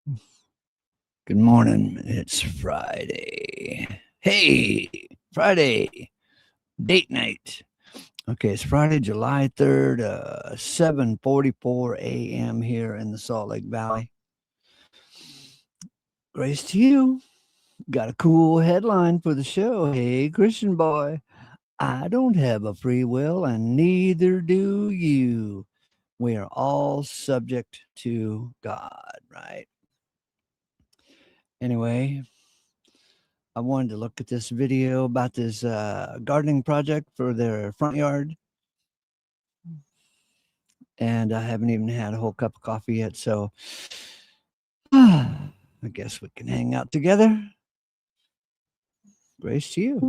Good morning. It's Friday. Hey, Friday, date night. Okay, it's Friday, July 3rd, 7:44 a.m. here in the Salt Lake Valley. Grace to you. Got a cool headline for the show. Hey, Christian boy, I don't have a free will, and neither do you. We are all subject to God, right? Anyway, I wanted to look at this video about this gardening project for their front yard. And I haven't even had a whole cup of coffee yet. So I guess we can hang out together. Grace to you.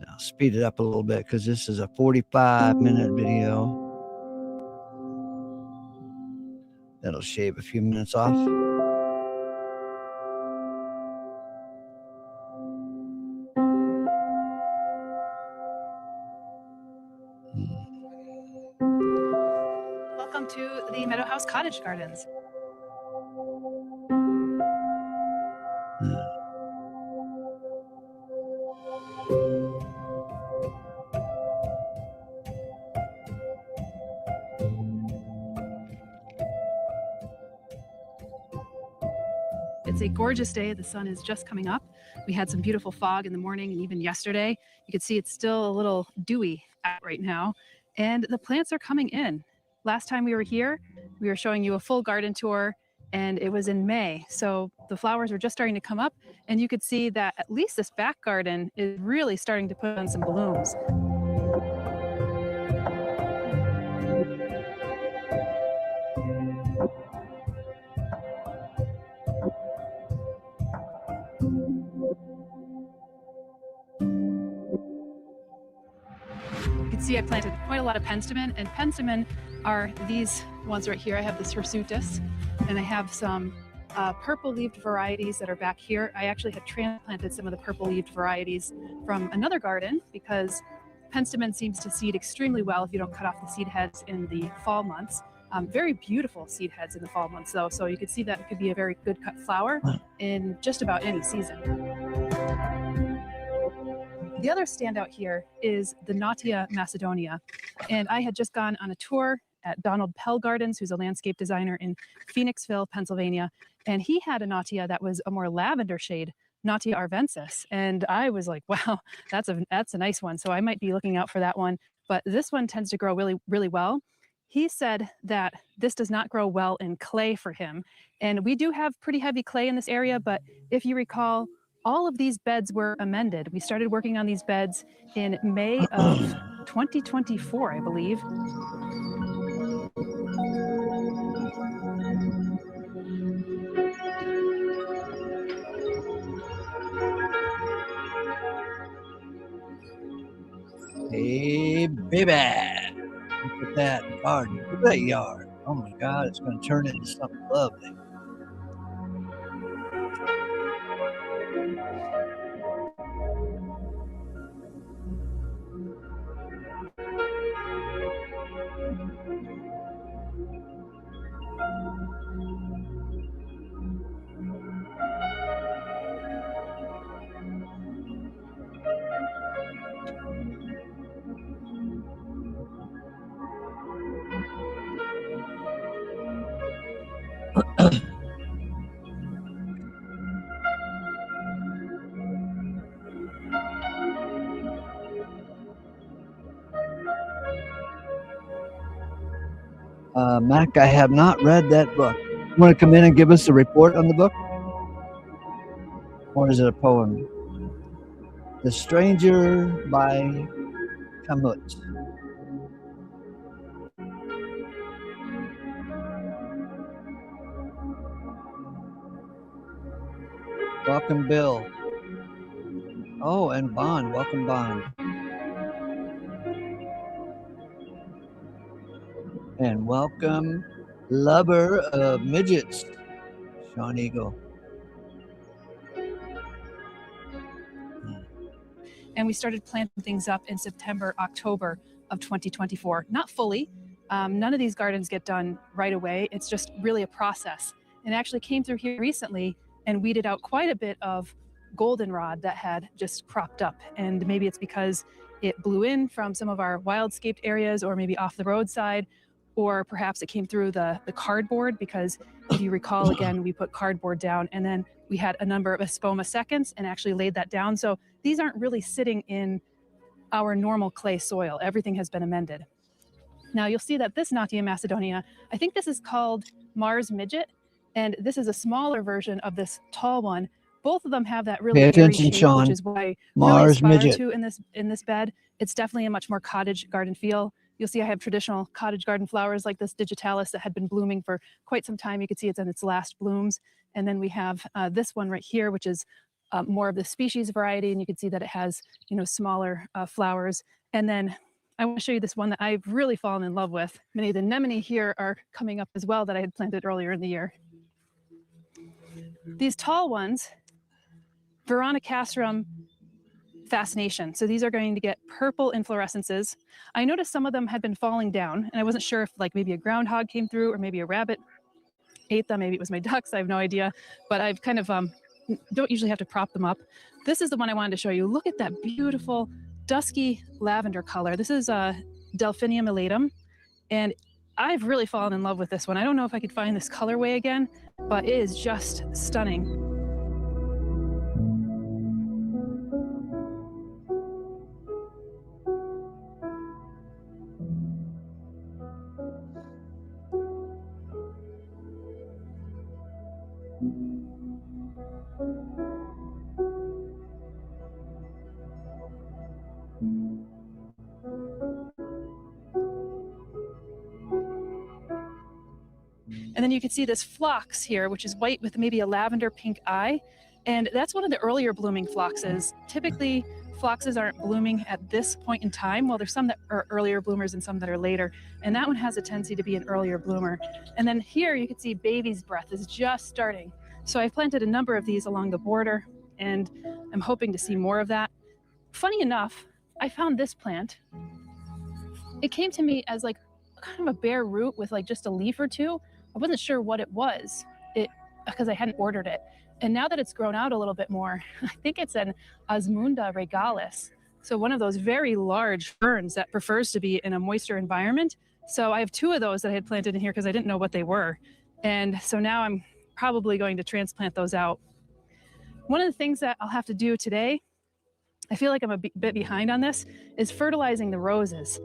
I'll speed it up a little bit because this is a 45-minute video. That'll shave a few minutes off. Welcome to the Meadow House Cottage Gardens. It's a gorgeous day. The sun is just coming up. We had some beautiful fog in the morning and even yesterday. You can see it's still a little dewy out right now. And the plants are coming in. Last time we were here, we were showing you a full garden tour, and it was in May. So the flowers were just starting to come up, and you could see that at least this back garden is really starting to put on some blooms. You can see I planted quite a lot of penstemon, and penstemon are these ones right here. I have this hirsutus, and I have some purple-leaved varieties that are back here. I actually had transplanted some of the purple-leaved varieties from another garden because penstemon seems to seed extremely well if you don't cut off the seed heads in the fall months. Very beautiful seed heads in the fall months, though, so you could see that it could be a very good cut flower in just about any season. The other standout here is the Natia Macedonia, and I had just gone on a tour at Donald Pell Gardens, who's a landscape designer in Phoenixville, Pennsylvania, and he had a Natia that was a more lavender shade, Natia arvensis, and I was like, wow, that's a nice one, so I might be looking out for that one, but this one tends to grow really, really well. He said that this does not grow well in clay for him, and we do have pretty heavy clay in this area, but if you recall, all of these beds were amended. We started working on these beds in May of 2024, I believe. Hey, baby. Look at that garden. Look at that yard. Oh my God, it's going to turn into something lovely. Mac, I have not read that book. You want to come in and give us a report on the book? Or is it a poem? The Stranger by Kamut. Welcome, Bill. Oh, and Bond. Welcome, Bond. And welcome, lover of midgets, Sean Eagle. And we started planting things up in September, October of 2024. Not fully, None of these gardens get done right away. It's just really a process. And it actually came through here recently and weeded out quite a bit of goldenrod that had just cropped up. And maybe it's because it blew in from some of our wildscaped areas, or maybe off the roadside, or perhaps it came through the cardboard, because if you recall, again, we put cardboard down and then we had a number of espoma seconds and actually laid that down. So these aren't really sitting in our normal clay soil. Everything has been amended. Now you'll see that this Natia Macedonia, I think this is called Mars Midget, and this is a smaller version of this tall one. Both of them have that really airy shape, Sean. which is what I Mars really aspire Midget. to in this bed. It's definitely a much more cottage garden feel. You'll see I have traditional cottage garden flowers like this digitalis that had been blooming for quite some time. You can see it's in its last blooms. And then we have this one right here, which is more of the species variety, and you can see that it has, you know, smaller flowers. And then I want to show you this one that I've really fallen in love with. Many of the anemone here are coming up as well that I had planted earlier in the year. These tall ones, Veronicastrum fascination. So these are going to get purple inflorescences. I noticed some of them had been falling down, and I wasn't sure if like maybe a groundhog came through or maybe a rabbit ate them. Maybe it was my ducks. I have no idea. But I've kind of don't usually have to prop them up. This is the one I wanted to show you. Look at that beautiful dusky lavender color. This is Delphinium elatum, and I've really fallen in love with this one. I don't know if I could find this colorway again, but it is just stunning. And then you can see this phlox here, which is white with maybe a lavender pink eye. And that's one of the earlier blooming phloxes. Typically, phloxes aren't blooming at this point in time. Well, there's some that are earlier bloomers and some that are later. And that one has a tendency to be an earlier bloomer. And then here you can see baby's breath is just starting. So I've planted a number of these along the border, and I'm hoping to see more of that. Funny enough, I found this plant. It came to me as like kind of a bare root with like just a leaf or two. I wasn't sure what it was because I hadn't ordered it. And now that it's grown out a little bit more, I think it's an Osmunda regalis. So one of those very large ferns that prefers to be in a moisture environment. So I have two of those that I had planted in here because I didn't know what they were. And so now I'm probably going to transplant those out. One of the things that I'll have to do today, I feel like I'm a bit behind on this, is fertilizing the roses.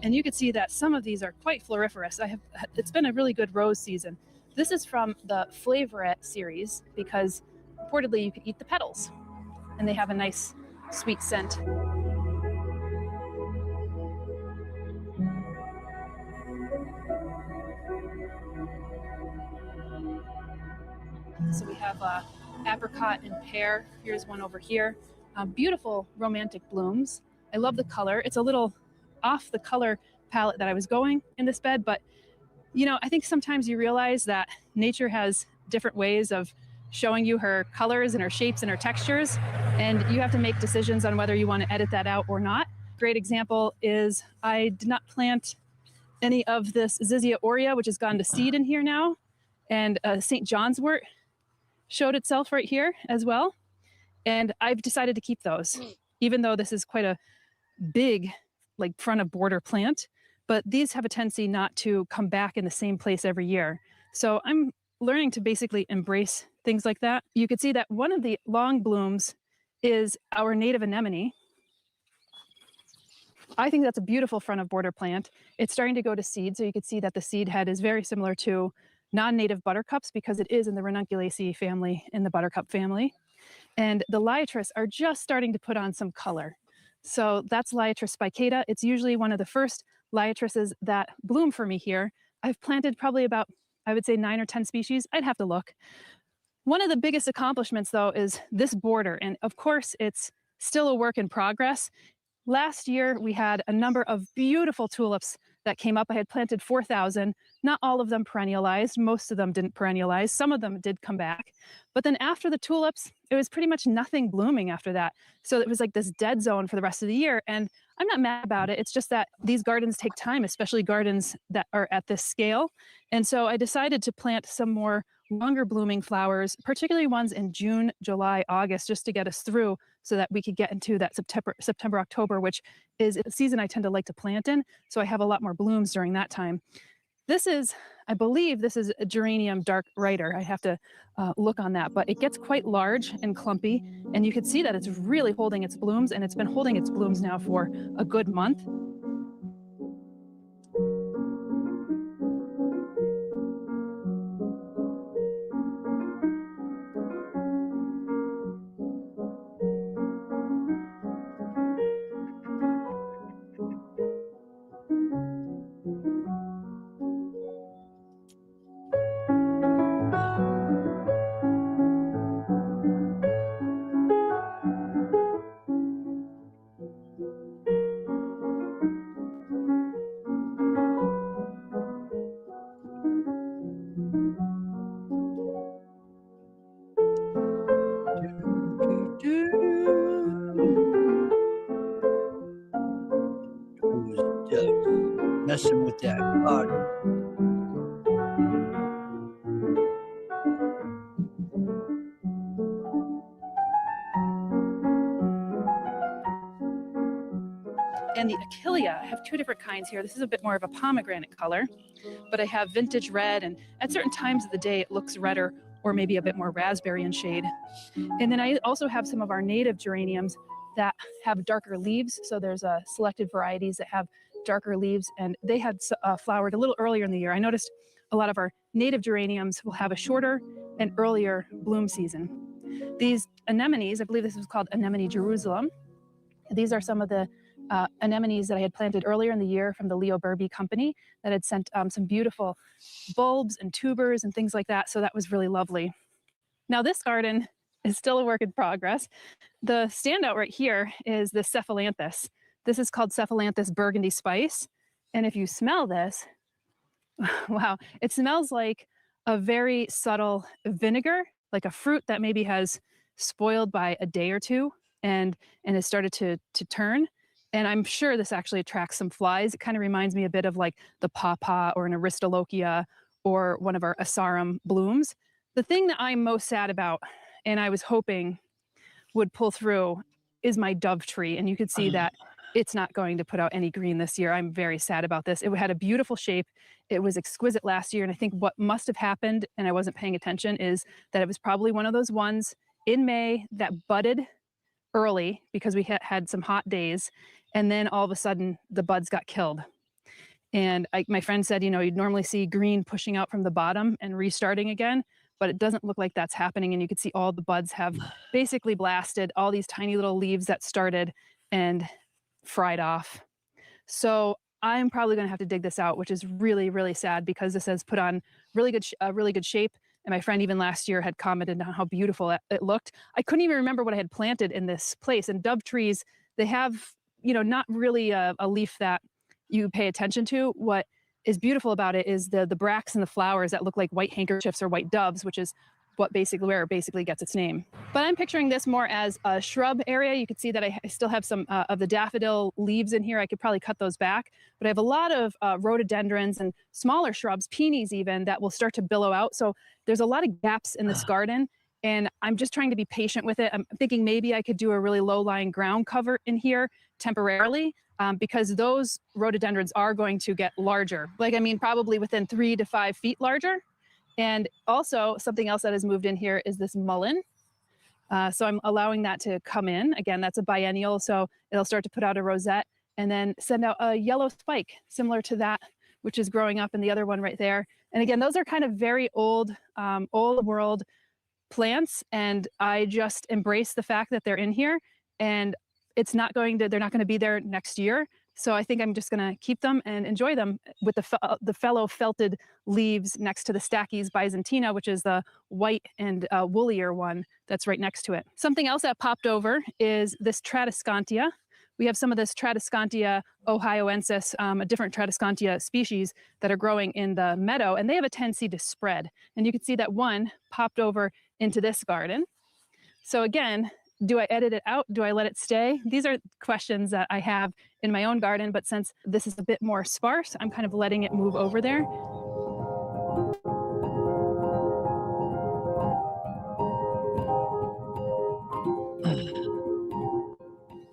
And you can see that some of these are quite floriferous. It's been a really good rose season. This is from the Flavorette series because reportedly you can eat the petals and they have a nice sweet scent. So we have apricot and pear. Here's one over here. Beautiful romantic blooms. I love the color. It's a little off the color palette that I was going in this bed, but you know, I think sometimes you realize that nature has different ways of showing you her colors and her shapes and her textures, and you have to make decisions on whether you want to edit that out or not. Great example is I did not plant any of this Zizia aurea, which has gone to seed in here now, and St. John's wort showed itself right here as well, and I've decided to keep those, even though this is quite a big like front of border plant, but these have a tendency not to come back in the same place every year. So I'm learning to basically embrace things like that. You can see that one of the long blooms is our native anemone. I think that's a beautiful front of border plant. It's starting to go to seed, so you can see that the seed head is very similar to non-native buttercups because it is in the Ranunculaceae family, in the buttercup family. And the liatris are just starting to put on some color. So that's Liatris spicata. It's usually one of the first liatrises that bloom for me here, I've planted probably about, I would say 9 or 10 species. I'd have to look. One of the biggest accomplishments though is this border. And of course it's still a work in progress. Last year, we had a number of beautiful tulips that came up. I had planted 4,000. Not all of them perennialized. Most of them didn't perennialize. Some of them did come back. But then after the tulips, it was pretty much nothing blooming after that. So it was like this dead zone for the rest of the year. And I'm not mad about it. It's just that these gardens take time, especially gardens that are at this scale. And so I decided to plant some more longer blooming flowers, particularly ones in June, July, August, just to get us through so that we could get into that September, October, which is a season I tend to like to plant in. So I have a lot more blooms during that time. This is, I believe this is a geranium dark Rider. I have to look on that, but it gets quite large and clumpy. And you can see that it's really holding its blooms, and it's been holding its blooms now for a good month. Who's just messing with that garden? And the Achillea, I have 2 different kinds here. This is a bit more of a pomegranate color, but I have vintage red, and at certain times of the day it looks redder or maybe a bit more raspberry in shade. And then I also have some of our native geraniums that have darker leaves. So there's selected varieties that have darker leaves, and they had flowered a little earlier in the year. I noticed a lot of our native geraniums will have a shorter and earlier bloom season. These anemones, I believe this is called Anemone Jerusalem. These are some of the anemones that I had planted earlier in the year from the Leo Burby company that had sent some beautiful bulbs and tubers and things like that. So that was really lovely. Now this garden is still a work in progress. The standout right here is the Cephalanthus. This is called Cephalanthus Burgundy Spice. And if you smell this, wow, it smells like a very subtle vinegar, like a fruit that maybe has spoiled by a day or two and has started to turn. And I'm sure this actually attracts some flies. It kind of reminds me a bit of like the pawpaw or an Aristolochia or one of our Asarum blooms. The thing that I'm most sad about, and I was hoping would pull through, is my dove tree. And you could see that it's not going to put out any green this year. I'm very sad about this. It had a beautiful shape. It was exquisite last year. And I think what must have happened, and I wasn't paying attention, is that it was probably one of those ones in May that budded early because we had some hot days. And then all of a sudden the buds got killed. And my friend said, you know, you'd normally see green pushing out from the bottom and restarting again, but it doesn't look like that's happening. And you could see all the buds have basically blasted, all these tiny little leaves that started and fried off. So I'm probably going to have to dig this out, which is really, really sad because this has put on really good shape. And my friend even last year had commented on how beautiful it looked. I couldn't even remember what I had planted in this place. And dove trees, they have, you know, not really a leaf that you pay attention to. What is beautiful about it is the bracts and the flowers that look like white handkerchiefs or white doves, which is where it basically gets its name. But I'm picturing this more as a shrub area. You can see that I still have some of the daffodil leaves in here. I could probably cut those back, but I have a lot of rhododendrons and smaller shrubs, peonies even, that will start to billow out. So there's a lot of gaps in this garden, and I'm just trying to be patient with it. I'm thinking maybe I could do a really low-lying ground cover in here temporarily, because those rhododendrons are going to get larger. Like, I mean, probably within 3 to 5 feet larger. And also something else that has moved in here is this mullein. So I'm allowing that to come in. Again, that's a biennial, so it'll start to put out a rosette and then send out a yellow spike similar to that, which is growing up in the other one right there. And again, those are kind of very old world plants. And I just embrace the fact that they're in here, and they're not going to be there next year. So I think I'm just going to keep them and enjoy them with the fellow felted leaves next to the Stachys byzantina, which is the white and woollier one that's right next to it. Something else that popped over is this Tradescantia. We have some of this Tradescantia ohioensis, a different Tradescantia species that are growing in the meadow, and they have a tendency to spread. And you can see that one popped over into this garden. So again, do I edit it out? Do I let it stay? These are questions that I have in my own garden, but since this is a bit more sparse, I'm kind of letting it move over there.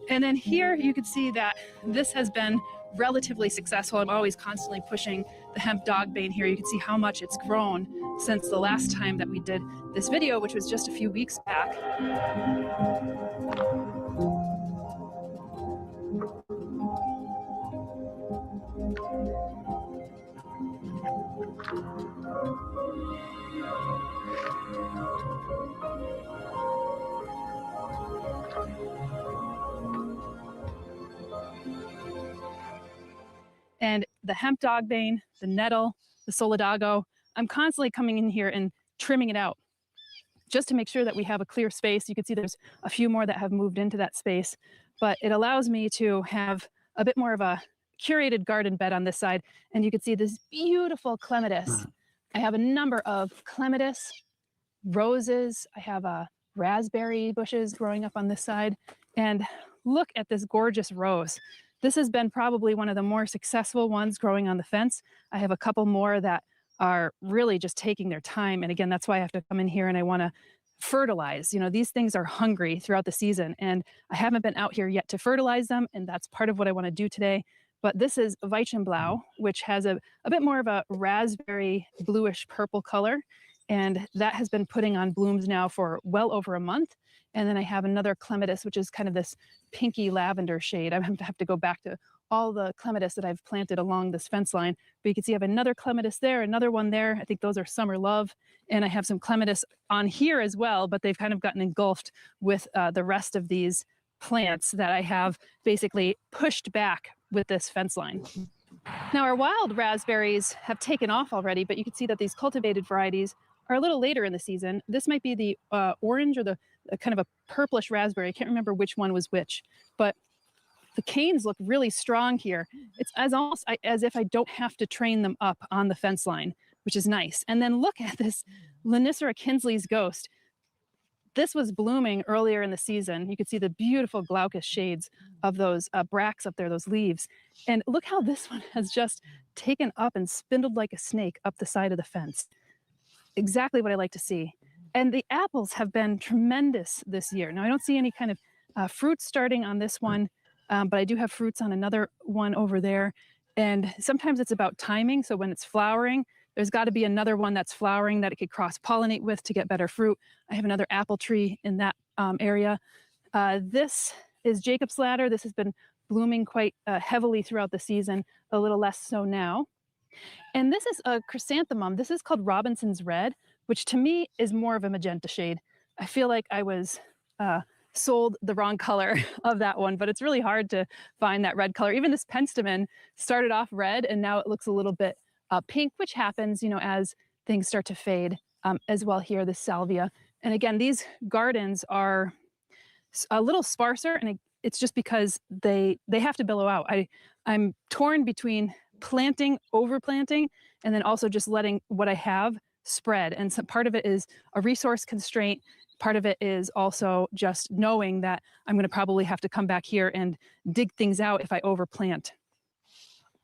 And then here you can see that this has been relatively successful. I'm always constantly pushing the hemp dogbane here. You can see how much it's grown since the last time that we did this video, which was just a few weeks back. And the hemp dogbane, the nettle, the solidago, I'm constantly coming in here and trimming it out just to make sure that we have a clear space. You can see there's a few more that have moved into that space, but it allows me to have a bit more of a curated garden bed on this side. And you can see this beautiful clematis. I have a number of clematis, roses. I have raspberry bushes growing up on this side. And look at this gorgeous rose. This has been probably one of the more successful ones growing on the fence. I have a couple more that are really just taking their time. And again, that's why I have to come in here and I want to fertilize. You know, these things are hungry throughout the season and I haven't been out here yet to fertilize them. And that's part of what I want to do today. But this is Weichenblau, which has a bit more of a raspberry bluish purple color. And that has been putting on blooms now for well over a month. And then I have another clematis, which is kind of this pinky lavender shade. I have to go back to all the clematis that I've planted along this fence line. But you can see I have another clematis there, another one there. I think those are summer love. And I have some clematis on here as well, but they've kind of gotten engulfed with the rest of these plants that I have basically pushed back with this fence line. Now our wild raspberries have taken off already, but you can see that these cultivated varieties are a little later in the season. This might be the orange or the kind of a purplish raspberry. I can't remember which one was which, but the canes look really strong here. It's almost as if I don't have to train them up on the fence line, which is nice. And then look at this Lonicera Kinsley's ghost. This was blooming earlier in the season. You could see the beautiful glaucous shades of those bracts up there, those leaves. And look how this one has just taken up and spindled like a snake up the side of the fence. Exactly what I like to see. And the apples have been tremendous this year. Now I don't see any kind of fruits starting on this one, but I do have fruits on another one over there. And sometimes it's about timing. So when it's flowering, there's got to be another one that's flowering that it could cross-pollinate with to get better fruit. I have another apple tree in that area. This is Jacob's Ladder. This has been blooming quite heavily throughout the season, a little less so now. And this is a chrysanthemum. This is called Robinson's Red, which to me is more of a magenta shade. I feel like I was sold the wrong color of that one, but it's really hard to find that red color. Even this penstemon started off red and now it looks a little bit pink, which happens, you know, as things start to fade as well here, this salvia. And again, these gardens are a little sparser and it's just because they have to billow out. I'm torn between planting, overplanting, and then also just letting what I have spread. And so part of it is a resource constraint. Part of it is also just knowing that I'm going to probably have to come back here and dig things out if I overplant.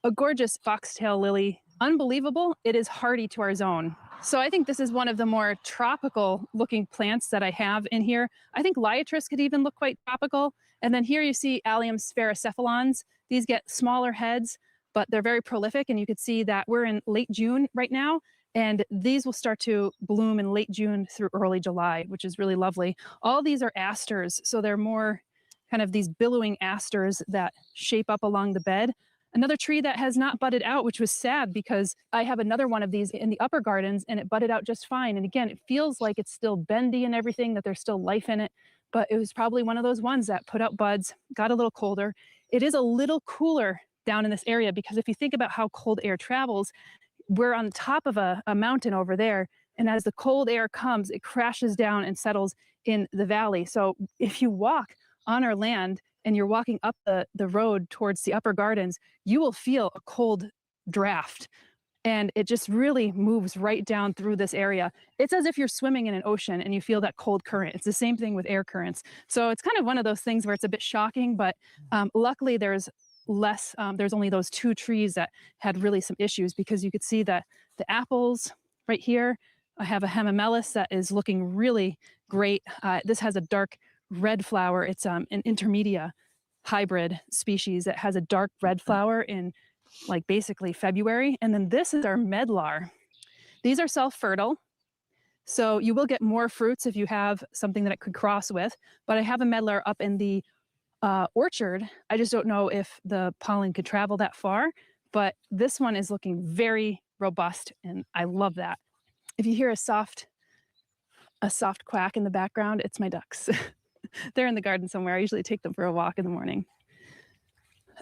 A gorgeous foxtail lily, unbelievable. It is hardy to our zone. So I think this is one of the more tropical looking plants that I have in here. I think liatris could even look quite tropical. And then here you see Allium sphaerocephalans. These get smaller heads, but they're very prolific. And you can see that we're in late June right now. And these will start to bloom in late June through early July, which is really lovely. All these are asters. So they're more kind of these billowing asters that shape up along the bed. Another tree that has not budded out, which was sad because I have another one of these in the upper gardens and it budded out just fine. And again, it feels like it's still bendy and everything, that there's still life in it, but it was probably one of those ones that put out buds, got a little colder. It is a little cooler down in this area, because if you think about how cold air travels, we're on top of a mountain over there. And as the cold air comes, it crashes down and settles in the valley. So if you walk on our land and you're walking up the road towards the upper gardens, you will feel a cold draft. And it just really moves right down through this area. It's as if you're swimming in an ocean and you feel that cold current. It's the same thing with air currents. So it's kind of one of those things where it's a bit shocking, but luckily there's less, there's only those 2 trees that had really some issues, because you could see that the apples right here, I have a hemamelis that is looking really great. This has a dark red flower. It's an intermedia hybrid species that has a dark red flower in like basically February. And then this is our medlar. These are self-fertile, so you will get more fruits if you have something that it could cross with. But I have a medlar up in the orchard. I just don't know if the pollen could travel that far, but this one is looking very robust, and I love that. If you hear a soft quack in the background, it's my ducks. They're in the garden somewhere. I usually take them for a walk in the morning.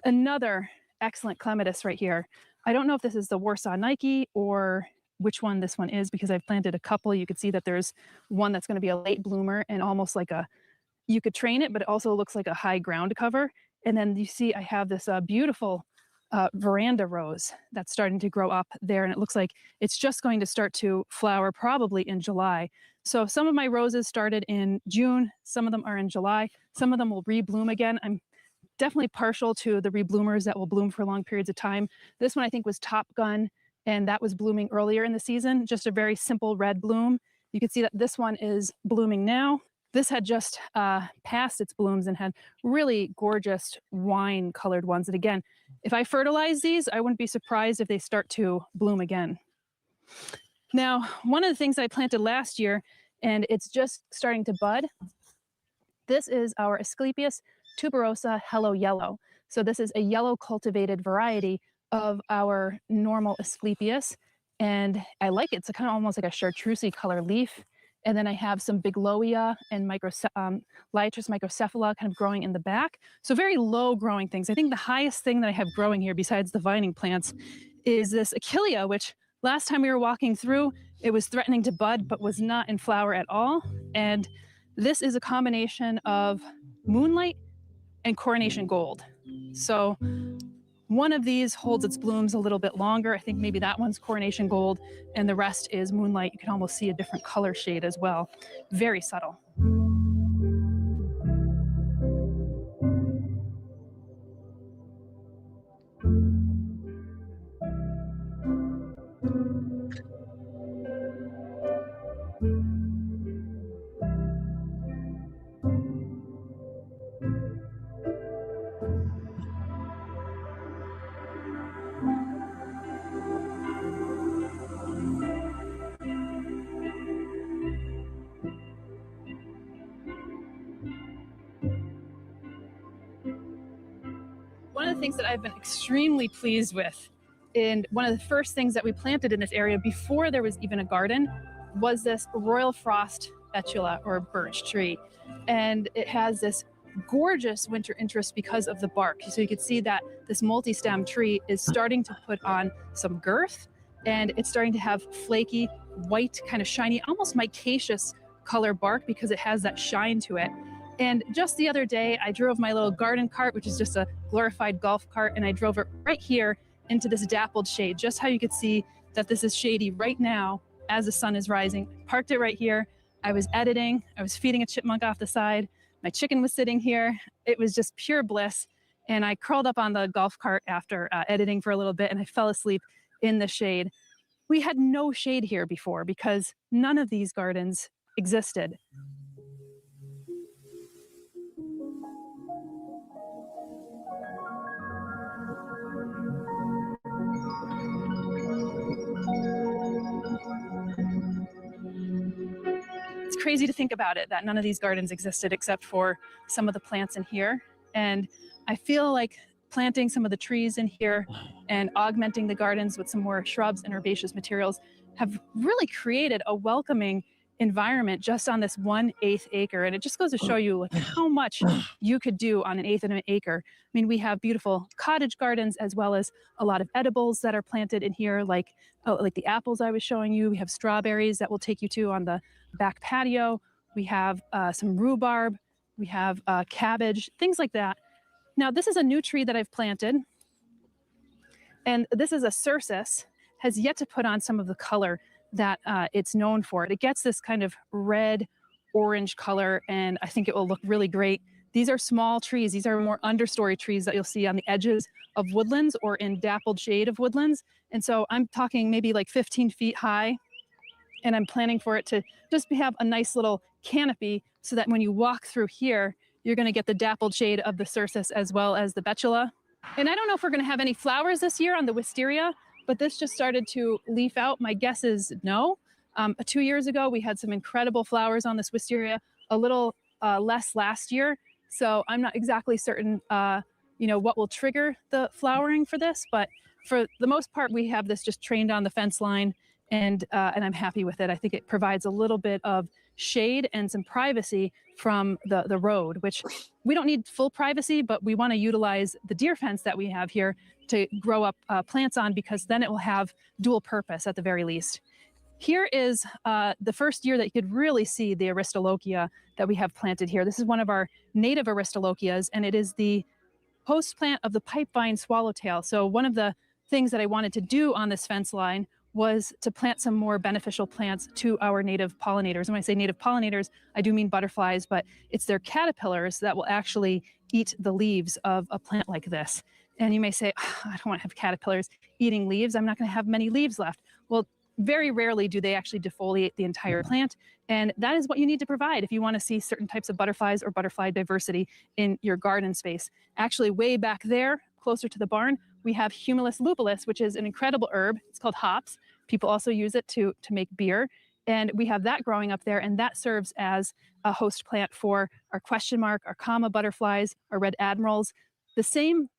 Another excellent clematis right here. I don't know if this is the Warsaw Nike or which one this one is, because I've planted a couple. You could see that there's one that's going to be a late bloomer and almost like you could train it, but it also looks like a high ground cover. And then you see I have this beautiful veranda rose that's starting to grow up there, and it looks like it's just going to start to flower probably in July. So some of my roses started in June, some of them are in July, some of them will rebloom again. I'm definitely partial to the rebloomers that will bloom for long periods of time. This one I think was Top Gun, and that was blooming earlier in the season, just a very simple red bloom. You can see that this one is blooming now. This had just passed its blooms and had really gorgeous wine colored ones. And again, if I fertilize these, I wouldn't be surprised if they start to bloom again. Now, one of the things I planted last year, and it's just starting to bud, this is our Asclepias tuberosa Hello Yellow. So this is a yellow cultivated variety of our normal Asclepias, and I like it. It's kind of almost like a chartreusey color leaf. And then I have some Bigloia and Liatris microcephala kind of growing in the back. So very low growing things. I think the highest thing that I have growing here, besides the vining plants, is this Achillea, which last time we were walking through, it was threatening to bud, but was not in flower at all. And this is a combination of Moonlight and Coronation Gold. So one of these holds its blooms a little bit longer. I think maybe that one's Coronation Gold, and the rest is Moonlight. You can almost see a different color shade as well. Very subtle. One of the things that I've been extremely pleased with, and one of the first things that we planted in this area before there was even a garden, was this Royal Frost betula or birch tree. And it has this gorgeous winter interest because of the bark. So you can see that this multi-stem tree is starting to put on some girth, and it's starting to have flaky, white, kind of shiny, almost micaceous color bark because it has that shine to it. And just the other day, I drove my little garden cart, which is just a glorified golf cart, and I drove it right here into this dappled shade, just how you could see that this is shady right now as the sun is rising. Parked it right here. I was editing. I was feeding a chipmunk off the side. My chicken was sitting here. It was just pure bliss. And I curled up on the golf cart after editing for a little bit, and I fell asleep in the shade. We had no shade here before because none of these gardens existed. It's crazy to think about it, that none of these gardens existed except for some of the plants in here. And I feel like planting some of the trees in here and augmenting the gardens with some more shrubs and herbaceous materials have really created a welcoming environment just on this 1/8 acre. And it just goes to show you like how much you could do on 1/8 of an acre. I mean, we have beautiful cottage gardens as well as a lot of edibles that are planted in here, like the apples I was showing you. We have strawberries that we'll take you to on the back patio. We have some rhubarb. We have cabbage, things like that. Now, this is a new tree that I've planted. And this is a cercis, has yet to put on some of the color that it's known for. It gets this kind of red, orange color, and I think it will look really great. These are small trees. These are more understory trees that you'll see on the edges of woodlands or in dappled shade of woodlands. And so I'm talking maybe like 15 feet high, and I'm planning for it to just have a nice little canopy so that when you walk through here, you're going to get the dappled shade of the cercis as well as the betula. And I don't know if we're going to have any flowers this year on the wisteria, but this just started to leaf out. My guess is no. 2 years ago, we had some incredible flowers on this wisteria, a little less last year. So I'm not exactly certain, what will trigger the flowering for this, but for the most part, we have this just trained on the fence line, and I'm happy with it. I think it provides a little bit of shade and some privacy from the road, which we don't need full privacy, but we want to utilize the deer fence that we have here to grow up plants on, because then it will have dual purpose at the very least. Here is the first year that you could really see the Aristolochia that we have planted here. This is one of our native Aristolochias, and it is the host plant of the pipevine swallowtail. So one of the things that I wanted to do on this fence line was to plant some more beneficial plants to our native pollinators. And when I say native pollinators, I do mean butterflies, but it's their caterpillars that will actually eat the leaves of a plant like this. And you may say, oh, I don't want to have caterpillars eating leaves. I'm not going to have many leaves left. Well, very rarely do they actually defoliate the entire plant. And that is what you need to provide if you want to see certain types of butterflies or butterfly diversity in your garden space. Actually, way back there, closer to the barn, we have Humulus lupulus, which is an incredible herb. It's called hops. People also use it to make beer. And we have that growing up there, and that serves as a host plant for our question mark, our comma butterflies, our red admirals. The same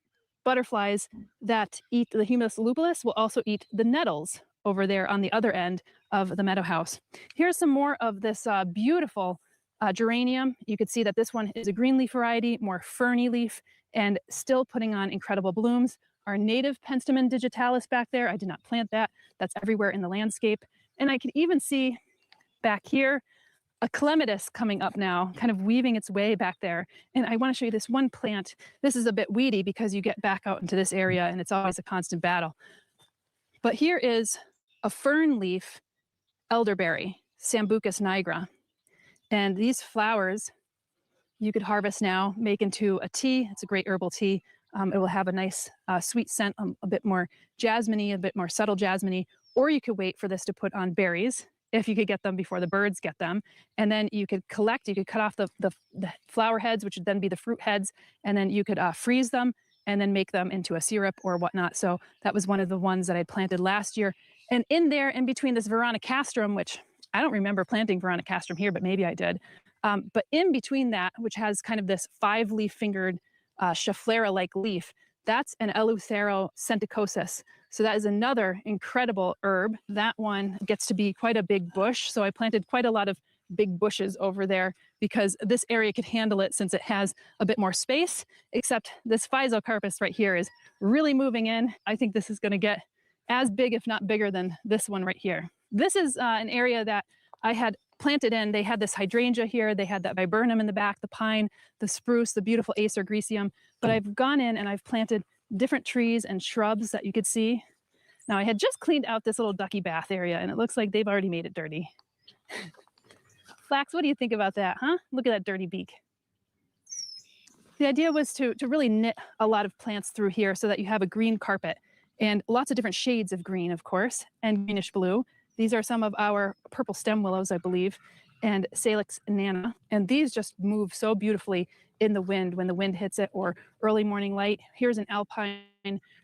butterflies that eat the Humulus lupulus will also eat the nettles over there on the other end of the meadow house. Here's some more of this beautiful geranium. You could see that this one is a green leaf variety, more ferny leaf, and still putting on incredible blooms. Our native Penstemon digitalis back there, I did not plant that. That's everywhere in the landscape. And I can even see back here a clematis coming up now, kind of weaving its way back there. And I want to show you this one plant. This is a bit weedy because you get back out into this area and it's always a constant battle. But here is a fern leaf elderberry, Sambucus nigra. And these flowers you could harvest now, make into a tea. It's a great herbal tea. It will have a nice sweet scent, a bit more jasmine-y, a bit more subtle jasmine-y. Or you could wait for this to put on berries, if you could get them before the birds get them. And then you could cut off the flower heads, which would then be the fruit heads, and then you could freeze them and then make them into a syrup or whatnot. So that was one of the ones that I planted last year. And in there, in between this Veronicastrum, which I don't remember planting Veronicastrum here, but maybe I did. But in between that, which has kind of this 5-leaf fingered Schefflera-like leaf, that's an Eleuthero centicosus. So that is another incredible herb. That one gets to be quite a big bush. So I planted quite a lot of big bushes over there because this area could handle it since it has a bit more space, except this Physocarpus right here is really moving in. I think this is going to get as big, if not bigger than this one right here. This is an area that I had planted in. They had this hydrangea here. They had that viburnum in the back, the pine, the spruce, the beautiful Acer griseum. But I've gone in and I've planted different trees and shrubs that you could see. Now I had just cleaned out this little ducky bath area and it looks like they've already made it dirty. Flax, what do you think about that, huh? Look at that dirty beak. The idea was to really knit a lot of plants through here so that you have a green carpet and lots of different shades of green, of course, and greenish blue. These are some of our purple stem willows, I believe, and Salix nana. And these just move so beautifully in the wind when the wind hits it or early morning light. Here's an alpine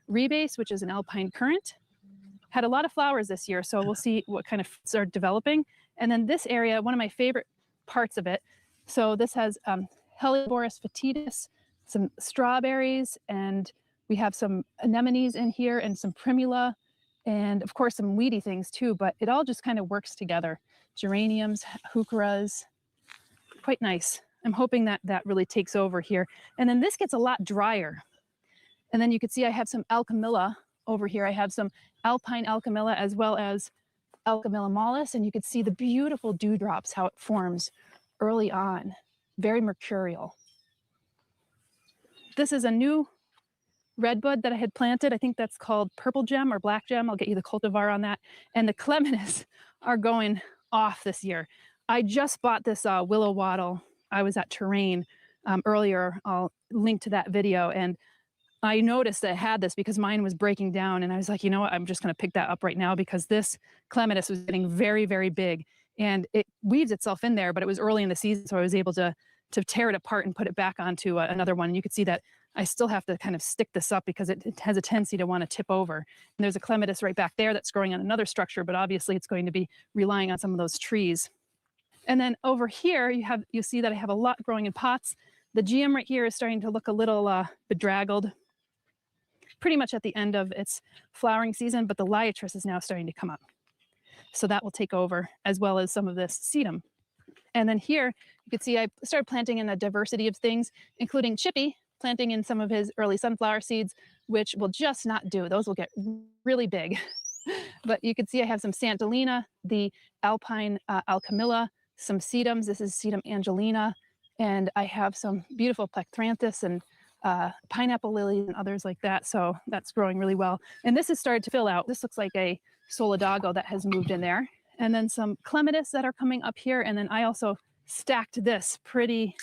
rebase, which is an alpine currant. Had a lot of flowers this year, so we'll see what kind of fruits are developing. And then this area, one of my favorite parts of it. So this has Helleborus foetidus, some strawberries, and we have some anemones in here and some primula. and of course some weedy things too, but it all just kind of works together. Geraniums, heucheras, quite nice. I'm hoping that that really takes over here. And then this gets a lot drier. And then you can see I have some alchemilla over here. I have some alpine alchemilla as well as alchemilla mollis, and you can see the beautiful dewdrops, how it forms early on. Very mercurial. This is a new redbud that I had planted. I think that's called purple gem or black gem. I'll get you the cultivar on that. And the clematis are going off this year. I just bought this willow wattle. I was at Terrain earlier. I'll link to that video. And I noticed that it had this because mine was breaking down. And I was like, you know what? I'm just going to pick that up right now because this clematis was getting very, very big. And it weaves itself in there, but it was early in the season. So I was able to tear it apart and put it back onto another one. And you could see that I still have to kind of stick this up because it has a tendency to want to tip over. And there's a clematis right back there that's growing on another structure, but obviously it's going to be relying on some of those trees. And then over here, you see that I have a lot growing in pots. The geum right here is starting to look a little bedraggled, pretty much at the end of its flowering season, but the liatris is now starting to come up. So that will take over, as well as some of this sedum. And then here, you can see I started planting in a diversity of things, including Chippy, planting in some of his early sunflower seeds, which will just not do. Those will get really big. But you can see I have some Santolina, the alpine alchemilla, some sedums. This is sedum angelina. And I have some beautiful plectranthus and pineapple lilies and others like that. So that's growing really well. And this has started to fill out. This looks like a solidago that has moved in there. And then some clematis that are coming up here. And then I also stacked this pretty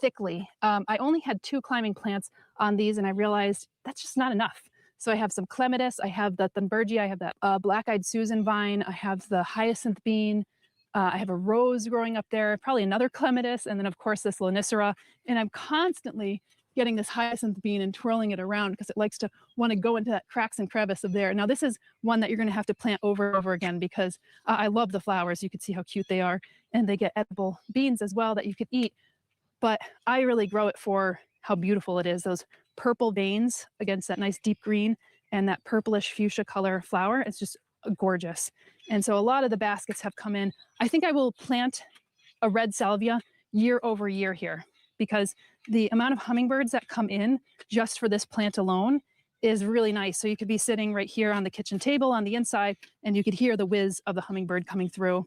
thickly. I only had 2 climbing plants on these, and I realized that's just not enough. So I have some clematis, I have the thunbergia, I have that black-eyed Susan vine, I have the hyacinth bean, I have a rose growing up there, probably another clematis, and then of course this lonicera. And I'm constantly getting this hyacinth bean and twirling it around because it likes to want to go into that cracks and crevice of there. Now this is one that you're going to have to plant over and over again because I love the flowers. You can see how cute they are, and they get edible beans as well that you could eat. But I really grow it for how beautiful it is. Those purple veins against that nice deep green and that purplish fuchsia color flower. It's just gorgeous. And so a lot of the baskets have come in. I think I will plant a red salvia year over year here because the amount of hummingbirds that come in just for this plant alone is really nice. So you could be sitting right here on the kitchen table on the inside and you could hear the whiz of the hummingbird coming through.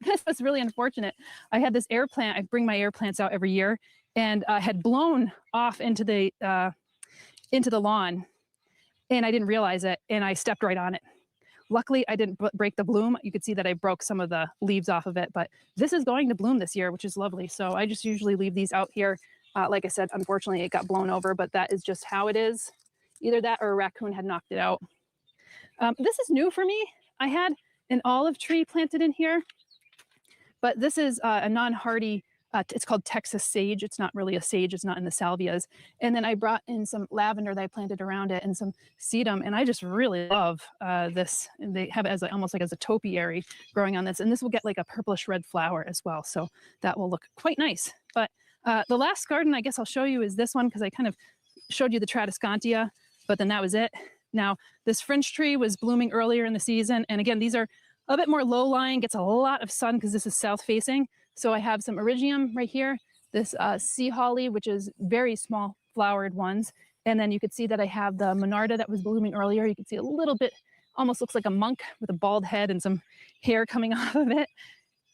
This was really unfortunate. I had this air plant. I bring my air plants out every year, and had blown off into the lawn, and I didn't realize it, and I stepped right on it. Luckily, I didn't break the bloom. You could see that I broke some of the leaves off of it, but this is going to bloom this year, which is lovely. So I just usually leave these out here. Like I said, unfortunately, it got blown over, but that is just how it is. Either that or a raccoon had knocked it out. This is new for me. I had an olive tree planted in here, but this is a non-hardy, it's called Texas sage. It's not really a sage, it's not in the salvias. And then I brought in some lavender that I planted around it and some sedum, and I just really love this. And they have it as almost like as a topiary growing on this, and this will get like a purplish red flower as well. So that will look quite nice. But the last garden I guess I'll show you is this one because I kind of showed you the Tradescantia, but then that was it. Now, this fringe tree was blooming earlier in the season. And again, these are a bit more low-lying, gets a lot of sun because this is south-facing. So I have some Erigeum right here, this sea holly, which is very small flowered ones. And then you could see that I have the Monarda that was blooming earlier. You can see a little bit, almost looks like a monk with a bald head and some hair coming off of it.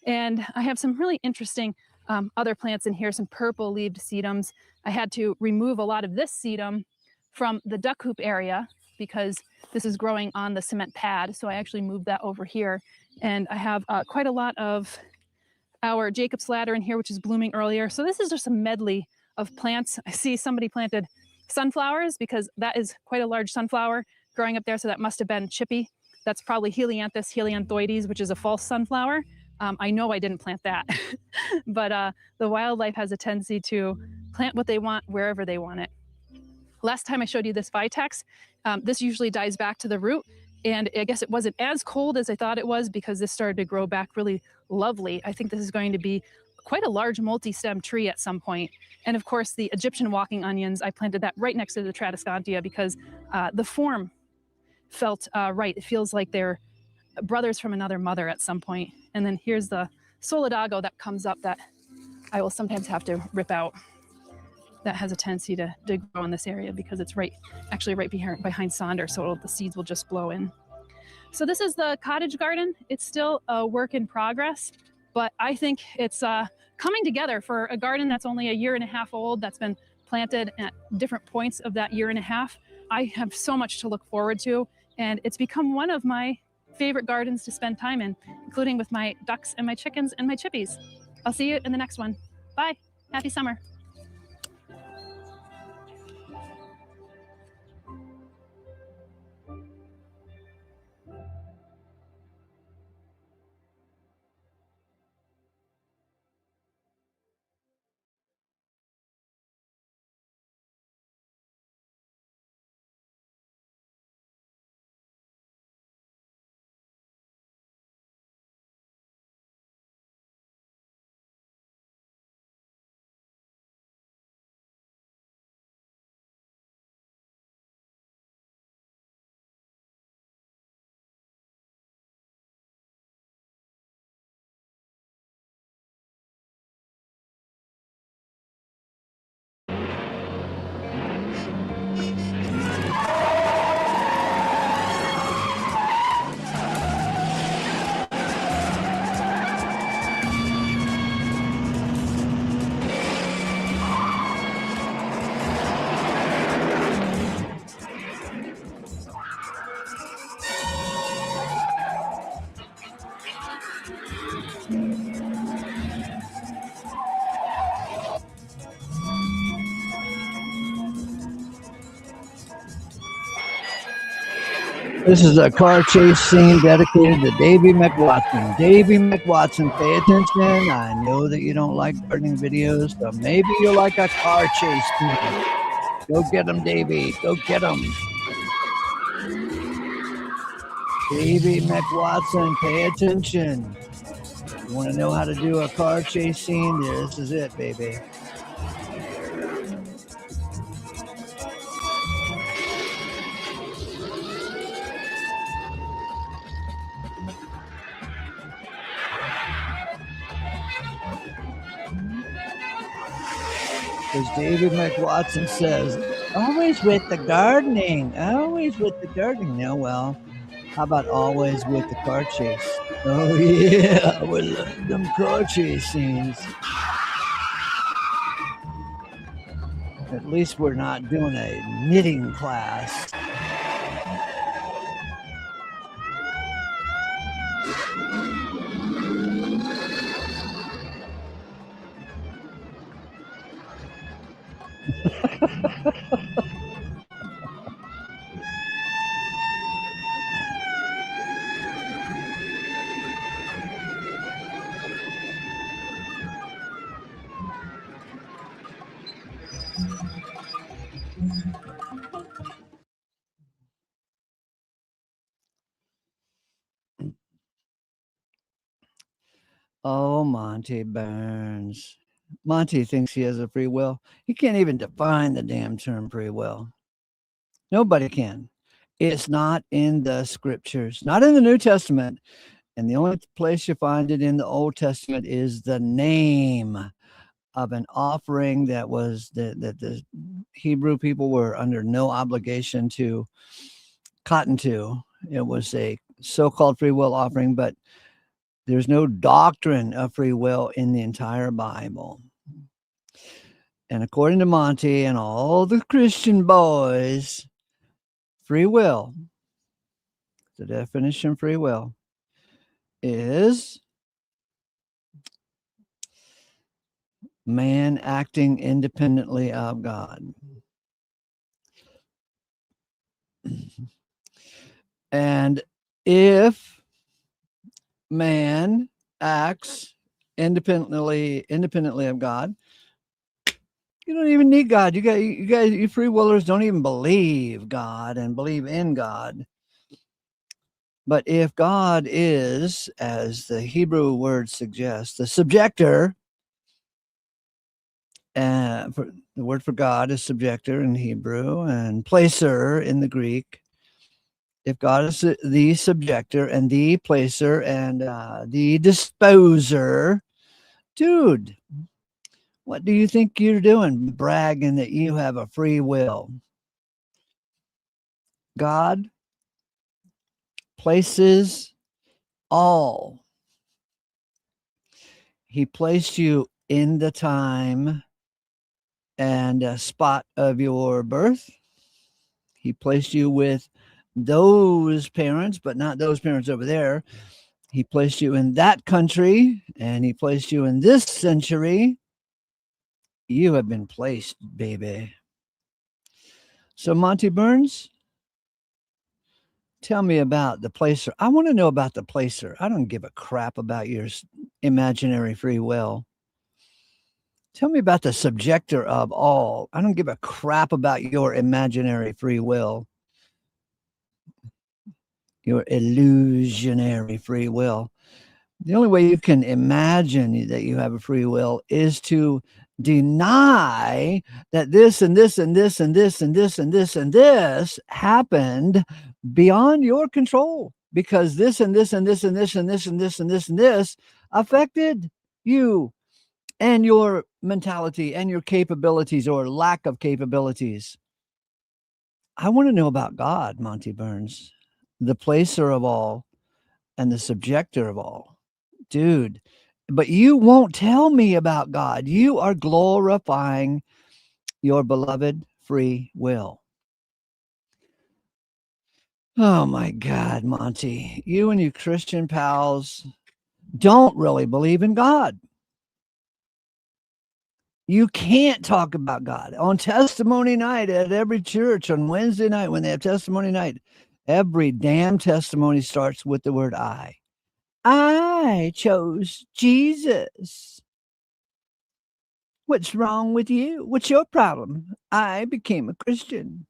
And I have some really interesting other plants in here, some purple-leaved sedums. I had to remove a lot of this sedum from the duck hoop area because this is growing on the cement pad. So I actually moved that over here. And I have quite a lot of our Jacob's ladder in here, which is blooming earlier. So this is just a medley of plants. I see somebody planted sunflowers because that is quite a large sunflower growing up there. So that must have been Chippy. That's probably Helianthus helianthoides, which is a false sunflower. I know I didn't plant that, but the wildlife has a tendency to plant what they want wherever they want it. Last time I showed you this Vitex, this usually dies back to the root. And I guess it wasn't as cold as I thought it was because this started to grow back really lovely. I think this is going to be quite a large multi-stem tree at some point. And of course, the Egyptian walking onions, I planted that right next to the Tradescantia because the form felt right. It feels like they're brothers from another mother at some point. And then here's the solidago that comes up that I will sometimes have to rip out. That has a tendency to grow in this area because it's actually right behind Sonder, so the seeds will just blow in. So this is the cottage garden. It's still a work in progress, but I think it's coming together for a garden that's only a year and a half old, that's been planted at different points of that year and a half. I have so much to look forward to, and it's become one of my favorite gardens to spend time in, including with my ducks and my chickens and my chippies. I'll see you in the next one. Bye. Happy summer. This is a car chase scene dedicated to Davey McWatson. Davey McWatson, pay attention. I know that you don't like gardening videos, so maybe you'll like a car chase scene. Go get him, Davey. Go get him. Davey McWatson, pay attention. You want to know how to do a car chase scene? This is it, baby. Because David McWatson says, always with the gardening, always with the gardening. No, well, how about always with the car chase? Oh, yeah, we love them car chase scenes. At least we're not doing a knitting class. Oh, Monty Burns. Monty thinks he has a free will. He can't even define the damn term free will. Nobody can. It's not in the scriptures, not in the New Testament. And the only place you find it in the Old Testament is the name of an offering that was that the Hebrew people were under no obligation to cotton to. It was a so-called free will offering, but there's no doctrine of free will in the entire Bible. And according to Monty and all the Christian boys, free will, the definition of free will, is man acting independently of God. And if man acts independently of God, you don't even need God. You guys, you free willers don't even believe God and believe in God. But if God is, as the Hebrew word suggests, the subjector, the word for God is subjector in Hebrew, and placer in the Greek. if God is the subjector and the placer and the disposer, dude, what do you think you're doing bragging that you have a free will? God places all. He placed you in the time and spot of your birth. He placed you with those parents, but not those parents over there. He placed you in that country and he placed you in this century. You have been placed, baby. So, Monty Burns, tell me about the placer. I want to know about the placer. I don't give a crap about your imaginary free will. Tell me about the subjector of all. I don't give a crap about your imaginary free will, your illusionary free will. The only way you can imagine that you have a free will is to deny that this and this and this and this and this and this and this happened beyond your control, because this and this and this and this and this and this and this and this affected you and your mentality and your capabilities or lack of capabilities. I want to know about God, Monty Burns, the placer of all and the subjector of all. Dude, but you won't tell me about God. You are glorifying your beloved free will. Oh my God, Monty, you and your Christian pals don't really believe in God. You can't talk about God on testimony night at every church on Wednesday night when they have testimony night. Every damn testimony starts with the word I. I chose Jesus. What's wrong with you? What's your problem? I became a Christian.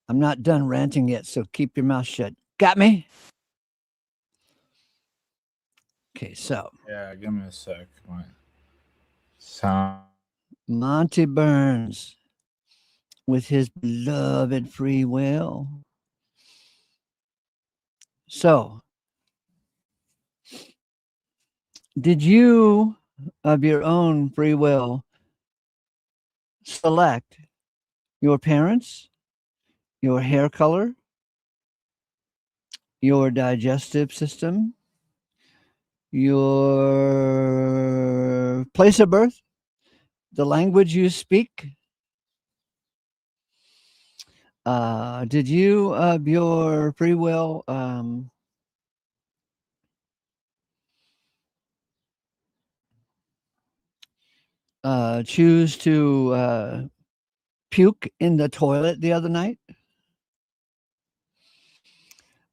I'm not done ranting yet, so keep your mouth shut. Got me? Okay, so Yeah, give me a sec. My sound. Monty Burns with his beloved free will. So, did you, of your own free will, select your parents, your hair color, your digestive system, your place of birth, the language you speak? Did you, of your free will, choose to puke in the toilet the other night?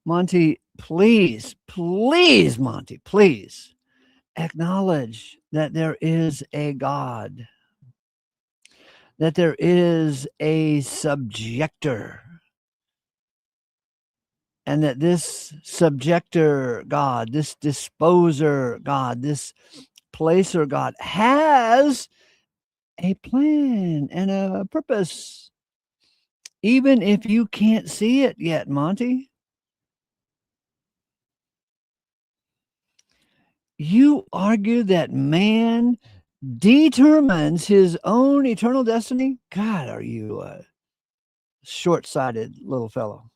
Monty, please, please, Monty, please acknowledge that there is a God, that there is a subjector, and that this subjector God, this disposer God, this placer God has a plan and a purpose, even if you can't see it yet, Monty. You argue that man determines his own eternal destiny? God, are you a short-sighted little fellow?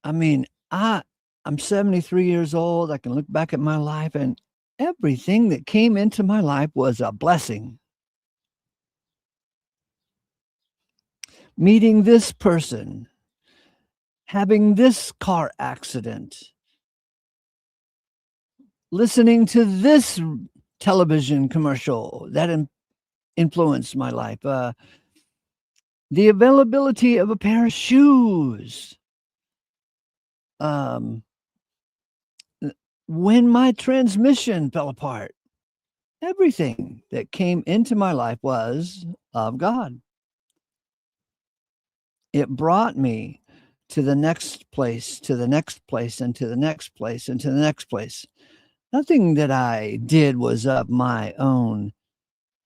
I mean, I'm 73 years old. I can look back at my life, and everything that came into my life was a blessing. Meeting this person, having this car accident, listening to this television commercial that influenced my life, the availability of a pair of shoes, when my transmission fell apart. Everything that came into my life was of God. it brought me to the next place, to the next place, and to the next place, and to the next place. Nothing that I did was of my own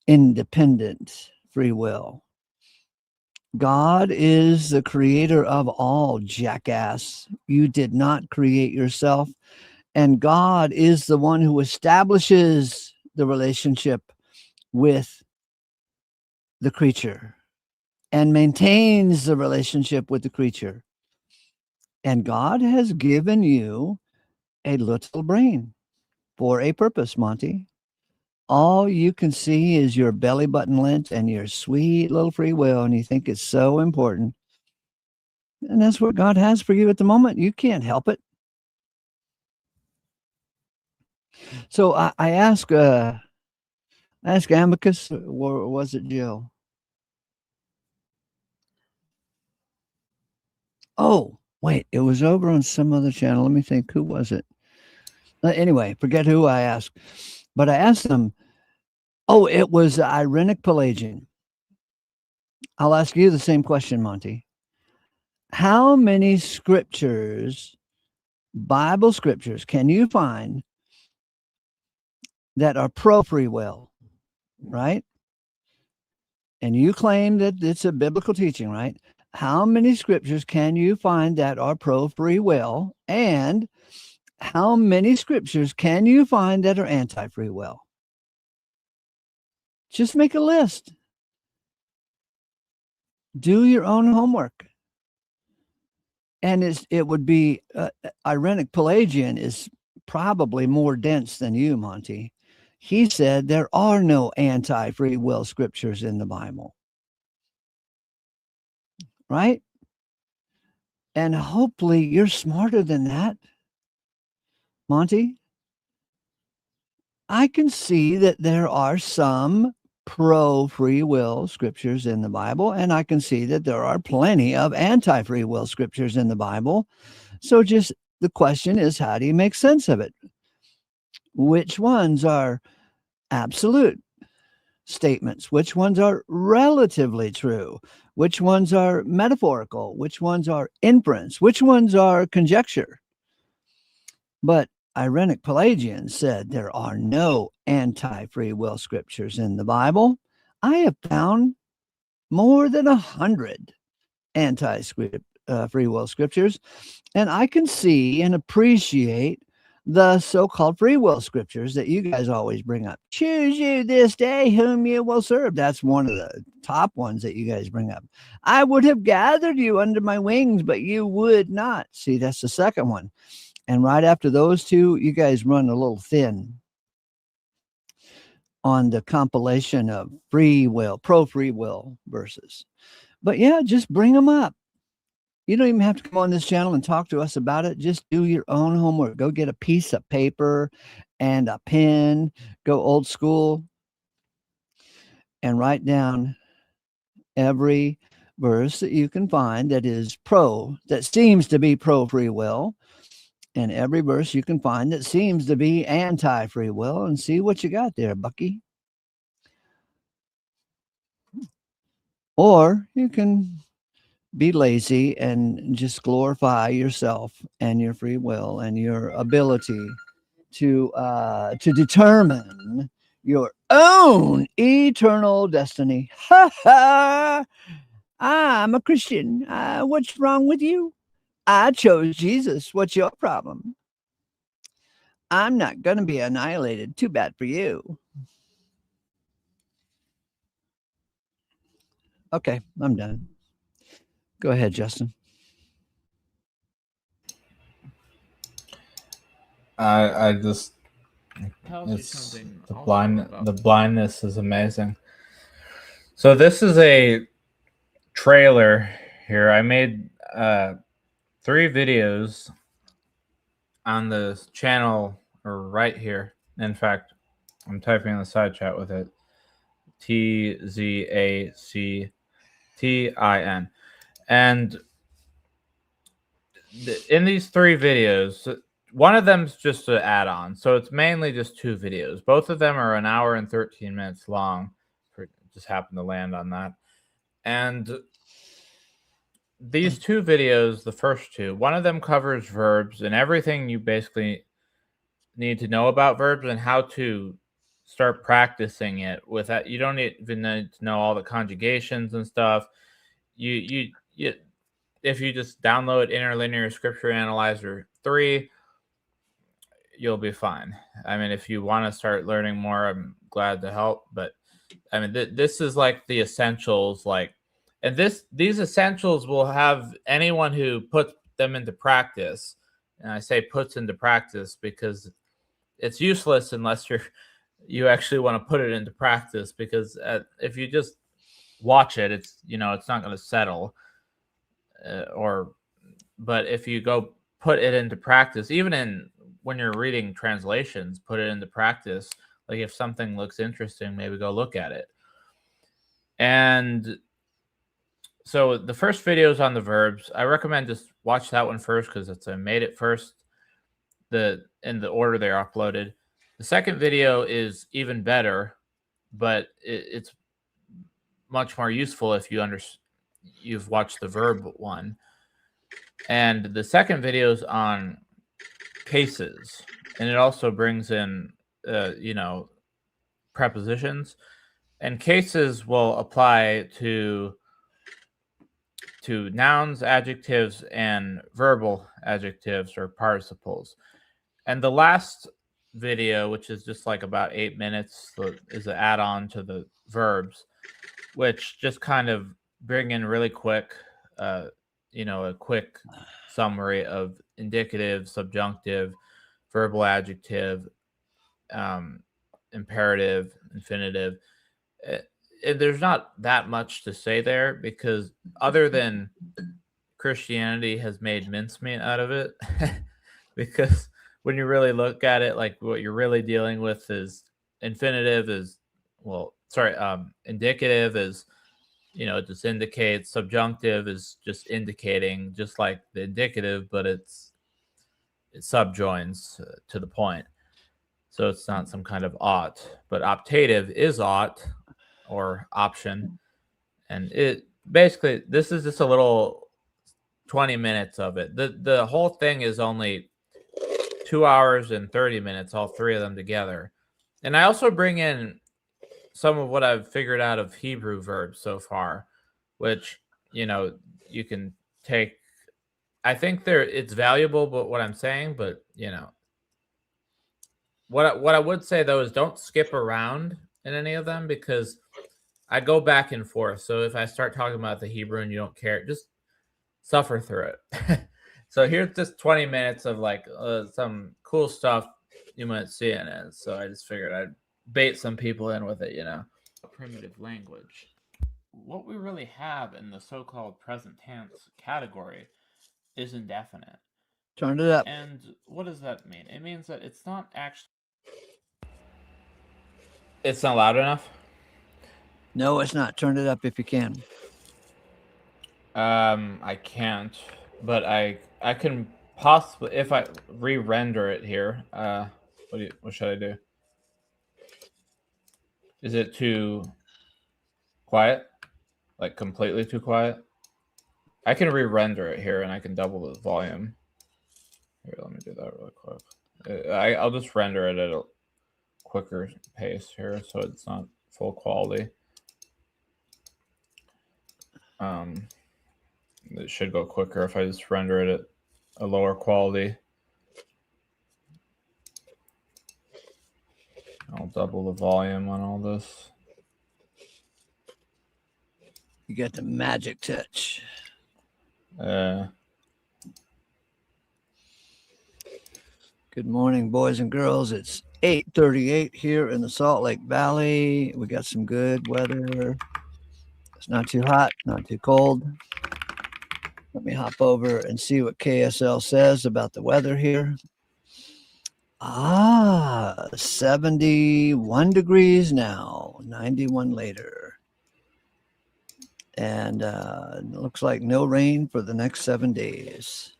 independent free will. God is the creator of all, jackass. You did not create yourself. And God is the one who establishes the relationship with the creature and maintains the relationship with the creature. And God has given you a little brain for a purpose, Monty. All you can see is your belly button lint and your sweet little free will, and you think it's so important. And that's what God has for you at the moment. You can't help it. So I ask Amicus, or was it Jill? Oh, wait, it was over on some other channel. Let me think. Who was it? Anyway, forget who I asked. But I asked them, oh, it was Irenic Pelagian. I'll ask you the same question, Monty. How many scriptures, Bible scriptures, can you find that are pro free will, right? And you claim that it's a biblical teaching, right? How many scriptures can you find that are pro free will? And how many scriptures can you find that are anti free will? Just make a list. Do your own homework. And it would be Irenic Pelagian is probably more dense than you, Monty. He said there are no anti-free will scriptures in the Bible. Right? And hopefully you're smarter than that, Monty. I can see that there are some pro-free will scriptures in the Bible, and I can see that there are plenty of anti-free will scriptures in the Bible. So just the question is, how do you make sense of it? Which ones are absolute statements? Which ones are relatively true? Which ones are metaphorical? Which ones are inference? Which ones are conjecture? But Irenic Pelagian said there are no anti-free will scriptures in the Bible. I have found more than 100 anti-free will scriptures, and I can see and appreciate the so-called free will scriptures that you guys always bring up. Choose you this day whom you will serve. That's one of the top ones that you guys bring up. I would have gathered you under my wings, but you would not. See, that's the second one. And right after those two, you guys run a little thin on the compilation of free will, pro free will verses. But yeah, just bring them up. You don't even have to come on this channel and talk to us about it. Just do your own homework. Go get a piece of paper and a pen. Go old school and write down every verse that you can find that is that seems to be pro free will. And every verse you can find that seems to be anti-free will, and see what you got there, Bucky. Or you can be lazy and just glorify yourself and your free will and your ability to determine your own eternal destiny. Ha ha! I'm a Christian. What's wrong with you? I chose Jesus. What's your problem? I'm not going to be annihilated. Too bad for you. Okay, I'm done. Go ahead, Justin. I just it's the blindness is amazing. So this is a trailer here. I made 3 videos on the channel or right here. In fact, I'm typing in the side chat with it. TZACTIN. And in these 3 videos, one of them's just an add-on. So it's mainly just 2 videos. Both of them are an hour and 13 minutes long. Just happened to land on that. And these two videos, the first two, one of them covers verbs and everything you basically need to know about verbs and how to start practicing it without, you don't even need to know all the conjugations and stuff. You if you just download Interlinear Scripture Analyzer 3, you'll be fine. I mean, if you want to start learning more, I'm glad to help. But I mean, this is like the essentials, like, and these essentials will have anyone who puts them into practice. And I say puts into practice because it's useless unless you actually want to put it into practice. Because if you just watch it, it's it's not going to settle. But if you go put it into practice, even when you're reading translations, put it into practice. Like if something looks interesting, maybe go look at it. And so the first video is on the verbs. I recommend just watch that one first because I made it first, in the order they're uploaded. The second video is even better, but it's much more useful if you've watched the verb one. And the second video is on cases, and it also brings in prepositions, and cases will apply to nouns, adjectives, and verbal adjectives or participles. And the last video, which is just like about 8 minutes, is an add-on to the verbs, which just kind of bring in really quick a quick summary of indicative, subjunctive, verbal adjective, imperative, infinitive. There's not that much to say there because other than Christianity has made mincemeat out of it, because when you really look at it, like what you're really dealing with is indicative is it just indicates. Subjunctive is just indicating, just like the indicative, but it subjoins to the point. So it's not some kind of ought, but optative is ought or option. And it basically, this is just a little 20 minutes of it. The whole thing is only 2 hours and 30 minutes, all three of them together. And I also bring in some of what I've figured out of Hebrew verbs so far, which, you can take. I think it's valuable, but what I'm saying, but what I would say though is don't skip around in any of them because I go back and forth. So if I start talking about the Hebrew and you don't care, just suffer through it. So here's just 20 minutes of like some cool stuff you might see in it. So I just figured I'd bait some people in with it, Primitive language. What we really have in the so-called present tense category is indefinite. Turn it up. And what does that mean? It means that it's not actually... It's not loud enough? No, it's not. Turn it up if you can. I can't, but I can possibly, if I re-render it here. What should I do? Is it too quiet? Like completely too quiet? I can re-render it here, and I can double the volume. Here, let me do that really quick. I'll just render it at a quicker pace here, so it's not full quality. It should go quicker if I just render it at a lower quality. I'll double the volume on all this. You got the magic touch. Good morning, boys and girls. It's 8:38 here in the Salt Lake Valley. We got some good weather. It's not too hot, not too cold. Let me hop over and see what KSL says about the weather here. 71 degrees now, 91 later. And it looks like no rain for the next 7 days.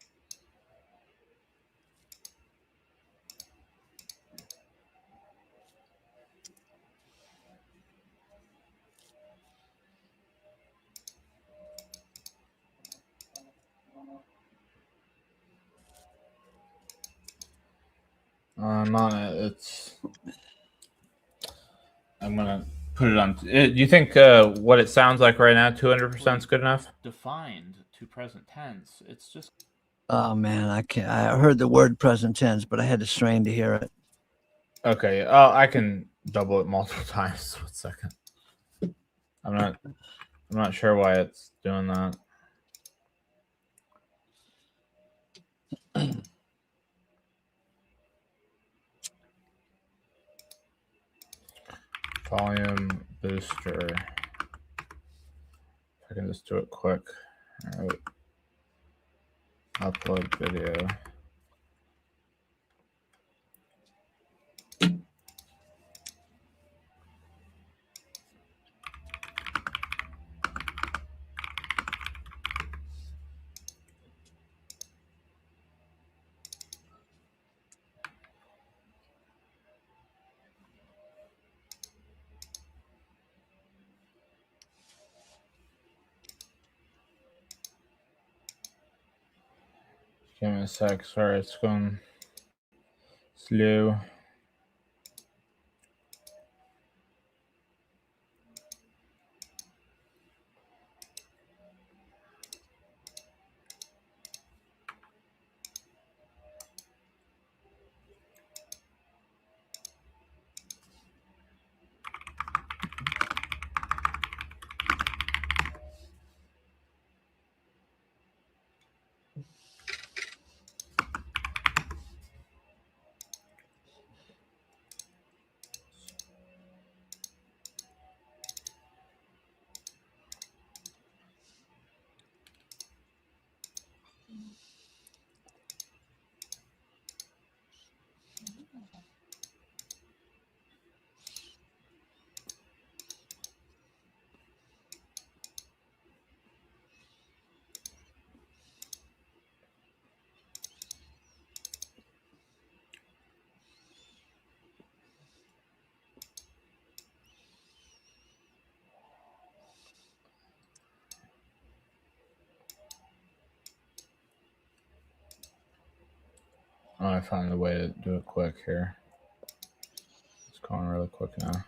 I'm on it. I'm gonna put it on. Do you think what it sounds like right now, 200% is good enough? Defined to present tense. It's just. Oh man, I can't. I heard the word present tense, but I had to strain to hear it. Okay. Oh, I can double it multiple times. 1 second. I'm not sure why it's doing that. Volume booster. I can just do it quick. All right. Upload video. Give me a sec. Sorry, it's going slow. Oh, I found a way to do it quick here. It's going really quick now.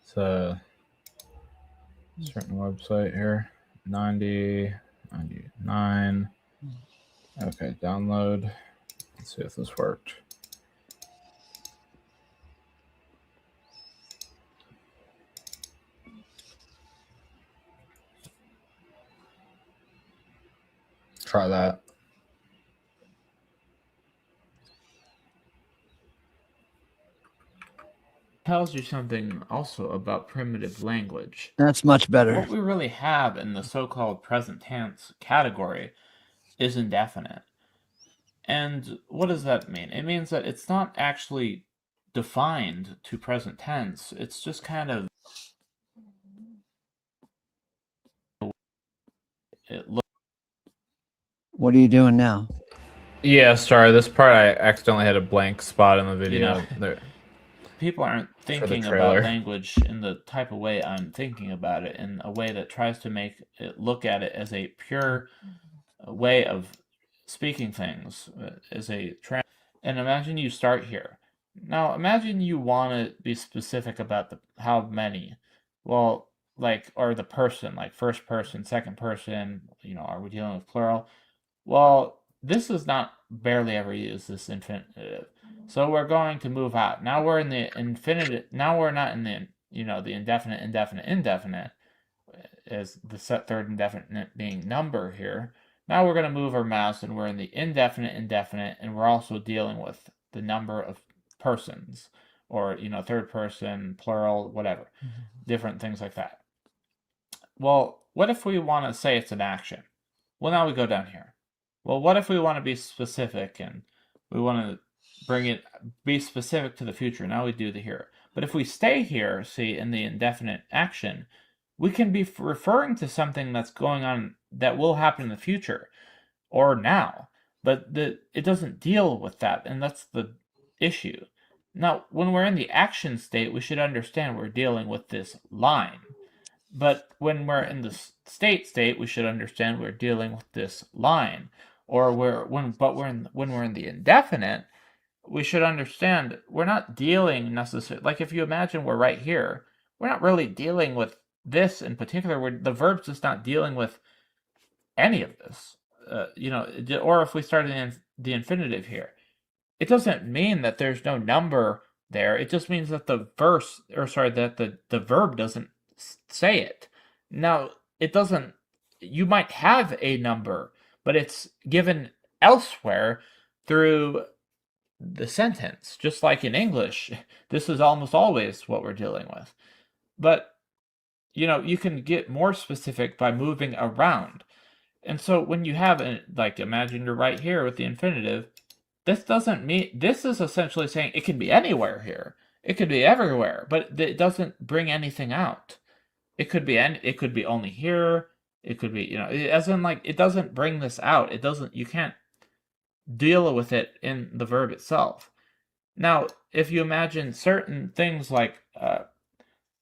It's a certain website here. 90, 99. Okay, download. Let's see if this worked. Try that. Tells you something also about primitive language. That's much better. What we really have in the so-called present tense category is indefinite. And what does that mean? It means that it's not actually defined to present tense. It's just kind of What are you doing now? Yeah, sorry. This part I accidentally had a blank spot in the video. There. People aren't thinking about language in the type of way I'm thinking about it, in a way that tries to make it look at it as a pure way of speaking things, as a and imagine you start here. Now imagine you want to be specific about the how many. Well, like, or the person, like first person, second person, are we dealing with plural? Well, this is not barely ever used, this infinitive. So we're going to move out. Now we're in the infinitive. Now we're not in the, the indefinite, indefinite, as the third indefinite being number here. Now we're going to move our mouse and we're in the indefinite, and we're also dealing with the number of persons, or, third person, plural, whatever. Different things like that. Well, what if we want to say it's an action? Well, now we go down here. Well, what if we want to be specific and we want to be specific to the future? Now we do the here. But if we stay here, see, in the indefinite action, we can be referring to something that's going on that will happen in the future or now. But it doesn't deal with that, and that's the issue. Now, when we're in the action state, we should understand we're dealing with this line. But when we're in the state, we should understand we're dealing with this line. Or when we're in the indefinite, we should understand we're not dealing necessarily, like if you imagine we're right here, we're not really dealing with this in particular. The verb's just not dealing with any of this. Or if we start in the infinitive here, it doesn't mean that there's no number there. It just means that the verb doesn't say it. Now, it doesn't, you might have a number, but it's given elsewhere through the sentence. Just like in English, this is almost always what we're dealing with. But, you can get more specific by moving around. And so when you have, imagine you're right here with the infinitive, this doesn't mean, this is essentially saying it can be anywhere here. It could be everywhere, but it doesn't bring anything out. It could be only here. It could be, as in it doesn't bring this out. You can't deal with it in the verb itself. Now, if you imagine certain things like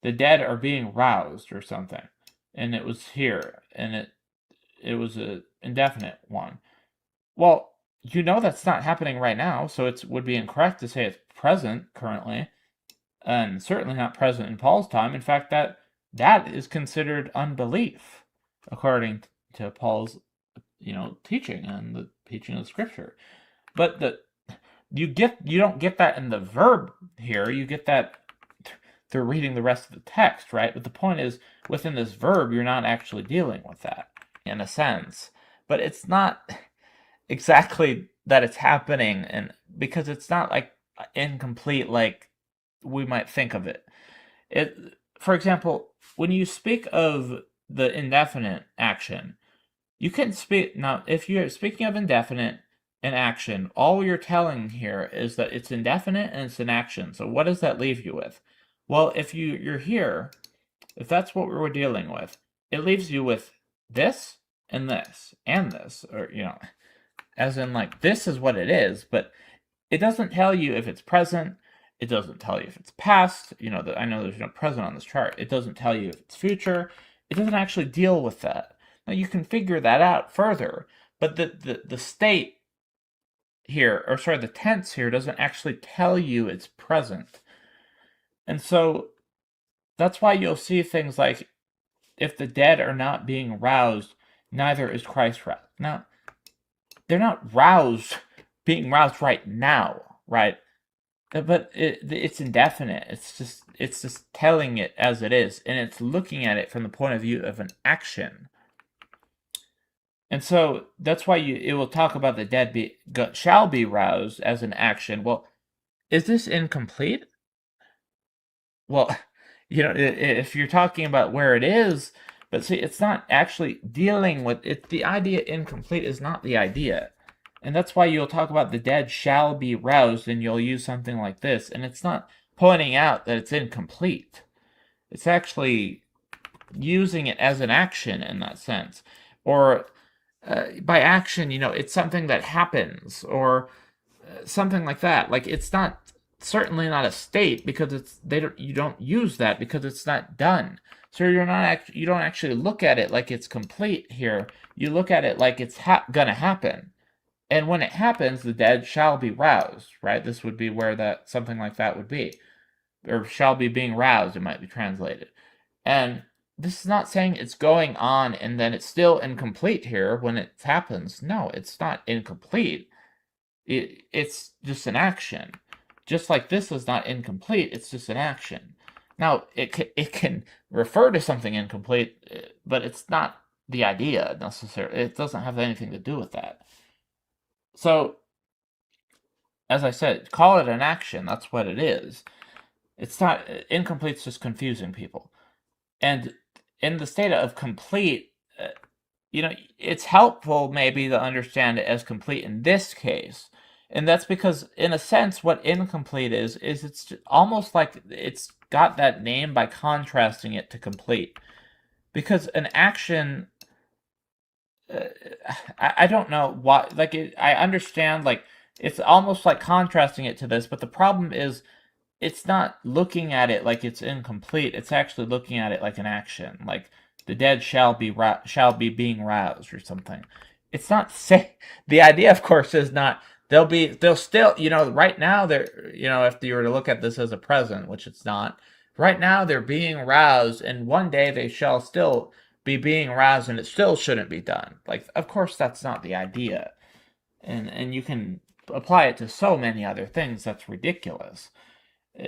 the dead are being roused or something, and it was here, and it was an indefinite one. Well, that's not happening right now, so it would be incorrect to say it's present currently, and certainly not present in Paul's time. In fact, that is considered unbelief, according to Paul's, teaching and the teaching of Scripture. But you don't get that in the verb here. You get that through reading the rest of the text, right? But the point is, within this verb, you're not actually dealing with that, in a sense. But it's not exactly that it's happening, and because it's not incomplete like we might think of it. For example, when you speak of the indefinite action, you can speak, now if you're speaking of indefinite and action, all you're telling here is that it's indefinite and it's an action. So what does that leave you with? Well, if you're here, if that's what we're dealing with, it leaves you with this and this and this, or as in this is what it is, but it doesn't tell you if it's present. It doesn't tell you if it's past. I know there's no present on this chart. It doesn't tell you if it's future. It doesn't actually deal with that. Now you can figure that out further, but the state here, or sorry, the tense here doesn't actually tell you it's present. And so that's why you'll see things like, if the dead are not being roused, neither is Christ roused. Now, they're not being roused right now, right? But it's indefinite. It's just telling it as it is, and it's looking at it from the point of view of an action. And so that's why it will talk about the dead shall be roused as an action. Well, is this incomplete? Well, if you're talking about where it is, but see, it's not actually dealing with it. The idea incomplete is not the idea. And that's why you'll talk about the dead shall be roused, and you'll use something like this. And it's not pointing out that it's incomplete. It's actually using it as an action in that sense. Or by action, it's something that happens, or something like that. It's certainly not a state, because you don't use that because it's not done. So you don't actually look at it like it's complete here. You look at it like it's gonna happen. And when it happens, the dead shall be roused, right? This would be where something like that would be. Or shall be being roused, it might be translated. And this is not saying it's going on and then it's still incomplete here when it happens. No, it's not incomplete. It's just an action. Just like this is not incomplete, it's just an action. Now, it can refer to something incomplete, but it's not the idea necessarily. It doesn't have anything to do with that. So, as I said, call it an action. That's what it is. It's not incomplete. It's just confusing people. And in the state of complete, it's helpful maybe to understand it as complete in this case. And that's because, in a sense, what incomplete is it's almost like it's got that name by contrasting it to complete. Because an action, I don't know why, I understand, it's almost like contrasting it to this, but the problem is it's not looking at it like it's incomplete. It's actually looking at it like an action, like the dead shall be being roused or something. It's not say the idea, of course, is not they'll still, right now they're, if you were to look at this as a present, which it's not, right now they're being roused, and one day they shall still be being roused, and it still shouldn't be done. Like, of course, that's not the idea, and you can apply it to so many other things. That's ridiculous.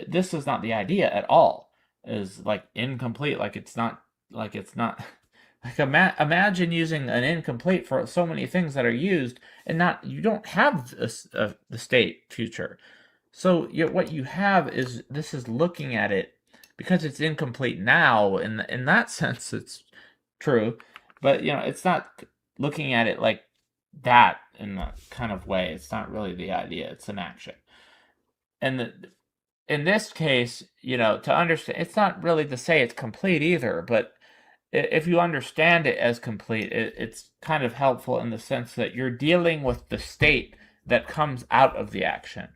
This is not the idea at all. Is like incomplete, like it's not like imagine using an incomplete for so many things that are used, and you don't have the state future. So what you have is, this is looking at it because it's incomplete now. In that sense, it's true, but it's not looking at it like that in that kind of way. It's not really the idea. It's an action, and in this case, to understand, it's not really to say it's complete either, but if you understand it as complete, it's kind of helpful in the sense that you're dealing with the state that comes out of the action,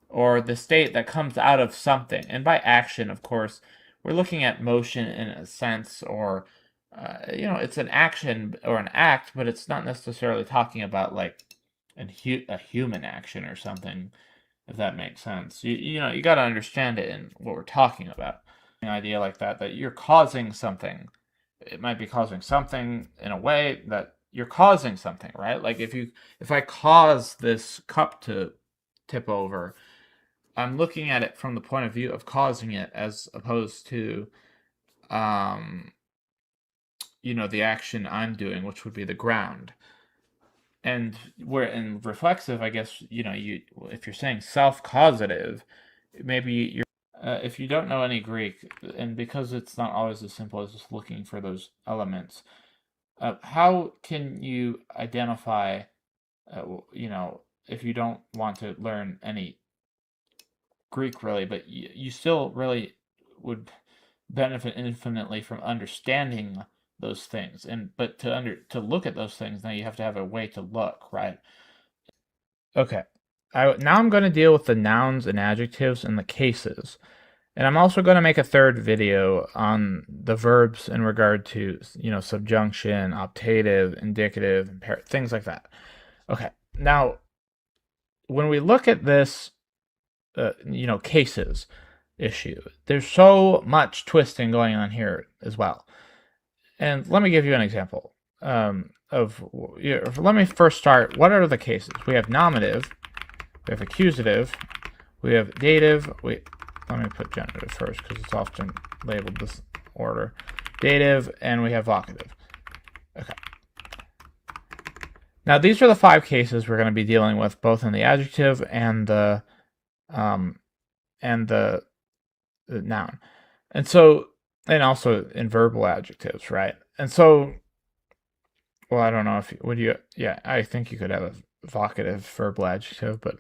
or the state that comes out of something. And by action, of course, we're looking at motion in a sense, or it's an action or an act, but it's not necessarily talking about like a human action or something, if that makes sense. You got to understand it in what we're talking about. An idea like that you're causing something. It might be causing something in a way that you're causing something, right? Like if I cause this cup to tip over, I'm looking at it from the point of view of causing it, as opposed to the action I'm doing, which would be the ground. And where in reflexive, I guess, if you're saying self-causative, maybe you're, if you don't know any Greek, and because it's not always as simple as just looking for those elements, how can you identify, if you don't want to learn any Greek really, but you still really would benefit infinitely from understanding those things, but to look at those things, now you have to have a way to look, right? Okay, now I'm going to deal with the nouns and adjectives and the cases, and I'm also going to make a third video on the verbs in regard to subjunction, optative, indicative, things like that. Okay, now when we look at this cases issue, there's so much twisting going on here as well. And let me give you an example let me first start. What are the cases? We have nominative, we have accusative, we have dative. Let me put genitive first because it's often labeled this order. Dative, and we have vocative. Okay. Now these are the 5 cases we're going to be dealing with, both in the adjective and the noun, and also in verbal adjectives, right? And so, well, I don't know if I think you could have a vocative verbal adjective, but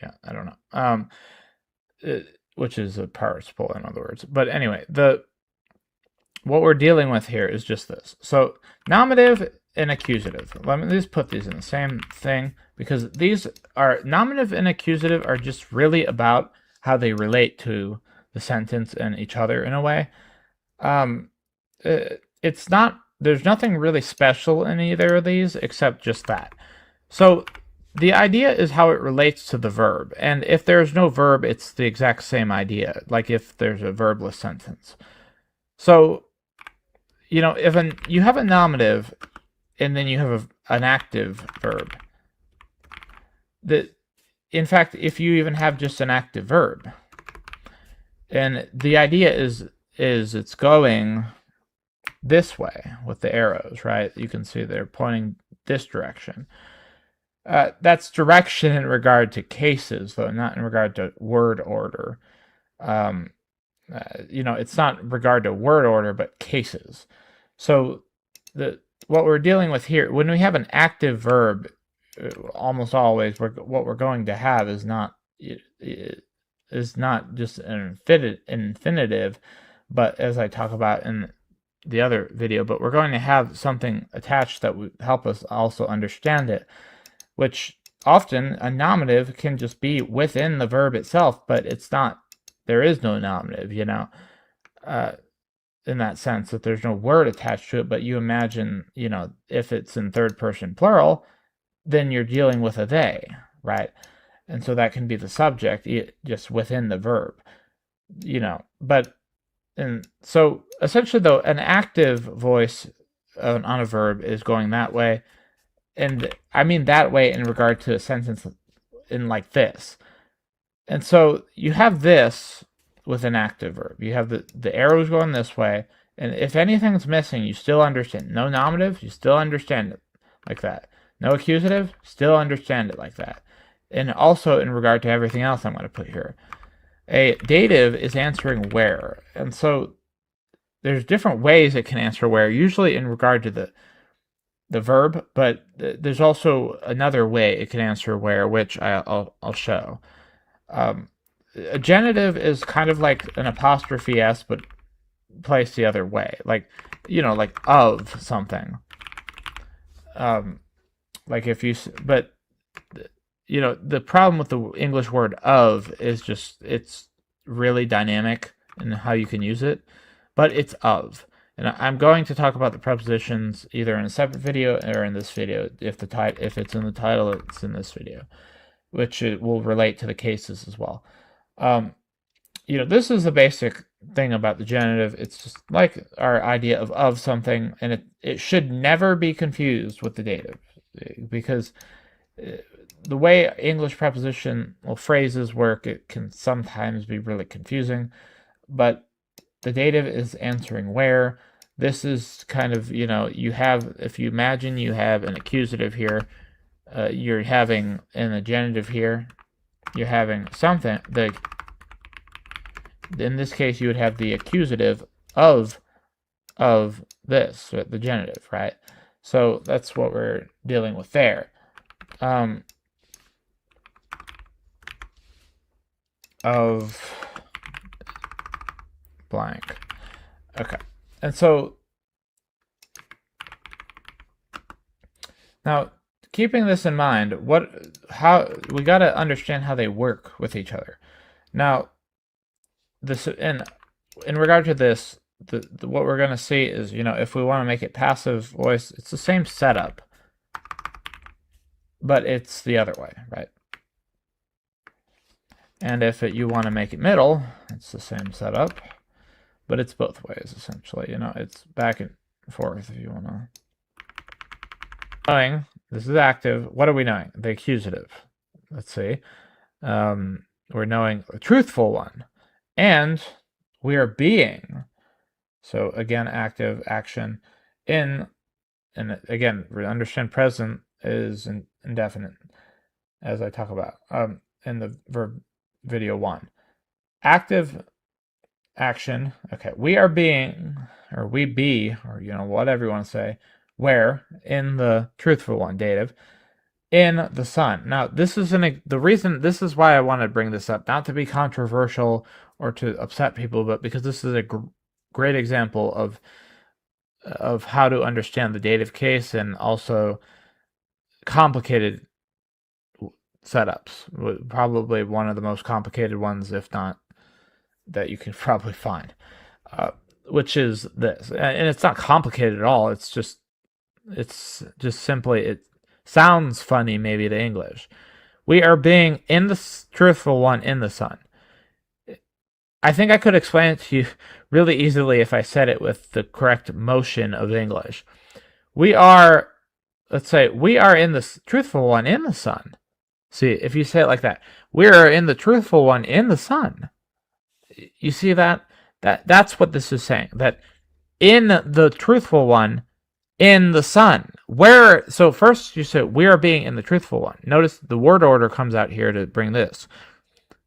yeah, I don't know. Which is a participle, in other words. But anyway, what we're dealing with here is just this. So nominative and accusative. Let me just put these in the same thing, because these are nominative and accusative are just really about how they relate to the sentence and each other in a way. It's not, there's nothing really special in either of these except just that. So the idea is how it relates to the verb, and if there's no verb, it's the exact same idea, like if there's a verbless sentence. So, if you have a nominative and then you have an active verb, in fact, if you even have just an active verb, and the idea is it's going this way with the arrows, right? You can see they're pointing this direction. That's direction in regard to cases, though, not in regard to word order. It's not in regard to word order, but cases. So what we're dealing with here, when we have an active verb, almost always what we're going to have is not just an infinitive, but as I talk about in the other video, but we're going to have something attached that would help us also understand it, which often a nominative can just be within the verb itself, but it's not there is no nominative, in that sense, that there's no word attached to it. But you imagine, if it's in third person plural, then you're dealing with a they, right? And so that can be the subject just within the verb, and so essentially, though, an active voice on a verb is going that way. And I mean that way in regard to a sentence in like this. And so you have this with an active verb. You have the arrows going this way. And if anything's missing, you still understand. No nominative, you still understand it like that. No accusative, still understand it like that. And also in regard to everything else I'm going to put here. A dative is answering where. And so there's different ways it can answer where, usually in regard to the verb, but there's also another way it can answer where, which I'll show. A genitive is kind of like an apostrophe S, but placed the other way. Like, like of something. Like if you, but the problem with the English word of is just, it's really dynamic in how you can use it, but it's of. And I'm going to talk about the prepositions either in a separate video or in this video. If it's in the title, it's in this video, which it will relate to the cases as well. This is the basic thing about the genitive. It's just like our idea of something, and it should never be confused with the dative, because the way English prepositional phrases work, it can sometimes be really confusing, but the dative is answering where. This is kind of, if you imagine you have an accusative here, you're having in a genitive here, you're having something, in this case you would have the accusative of this, the genitive, right? So that's what we're dealing with there. Of blank. Okay. And so now, keeping this in mind, how we got to understand how they work with each other. Now, this in regard to this, what we're going to see is, if we want to make it passive voice, it's the same setup, but it's the other way, right? And if you want to make it middle, it's the same setup, but it's both ways, essentially. It's back and forth if you want to. Knowing, this is active. What are we knowing? The accusative. Let's see. We're knowing a truthful one. And we are being. So again, active, action. And again, understand present is indefinite, as I talk about in the verb video 1. Active action. Okay, we are being, or we be, or whatever you want to say, where in the truthful one, dative, in the sun. Now, this is this is why I want to bring this up, not to be controversial or to upset people, but because this is a great example of how to understand the dative case, and also complicated setups. Probably one of the most complicated ones, if not that you can probably find, which is this. And it's not complicated at all. It's just simply, it sounds funny maybe to English. We are being in the truthful one in the sun. I think I could explain it to you really easily if I said it with the correct motion of English. We are, let's say, we are in the truthful one in the sun. See, if you say it like that, we are in the truthful one in the sun. You see that? That's what this is saying. That in the truthful one in the sun. So first you say we are being in the truthful one. Notice the word order comes out here to bring this.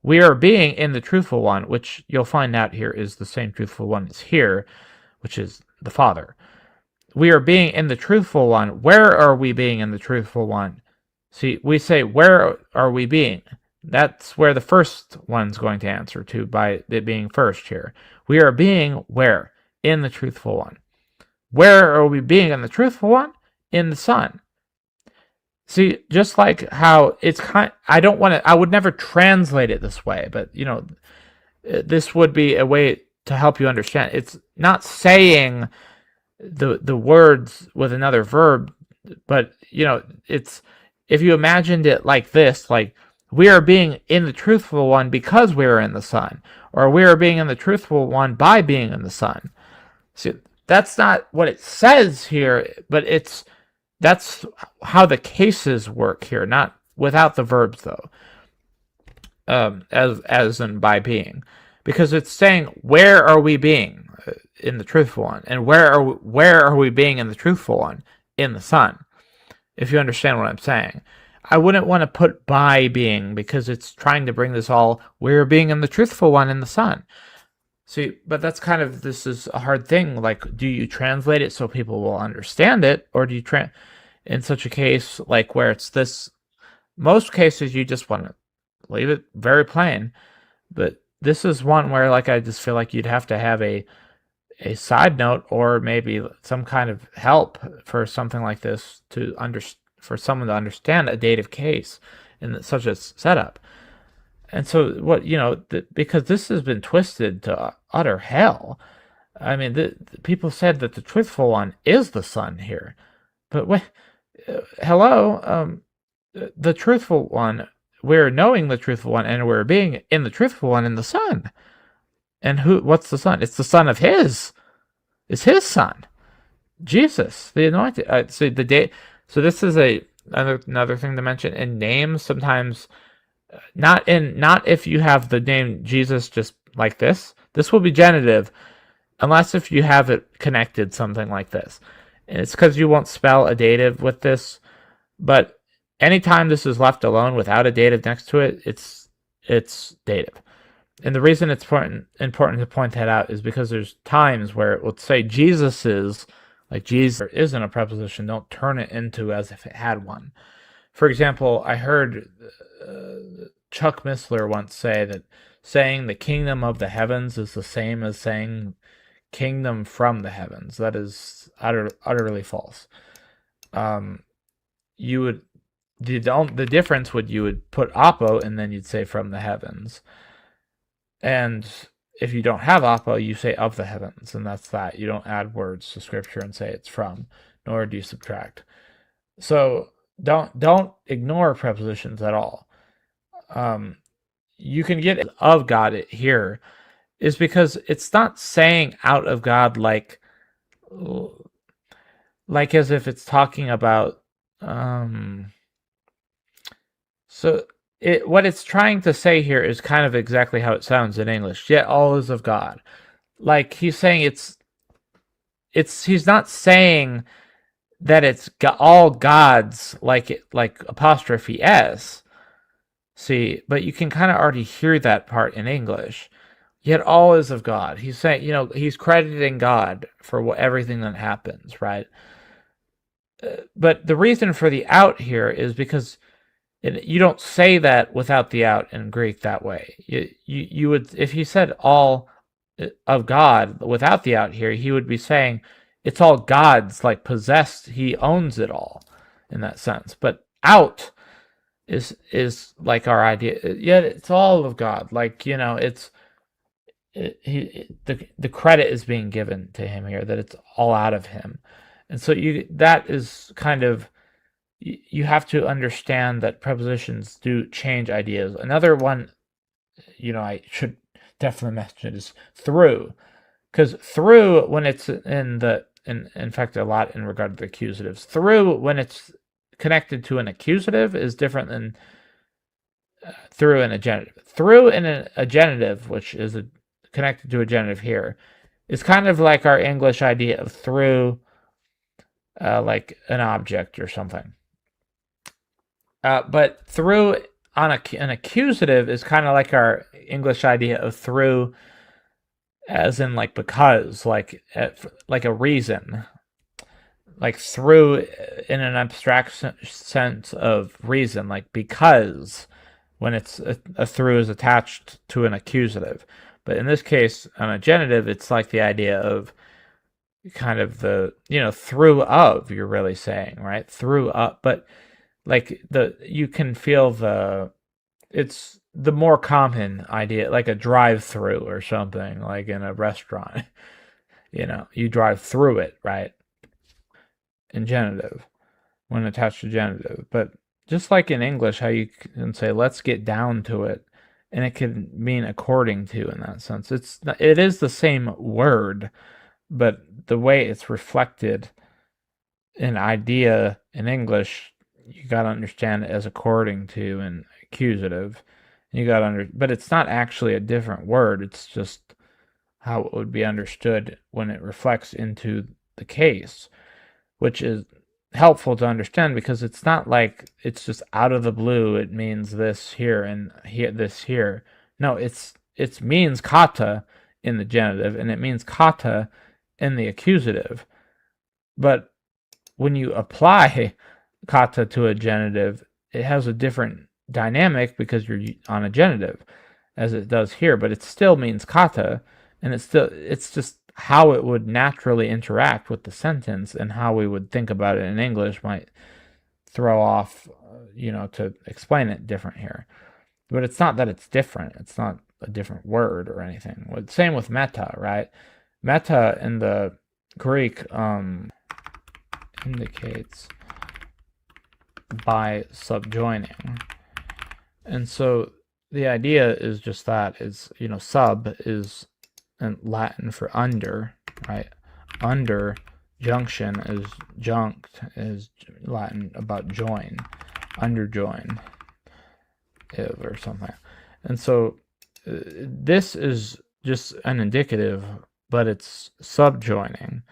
We are being in the truthful one, which you'll find out here is the same truthful one as here, which is the Father. We are being in the truthful one. Where are we being in the truthful one? See, we say, where are we being? That's where the first one's going to answer to, by it being first here. We are being where? In the truthful one. Where are we being in the truthful one? In the sun. See, just like how it's I would never translate it this way, but this would be a way to help you understand. It's not saying the words with another verb, but it's, if you imagined it like this, like, we are being in the truthful one because we are in the Son, or we are being in the truthful one by being in the Son. See, that's not what it says here, but that's how the cases work here, not without the verbs though. As in by being, because it's saying, where are we being in the truthful one, and where are we being in the truthful one? In the Son. If you understand what I'm saying, I wouldn't want to put by being, because it's trying to bring this all, we're being in the truthful one in the Son. See, but that's kind of, this is a hard thing. Like, do you translate it so people will understand it, or do you in such a case, like where it's this, most cases you just want to leave it very plain, but this is one where, like, I just feel like you'd have to have a side note, or maybe some kind of help for something like this for someone to understand a dative case in such a setup. And so what, because this has been twisted to utter hell. I mean, the people said that the truthful one is the Son here, but hello, the truthful one, we're knowing the truthful one, and we're being in the truthful one in the Son. And what's the Son? It's the Son of His. It's His Son, Jesus, the Anointed. So this is another thing to mention. In names, sometimes not if you have the name Jesus just like this. This will be genitive, unless if you have it connected something like this. And it's because you won't spell a dative with this, but anytime this is left alone without a dative next to it, it's dative. And the reason it's important to point that out is because there's times where it will say Jesus is, like Jesus isn't a preposition, don't turn it into as if it had one. For example, I heard Chuck Missler once say that saying the kingdom of the heavens is the same as saying kingdom from the heavens. That is utterly false. The difference would, you would put apo and then you'd say from the heavens. And if you don't have apo, you say of the heavens, and that's that. You don't add words to scripture and say it's from, nor do you subtract. So don't ignore prepositions at all. You can get of God here is because it's not saying out of God like as if it's talking about what it's trying to say here is kind of exactly how it sounds in English. Yet all is of God. Like he's saying he's not saying that it's all God's like apostrophe S. See, but you can kind of already hear that part in English. Yet all is of God. He's saying, he's crediting God for everything that happens, right? But the reason for the out here is because you don't say that without the out in Greek that way. You would, if he said all of God without the out here, he would be saying it's all God's, like possessed. He owns it all in that sense. But out is like our idea. Yet it's all of God. Like the credit is being given to him here, that it's all out of him, and so that is kind of. You have to understand that prepositions do change ideas. Another one, I should definitely mention is through, because through, when it's in fact a lot in regard to the accusatives, through when it's connected to an accusative is different than through in a genitive. Through in a genitive, which is connected to a genitive here, is kind of like our English idea of through, like an object or something. But through on an accusative is kind of like our English idea of through, as in like because, like a reason, like through in an abstract sense of reason, like because, when it's a through is attached to an accusative. But in this case, on a genitive, it's like the idea of kind of the through of, you're really saying, right? Through up, but like you can feel it's the more common idea, like a drive-through or something, like in a restaurant. You drive through it, right? In genitive, when attached to genitive. But just like in English, how you can say, let's get down to it, and it can mean according to in that sense. It is the same word, but the way it's reflected in idea in English, you got to understand it as according to and accusative. But it's not actually a different word. It's just how it would be understood when it reflects into the case, which is helpful to understand because it's not like it's just out of the blue. It means this here and here, this here. No, it means kata in the genitive and it means kata in the accusative. But when you apply kata to a genitive, it has a different dynamic because you're on a genitive, as it does here. But it still means kata, and it's just how it would naturally interact with the sentence, and how we would think about it in English might throw off, to explain it different here. But it's not that it's different. It's not a different word or anything. Same with meta, right? Meta in the Greek indicates by subjoining. And so the idea is just that is, sub is in Latin for under, right? Under junction is junct is Latin about join, under join, or something. And so this is just an indicative, but it's subjoining.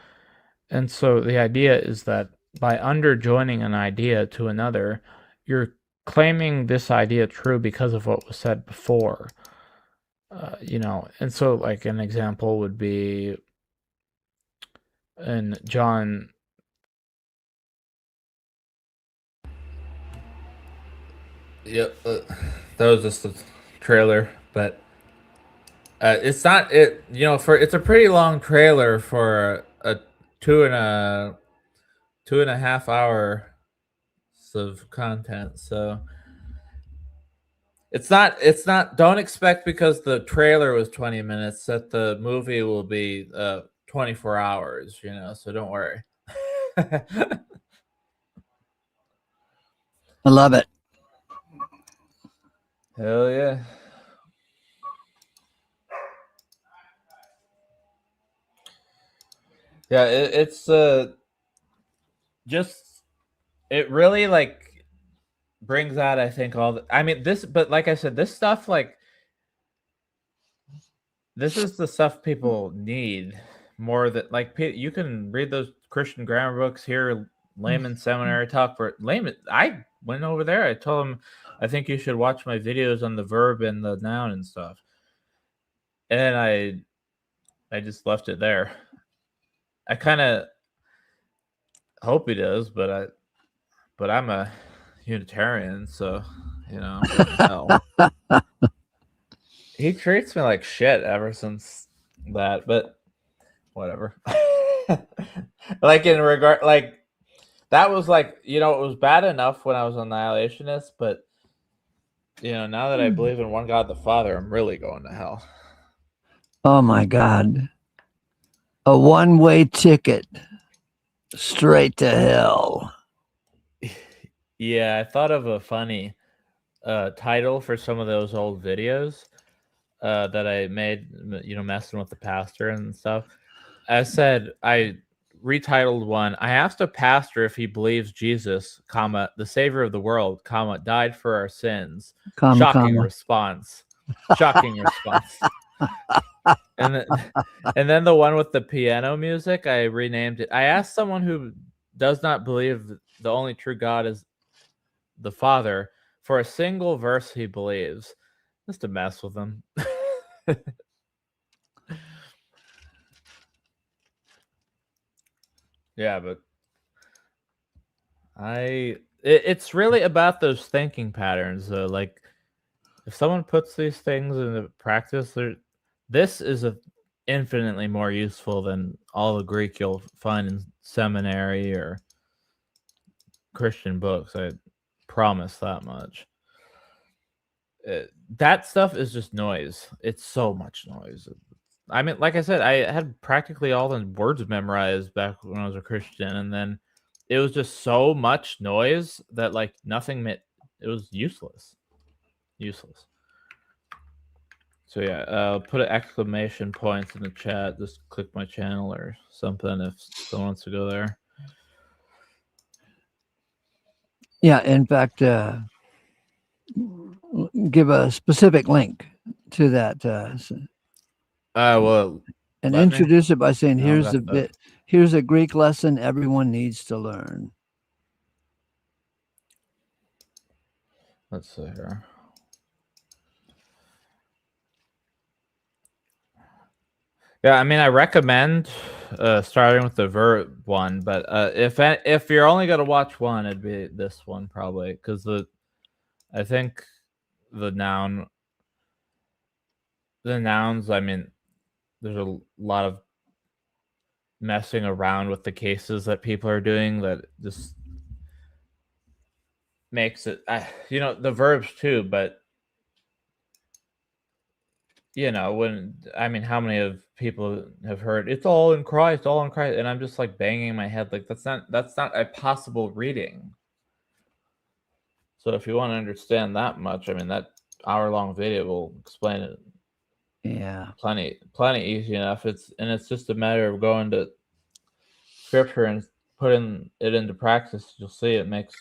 And so the idea is that by underjoining an idea to another, you're claiming this idea true because of what was said before. And so like an example would be in John. Yep, that was just a trailer, but it's not it. It's a pretty long trailer for a 2.5 hour of content. So it's not. Don't expect because the trailer was 20 minutes that the movie will be 24 hours. So don't worry. I love it. Hell yeah. Yeah, it's just it really like brings out, I think, but like I said, this stuff, like, this is the stuff people need more than, like, you can read those Christian grammar books, hear layman seminary talk for layman. I went over there. I told him, I think you should watch my videos on the verb and the noun and stuff. And then I just left it there. I kind of hope he does, but I'm a Unitarian, so no. He treats me like shit ever since that, but whatever. Like, in regard, like, that was like, it was bad enough when I was an annihilationist, but now that I believe in one God the Father, I'm really going to hell. Oh my God. A one-way ticket straight to hell. Yeah, I thought of a funny title for some of those old videos that I made, messing with the pastor and stuff. I said, I retitled one. I asked a pastor if he believes Jesus, the Savior of the world, died for our sins. Shocking response. Shocking response. And then the one with the piano music, I renamed it. I asked someone who does not believe the only true God is the Father for a single verse he believes, just to mess with him. Yeah, but it's really about those thinking patterns, though. Like, if someone puts these things into practice, this is infinitely more useful than all the Greek you'll find in seminary or Christian books. I promise that much. that stuff is just noise. It's so much noise. I mean, like I said, I had practically all the words memorized back when I was a Christian, and then it was just so much noise that like nothing meant. It was useless. So yeah, put an exclamation points in the chat. Just click my channel or something if someone wants to go there. Yeah, in fact, give a specific link to that. Well, and introduce it by saying, here's a Greek lesson everyone needs to learn. Let's see here. Yeah, I mean, I recommend starting with the verb one, but if you're only gonna watch one, it'd be this one probably, because I think the nouns. I mean, there's a lot of messing around with the cases that people are doing that just makes it. The verbs too, but. How many of people have heard it's all in Christ, and I'm just like banging my head like that's not a possible reading. So if you want to understand that much, I mean, that hour-long video will explain it. Yeah, plenty easy enough. It's just a matter of going to scripture and putting it into practice. You'll see it makes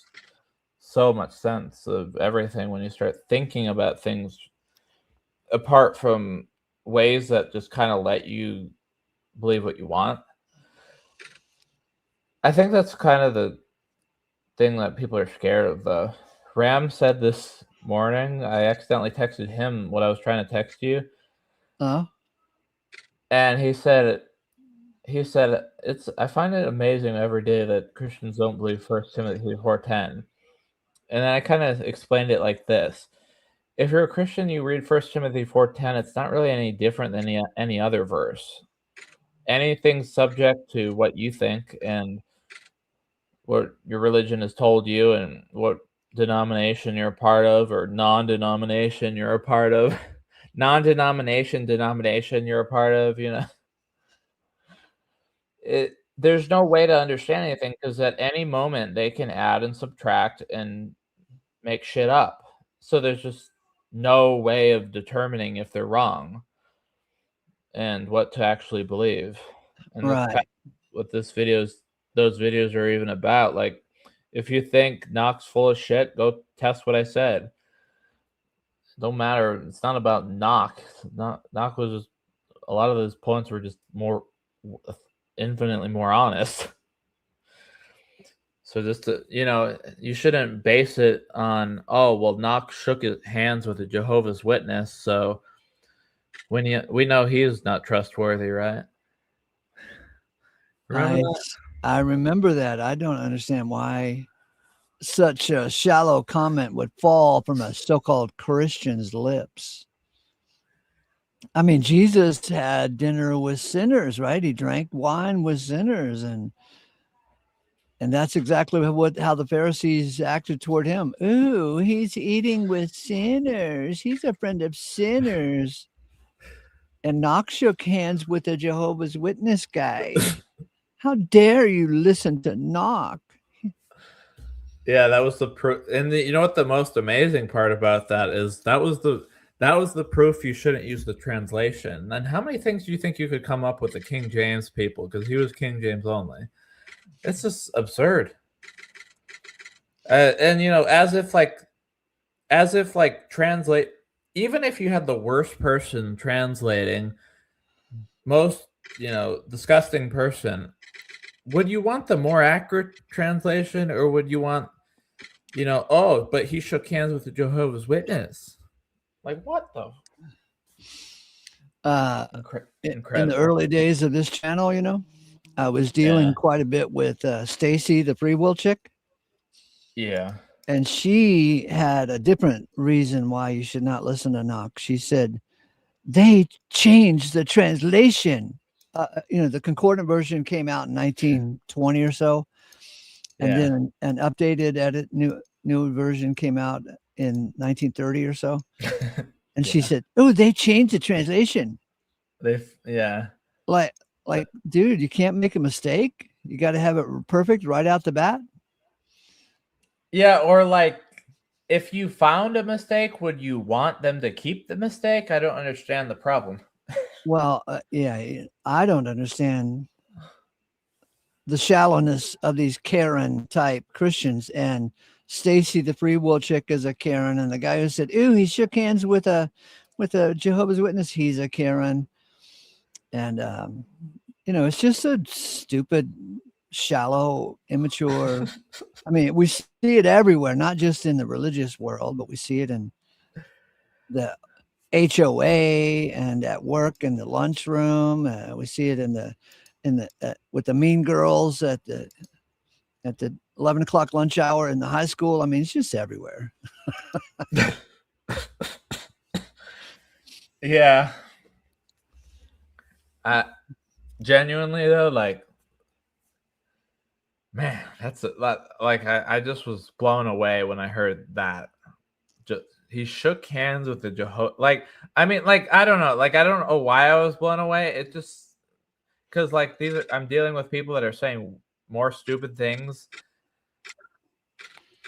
so much sense of everything when you start thinking about things apart from ways that just kind of let you believe what you want. I think that's kind of the thing that people are scared of, though. Ram said this morning, I accidentally texted him what I was trying to text you. And he said, I find it amazing every day that Christians don't believe 1 Timothy 4:10. And then I kind of explained it like this. If you're a Christian, you read 1 Timothy 4:10, it's not really any different than any other verse. Anything's subject to what you think and what your religion has told you and what denomination you're a part of, or non-denomination you're a part of. Denomination you're a part of, There's no way to understand anything, because at any moment they can add and subtract and make shit up. So there's just no way of determining if they're wrong and what to actually believe. And that's kind of what those videos are even about. Like, if you think Knock's full of shit, go test what I said. Don't matter. It's not about Knock. Knock was just, a lot of those points were just infinitely more honest. So just to, you shouldn't base it on, Knock shook his hands with a Jehovah's Witness, so we know he is not trustworthy, right? I remember that. I don't understand why such a shallow comment would fall from a so-called Christian's lips. I mean, Jesus had dinner with sinners, right? He drank wine with sinners, and that's exactly how the Pharisees acted toward him. Ooh, he's eating with sinners. He's a friend of sinners. And Knox shook hands with the Jehovah's Witness guy. How dare you listen to Knock? Yeah, that was the proof. And you know what the most amazing part about that is? That was the proof you shouldn't use the translation. And how many things do you think you could come up with the King James people? Because he was King James only. It's just absurd. And as if translate. Even if you had the worst person translating, most disgusting person, would you want the more accurate translation, or would you want, but he shook hands with the Jehovah's Witness? Like, what the? Incredible. In the early days of this channel, I was dealing quite a bit with Stacy, the free will chick. Yeah. And she had a different reason why you should not listen to Knox. She said, they changed the translation. The concordant version came out in 1920 or so. And then an updated new version came out in 1930 or so. And she said, "Oh, they changed the translation." Yeah. Like, dude, you can't make a mistake. You got to have it perfect right out the bat. Yeah, or like, if you found a mistake, would you want them to keep the mistake? I don't understand the problem. Well, yeah, I don't understand the shallowness of these Karen type Christians. And Stacy, the free will chick, is a Karen, and the guy who said, "Ooh, he shook hands with a Jehovah's Witness," he's a Karen. And it's just a stupid, shallow, immature. I mean, we see it everywhere, not just in the religious world, but we see it in the HOA and at work in the lunchroom. We see it in the with the mean girls at the 11 o'clock lunch hour in the high school. I mean, it's just everywhere. Yeah. Genuinely though, like, man, that's like I just was blown away when I heard that. Just he shook hands with the Jehovah. Like, I mean, like, I don't know. Like, I don't know why I was blown away. It just because like I'm dealing with people that are saying more stupid things.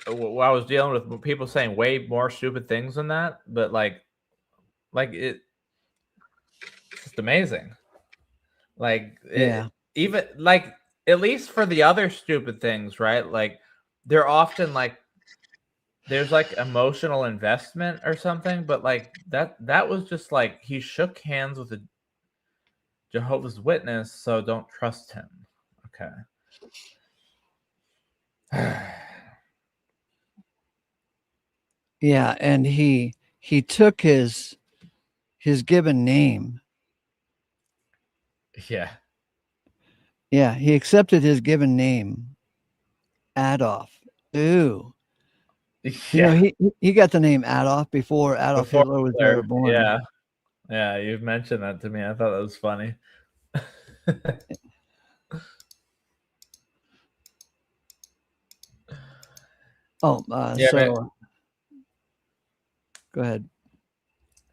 I was dealing with people saying way more stupid things than that, but like it's just amazing. Like, Yeah. Even like, at least for the other stupid things, right? Like, they're often like there's like emotional investment or something, but like that was just like he shook hands with a Jehovah's Witness, so don't trust him. Okay. Yeah, and he took his given name. Yeah. Yeah, he accepted his given name, Adolf. Ooh. Yeah. He got the name Adolf before Adolf Hitler was ever born. Yeah. Yeah, you've mentioned that to me. I thought that was funny. Oh, Yeah, so go ahead.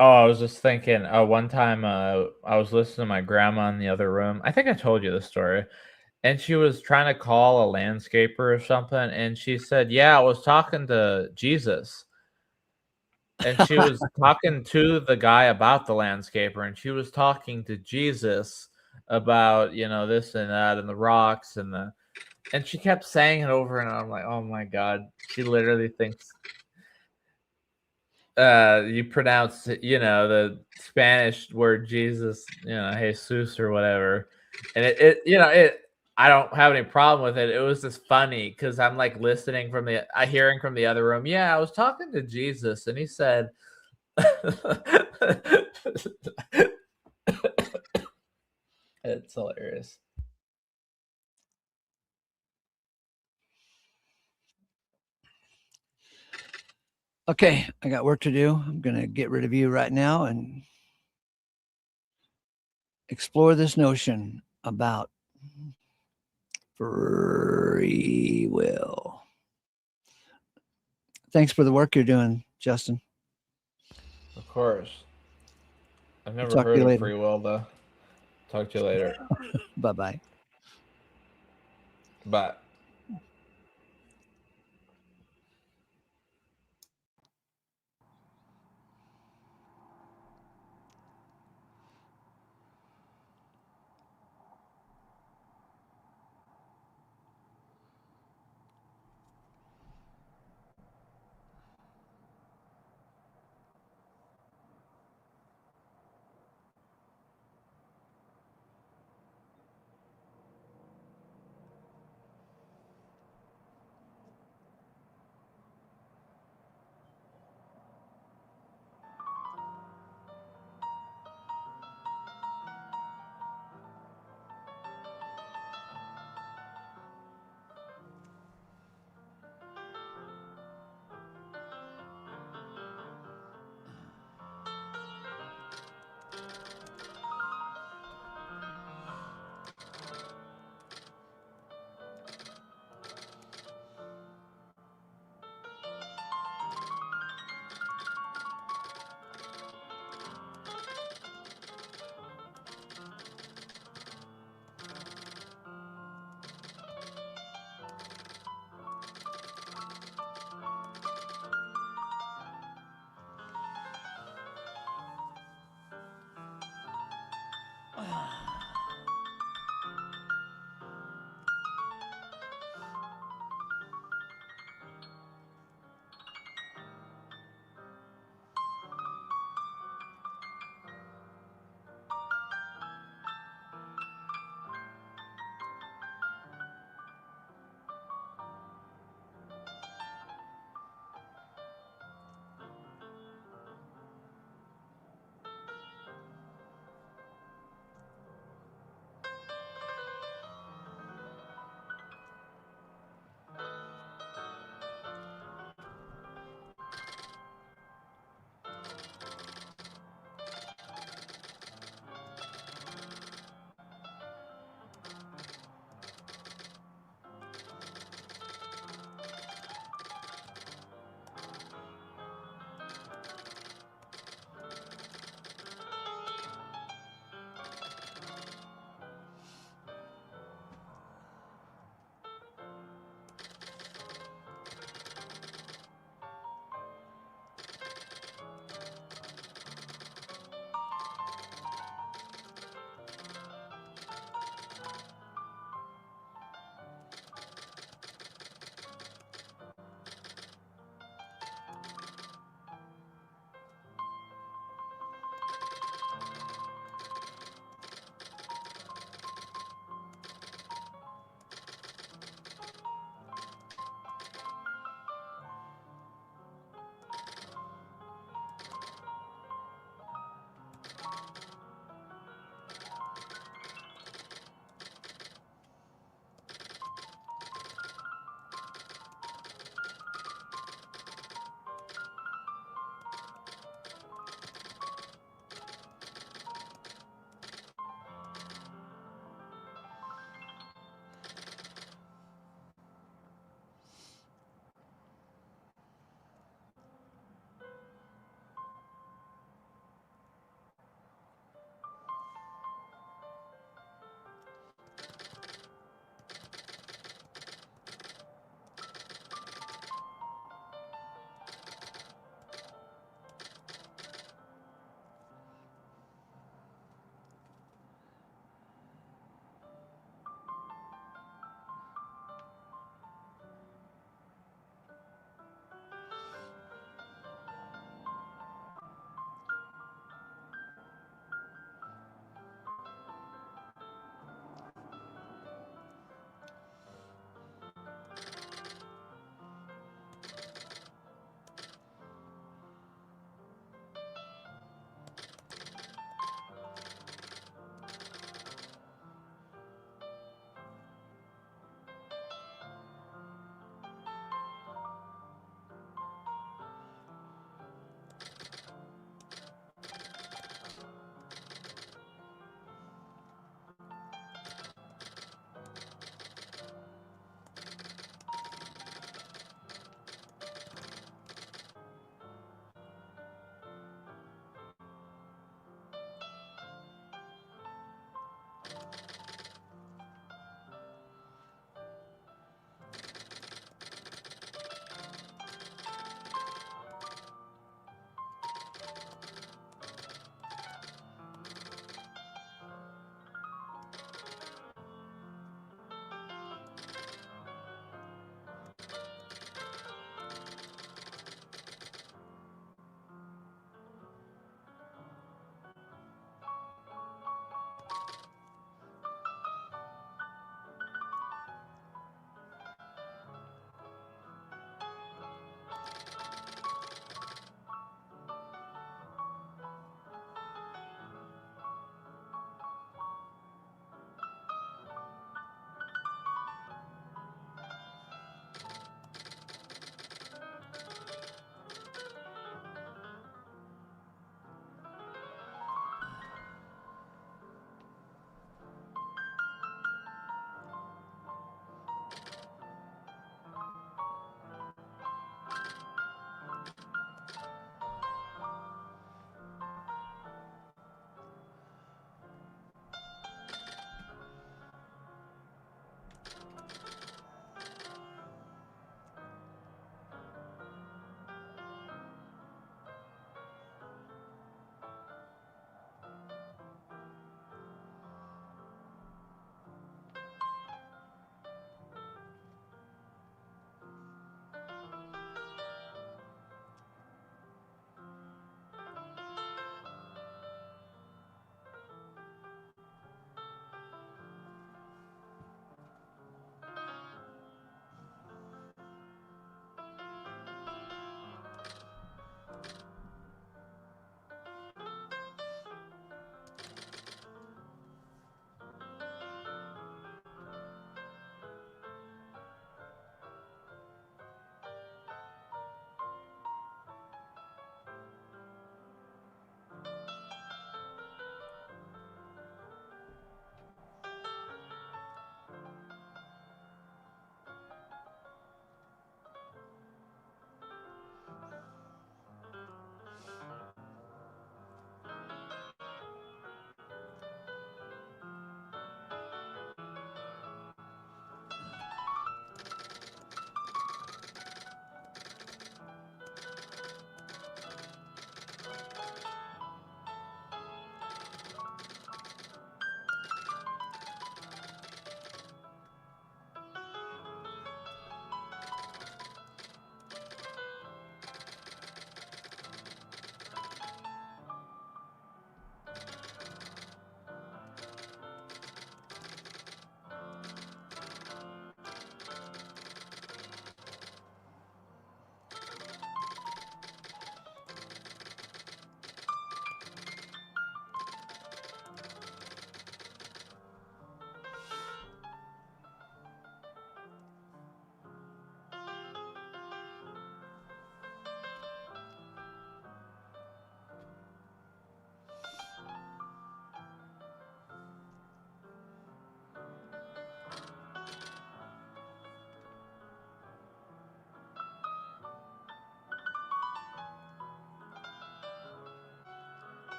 Oh, I was just thinking, one time I was listening to my grandma in the other room. I think I told you this story. And she was trying to call a landscaper or something, and she said, "Yeah, I was talking to Jesus." And she was talking to the guy about the landscaper, and she was talking to Jesus about, this and that and the rocks and she kept saying it over and I'm like, "Oh my God." She literally thinks you pronounce the Spanish word Jesus, Jesus or whatever, and it I don't have any problem with it. It was just funny because I'm like listening hearing from the other room. Yeah, I was talking to Jesus and he said it's hilarious. Okay, I got work to do. I'm going to get rid of you right now and explore this notion about free will. Thanks for the work you're doing, Justin. Of course. I've never Talk to heard you of later. free will though. Talk to you later. Bye-bye. Bye.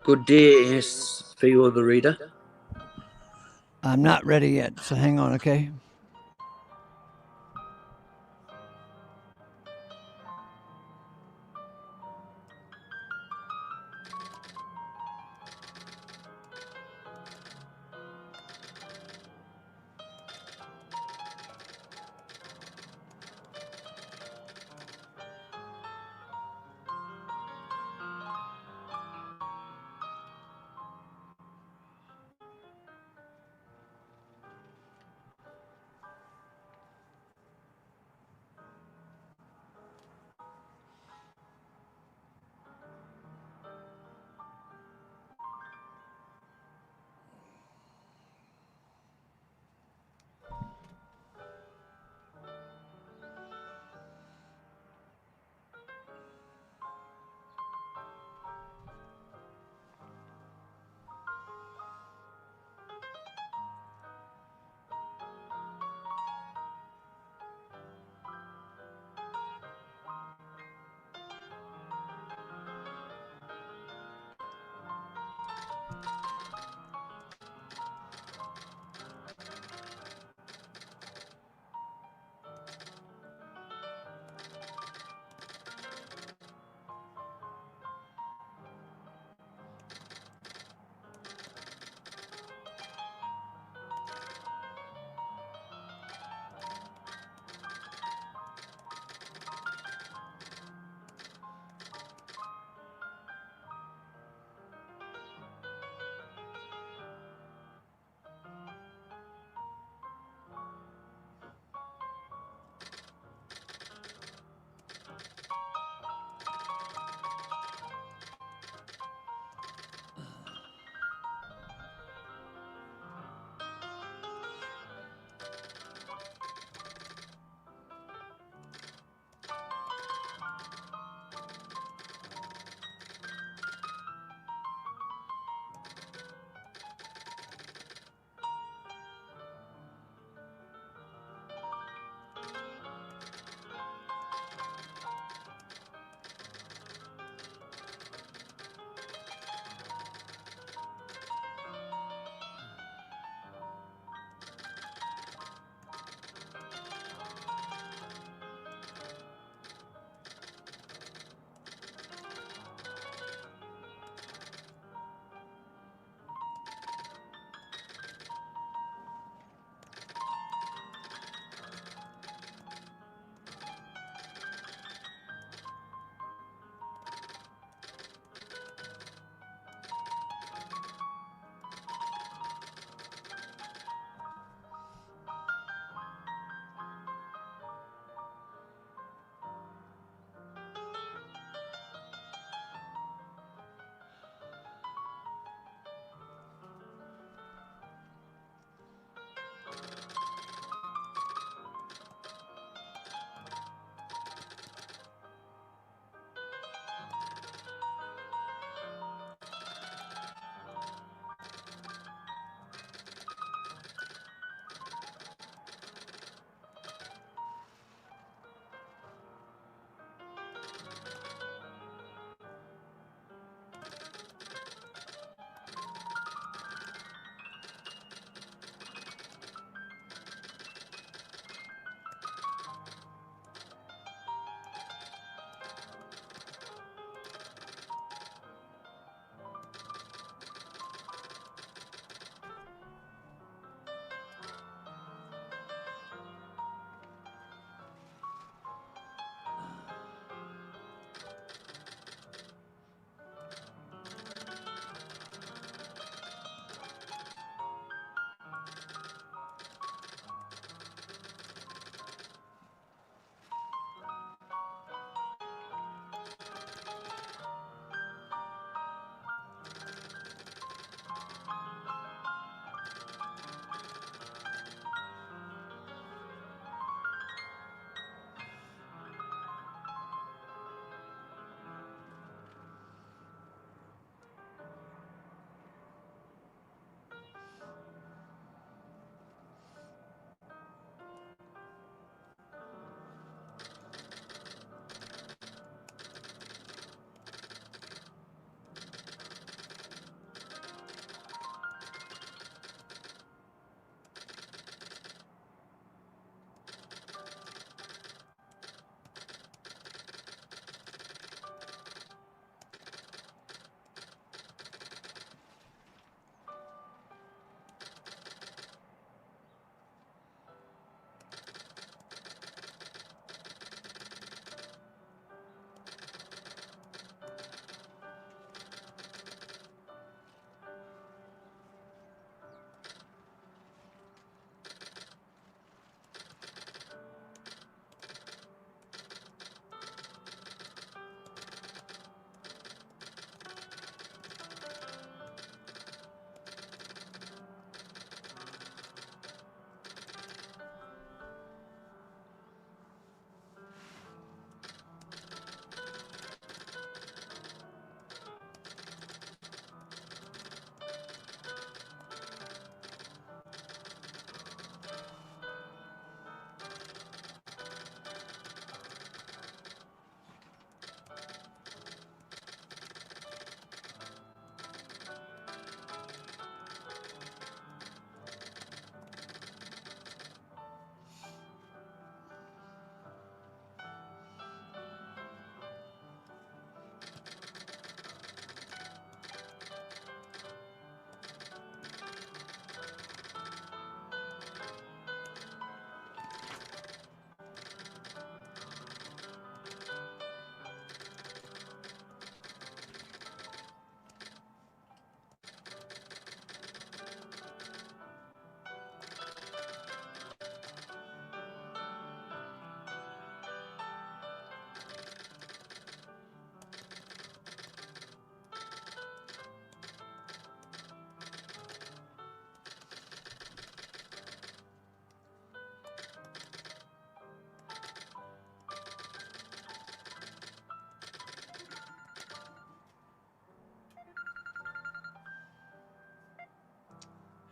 Good day, yes, for you, the reader. I'm not ready yet, so hang on, okay?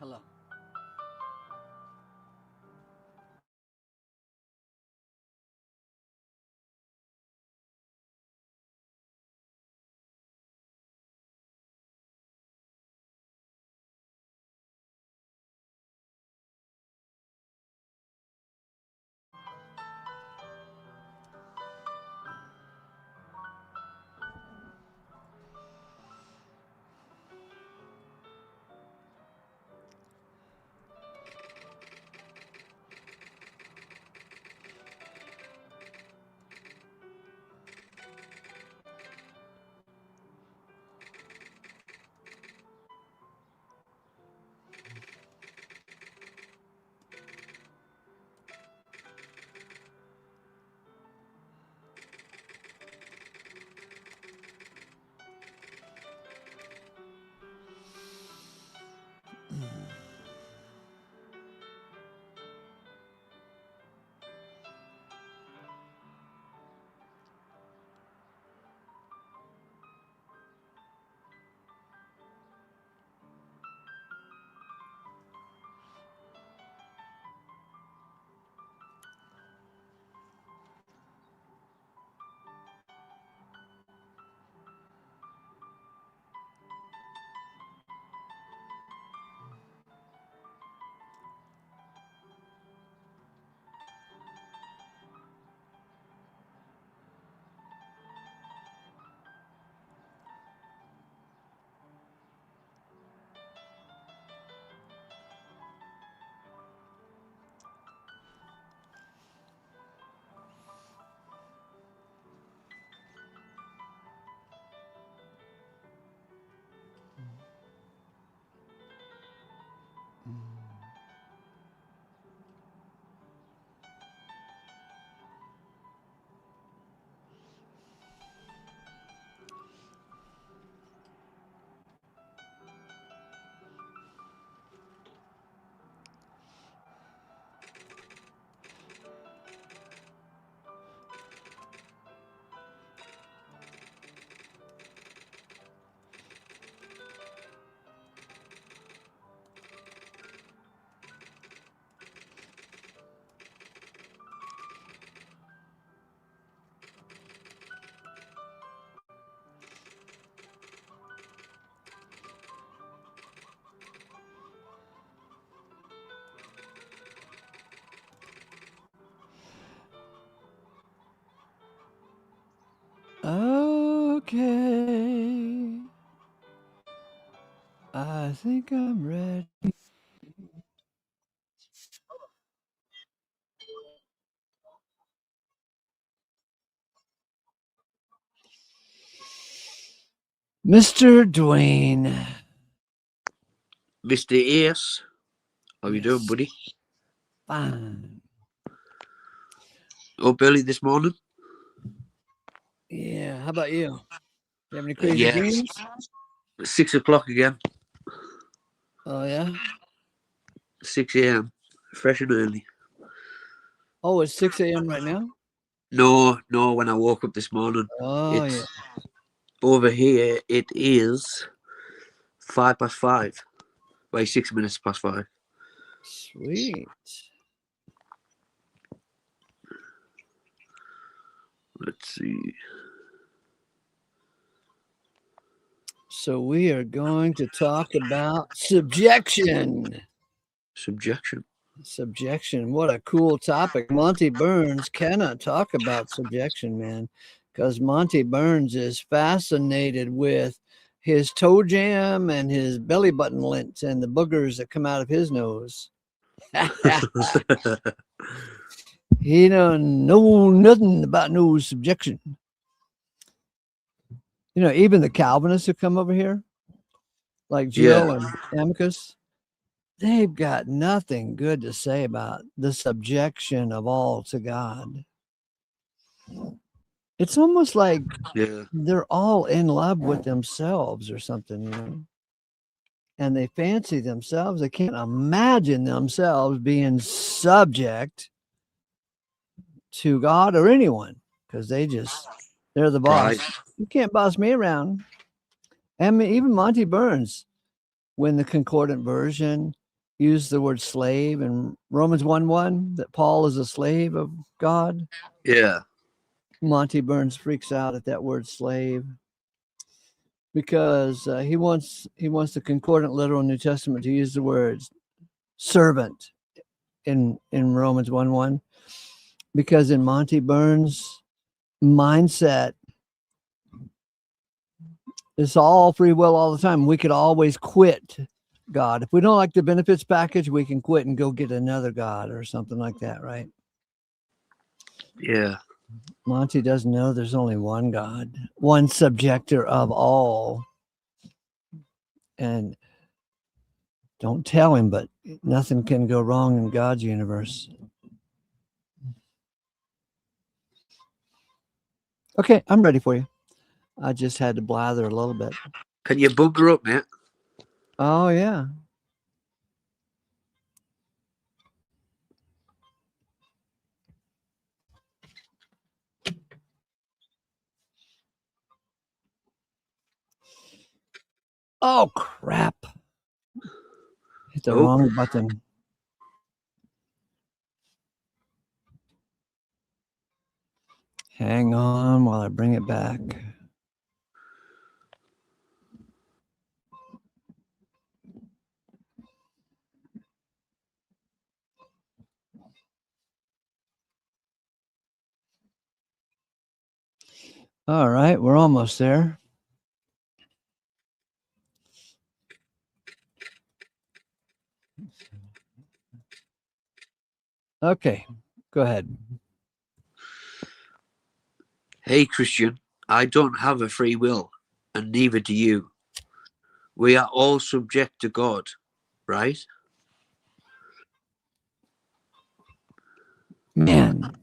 Hello. Okay. I think I'm ready. Mr. Dwayne. Mr. Ace, how you doing, buddy? Fine. Up early this morning? Yeah, how about you? You have any crazy dreams? 6 o'clock again. Oh, yeah? 6 a.m. Fresh and early. Oh, it's 6 a.m. right now? No, when I woke up this morning. Oh, it's, over here, it is 5:05. Wait, 6 minutes past 5. Sweet. Let's see. So we are going to talk about subjection. Subjection. What a cool topic. Monty Burns cannot talk about subjection, man, because Monty Burns is fascinated with his toe jam and his belly button lint and the boogers that come out of his nose. He don't know nothing about no subjection. You know, even the Calvinists who come over here, like Jill and Amicus, they've got nothing good to say about the subjection of all to God. It's almost like they're all in love with themselves or something, you know, and they fancy themselves. They can't imagine themselves being subject to God or anyone because they're the boss. Right. You can't boss me around. I mean, even Monty Burns, when the concordant version use the word slave in Romans 1:1, that Paul is a slave of God? Yeah. Monty Burns freaks out at that word slave because he wants the concordant literal New Testament to use the words servant in Romans 1:1, because in Monty Burns' mindset, it's all free will all the time. We could always quit God. If we don't like the benefits package, we can quit and go get another God or something like that, right? Yeah. Monty doesn't know there's only one God, one subjector of all. And don't tell him, but nothing can go wrong in God's universe. Okay, I'm ready for you. I just had to blather a little bit. Can you bunker up, mate? Oh, yeah. Oh, crap. Hit the wrong button. Hang on while I bring it back. All right, we're almost there. Okay, go ahead. Hey, Christian, I don't have a free will, and neither do you. We are all subject to God, right? Man,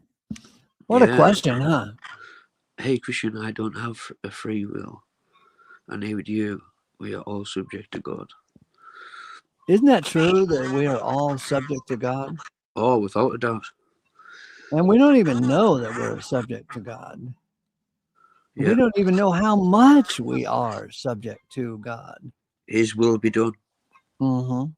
what a question, huh? Hey, Christian, I don't have a free will, and neither do you. We are all subject to God. Isn't that true that we are all subject to God? Oh, without a doubt. And we don't even know that we're subject to God. Yeah. We don't even know how much we are subject to God. His will be done. Mm-hmm.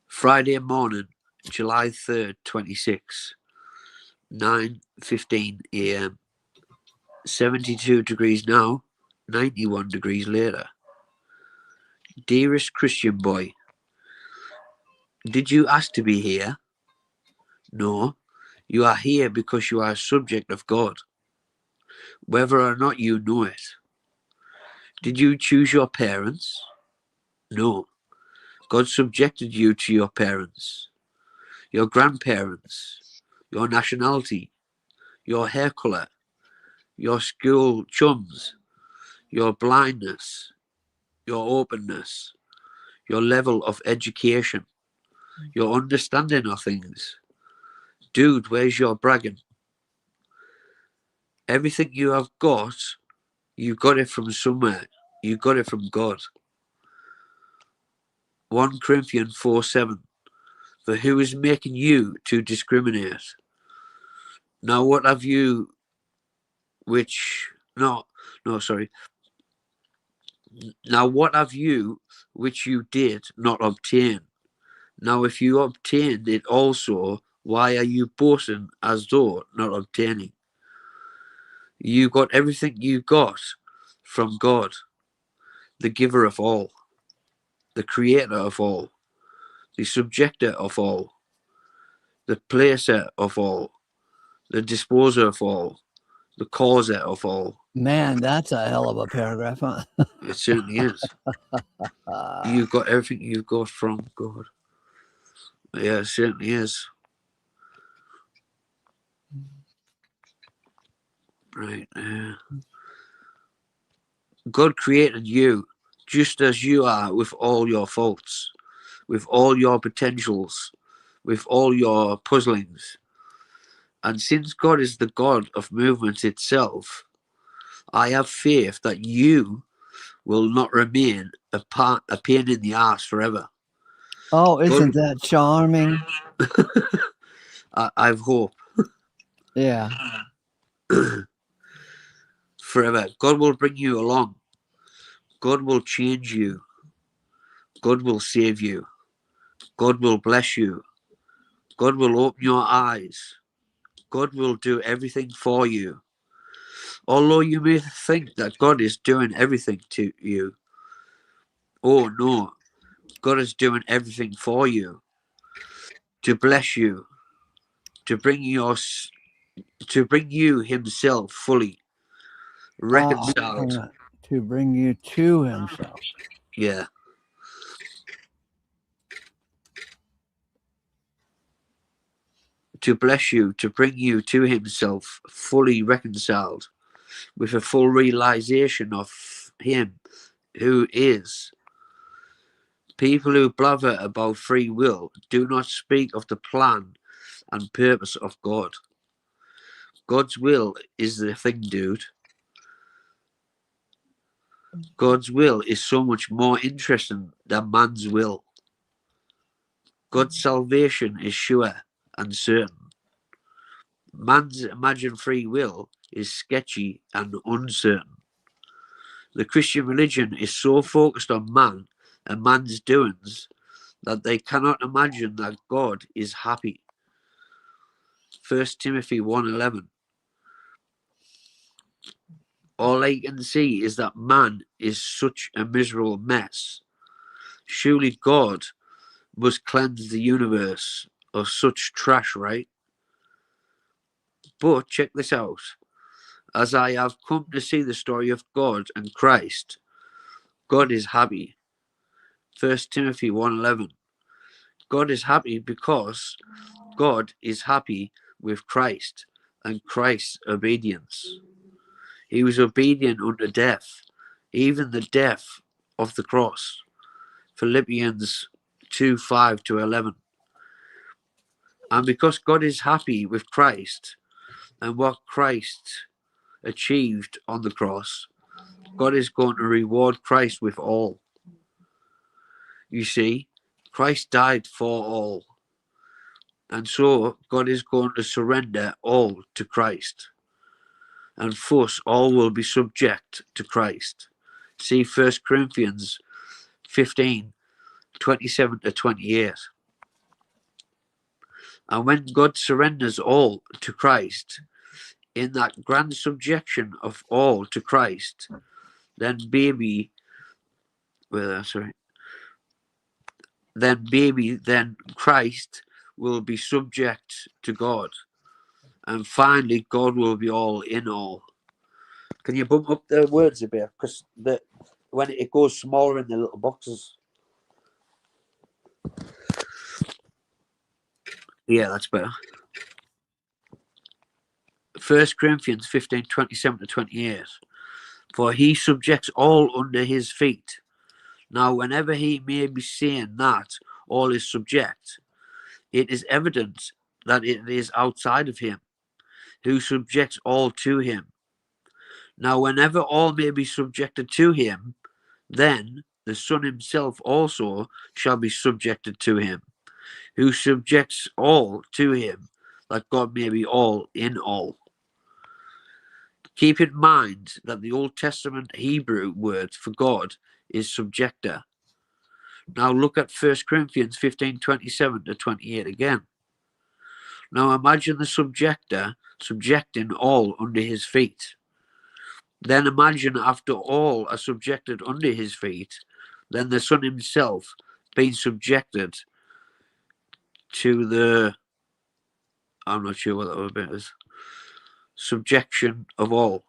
Friday morning, July 3rd, 26, 9:15 a.m. 72 degrees now, 91 degrees later. Dearest Christian boy, did you ask to be here? No, you are here because you are a subject of God, whether or not you know it. Did you choose your parents? No, God subjected you to your parents, your grandparents, your nationality, your hair color, your school chums, your blindness, your openness, your level of education, your understanding of things. Dude, where's your bragging? Everything you have got, you got it from somewhere. You got it from God. 1 Corinthians 4:7. For who is making you to discriminate? Now what have you which Now what have you which you did not obtain? Now if you obtained it also, why are you boasting as though not obtaining? You got everything you got from God, the giver of all, the creator of all, the subjector of all, the placer of all, the disposer of all, the causer of all. Man, that's a hell of a paragraph, huh? It certainly is. You got everything you got from God. Yeah, it certainly is. Right. God created you just as you are, with all your faults, with all your potentials, with all your puzzlings. And since God is the God of movement itself, I have faith that you will not remain a pain in the ass forever. Oh, isn't that charming? I have hope. Yeah. Forever. God will bring you along, God will change you. God will save you. God will bless you. God will open your eyes. God will do everything for you. Although you may think that God is doing everything to you, oh no, God is doing everything for you, to bless you, to bring you himself fully reconciled. To bring you to himself. Yeah. To bless you, to bring you to himself fully reconciled, with a full realization of him who is. People who blather about free will do not speak of the plan and purpose of God. God's will is the thing, dude. God's will is so much more interesting than man's will. God's salvation is sure and certain. Man's imagined free will is sketchy and uncertain. The Christian religion is so focused on man and man's doings that they cannot imagine that God is happy. 1 Timothy 1:11. All I can see is that man is such a miserable mess. Surely God must cleanse the universe of such trash, right? But check this out. As I have come to see the story of God and Christ, God is happy. 1 Timothy 1:11. God is happy because God is happy with Christ and Christ's obedience. He was obedient unto death, even the death of the cross. Philippians 2:5-11. And because God is happy with Christ and what Christ achieved on the cross, God is going to reward Christ with all. You see, Christ died for all. And so God is going to surrender all to Christ. And thus all will be subject to Christ. See 1 Corinthians 15:27-28. And when God surrenders all to Christ, in that grand subjection of all to Christ, then Christ will be subject to God. And finally, God will be all in all. Can you bump up the words a bit? Because when it goes smaller in the little boxes. Yeah, that's better. 1 Corinthians 15:27-28. For he subjects all under his feet. Now, whenever he may be saying that all is subject, it is evident that it is outside of him, who subjects all to him. Now, whenever all may be subjected to him, then the Son himself also shall be subjected to him, who subjects all to him, that God may be all in all. Keep in mind that the Old Testament Hebrew word for God is subjector. Now look at 1 Corinthians 15:27-28 again. Now imagine the subjector subjecting all under his feet. Then imagine after all are subjected under his feet, then the Son himself being subjected to the, I'm not sure what that word is, subjection of all.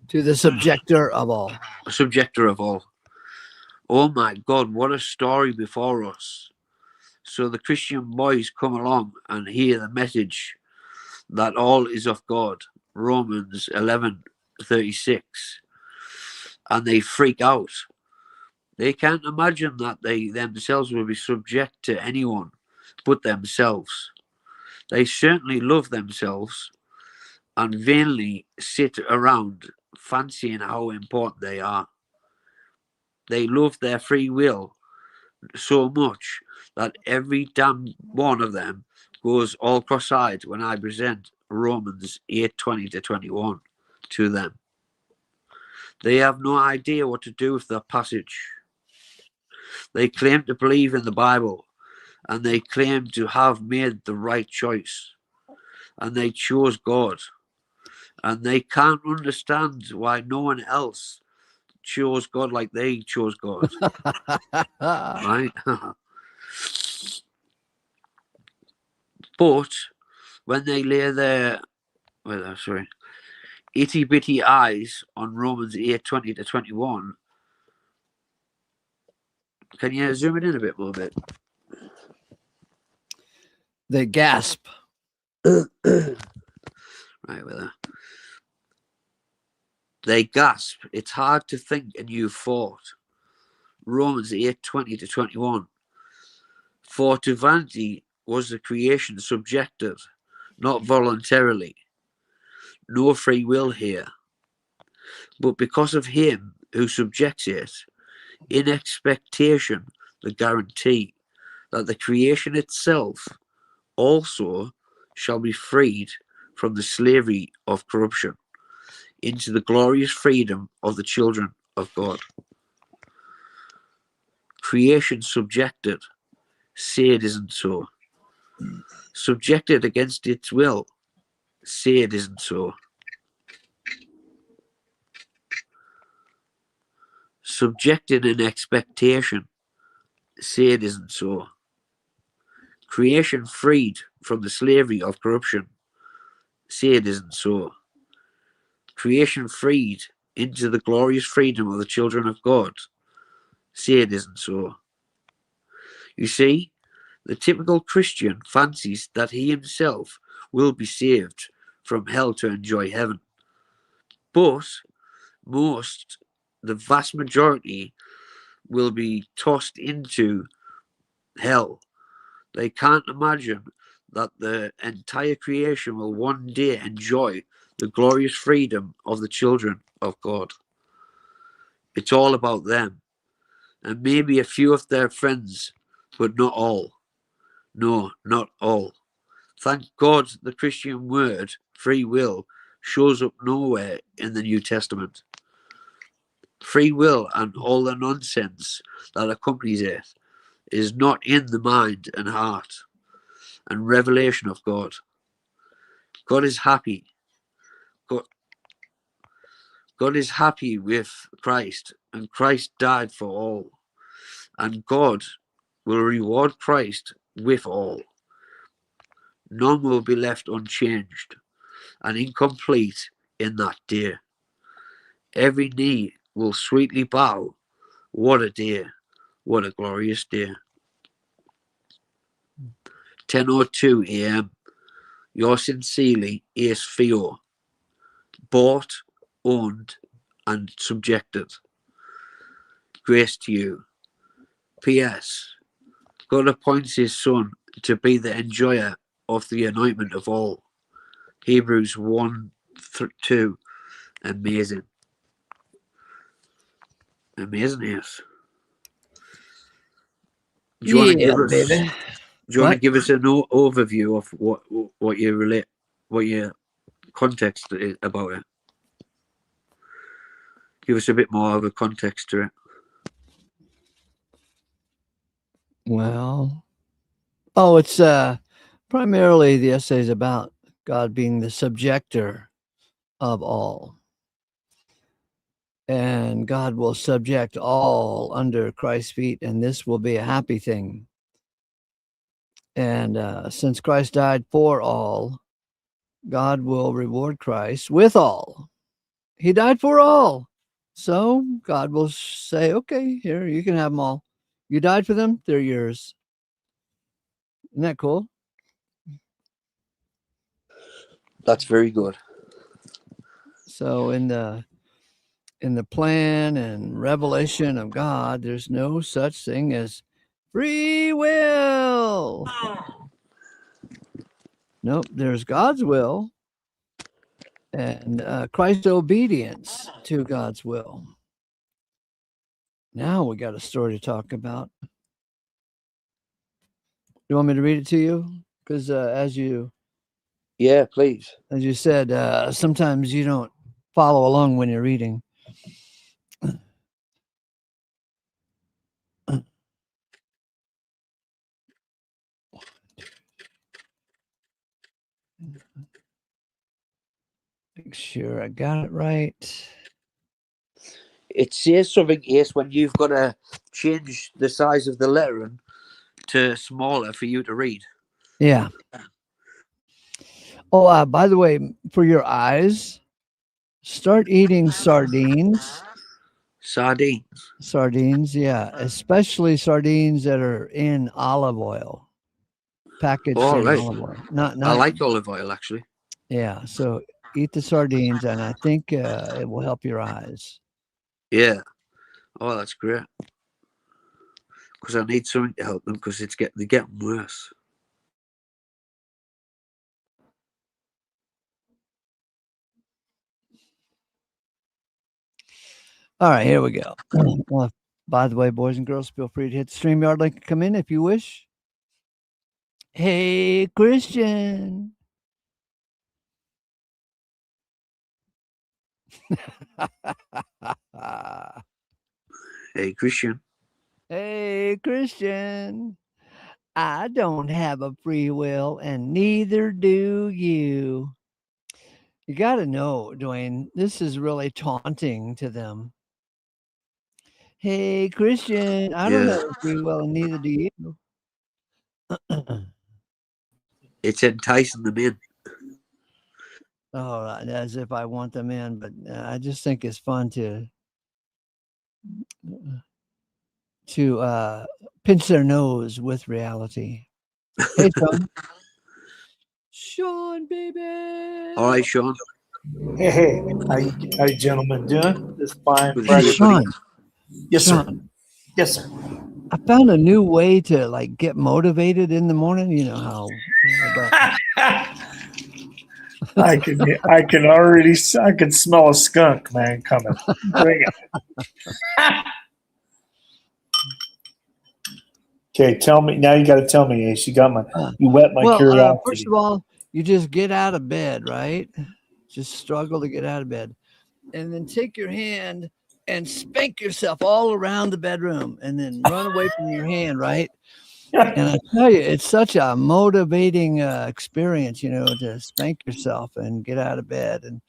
To the subjector of all. Subjector of all. Oh my God, what a story before us. So the Christian boys come along and hear the message that all is of God, Romans 11:36, and they freak out. They can't imagine that they themselves will be subject to anyone but themselves. They certainly love themselves and vainly sit around fancying how important they are. They love their free will so much that every damn one of them goes all cross-eyed when I present Romans 8:20-21 to them. They have no idea what to do with that passage. They claim to believe in the Bible, and they claim to have made the right choice, and they chose God, and they can't understand why no one else chose God like they chose God. Right? But when they lay their itty bitty eyes on Romans 8:20 to 21, can you zoom it in a bit more? They gasp. Right, well, they gasp. It's hard to think a new thought. Romans 8:20 to 21. For to vanity was the creation subjected, not voluntarily. No free will here. But because of him who subjects it, in expectation, the guarantee that the creation itself also shall be freed from the slavery of corruption into the glorious freedom of the children of God. Creation subjected, say it isn't so. Subjected against its will, say it isn't so. Subjected in expectation, say it isn't so. Creation freed from the slavery of corruption, say it isn't so. Creation freed into the glorious freedom of the children of God, say it isn't so. You see, the typical Christian fancies that he himself will be saved from hell to enjoy heaven. But the vast majority will be tossed into hell. They can't imagine that the entire creation will one day enjoy the glorious freedom of the children of God. It's all about them, and maybe a few of their friends, but not all. No, not all. Thank God the Christian word, free will, shows up nowhere in the New Testament. Free will and all the nonsense that accompanies it is not in the mind and heart and revelation of God. God is happy. God is happy with Christ, and Christ died for all. And God will reward Christ with all. None will be left unchanged and incomplete in that day. Every knee will sweetly bow. What a day. What a glorious day. 10:02 a.m. Yours sincerely, Ace Theo. Bought, owned, and subjected. Grace to you. P.S. God appoints his son to be the enjoyer of the anointment of all. Hebrews 1:2. Amazing. Amazing, yes. Do you want to give us an overview of what your context is about it? Give us a bit more of a context to it. Well, it's primarily the essay is about God being the subjector of all. And God will subject all under Christ's feet, and this will be a happy thing. And since Christ died for all, God will reward Christ with all. He died for all. So God will say, okay, here, you can have them all. You died for them, they're yours. Isn't that cool? That's very good. So in the plan and revelation of God, there's no such thing as free will. Nope, there's God's will and Christ's obedience to God's will. Now we got a story to talk about. You want me to read it to you? Because please. As you said, sometimes you don't follow along when you're reading. make sure I got it right. It says something, Ace, when you've got to change the size of the lettering to smaller for you to read. Yeah. Oh, by the way, for your eyes, start eating sardines. Sardines, yeah. Especially sardines that are in olive oil. Packaged in right. olive oil. Not I like olive oil, actually. Yeah, so eat the sardines, and I think it will help your eyes. Yeah. Oh, that's great. Because I need something to help them because they're getting worse. All right, here we go. Well, by the way, boys and girls, feel free to hit the StreamYard link and come in if you wish. Hey, Christian. Hey, Christian. Hey, Christian. I don't have a free will, and neither do you. You got to know, Dwayne, this is really taunting to them. Hey, Christian, I don't have a free will, and neither do you. It's enticing them in. Oh, as if I want them in, but I just think it's fun to pinch their nose with reality. Hey, Sean. Sean, baby. All right, Sean. Hey, how you gentlemen doing? This fine Good Friday. Sean. Yes, Sean. sir. Yes, sir. I found a new way to like get motivated in the morning. You know how. I can already I can smell a skunk, man, coming. Bring it. Okay, tell me now. You got to tell me, Ace. You whet my curiosity. First of all, you just get out of bed, right? Just struggle to get out of bed, and then take your hand and spank yourself all around the bedroom, and then run away from your hand, right? And I tell you, it's such a motivating experience, you know, to spank yourself and get out of bed. And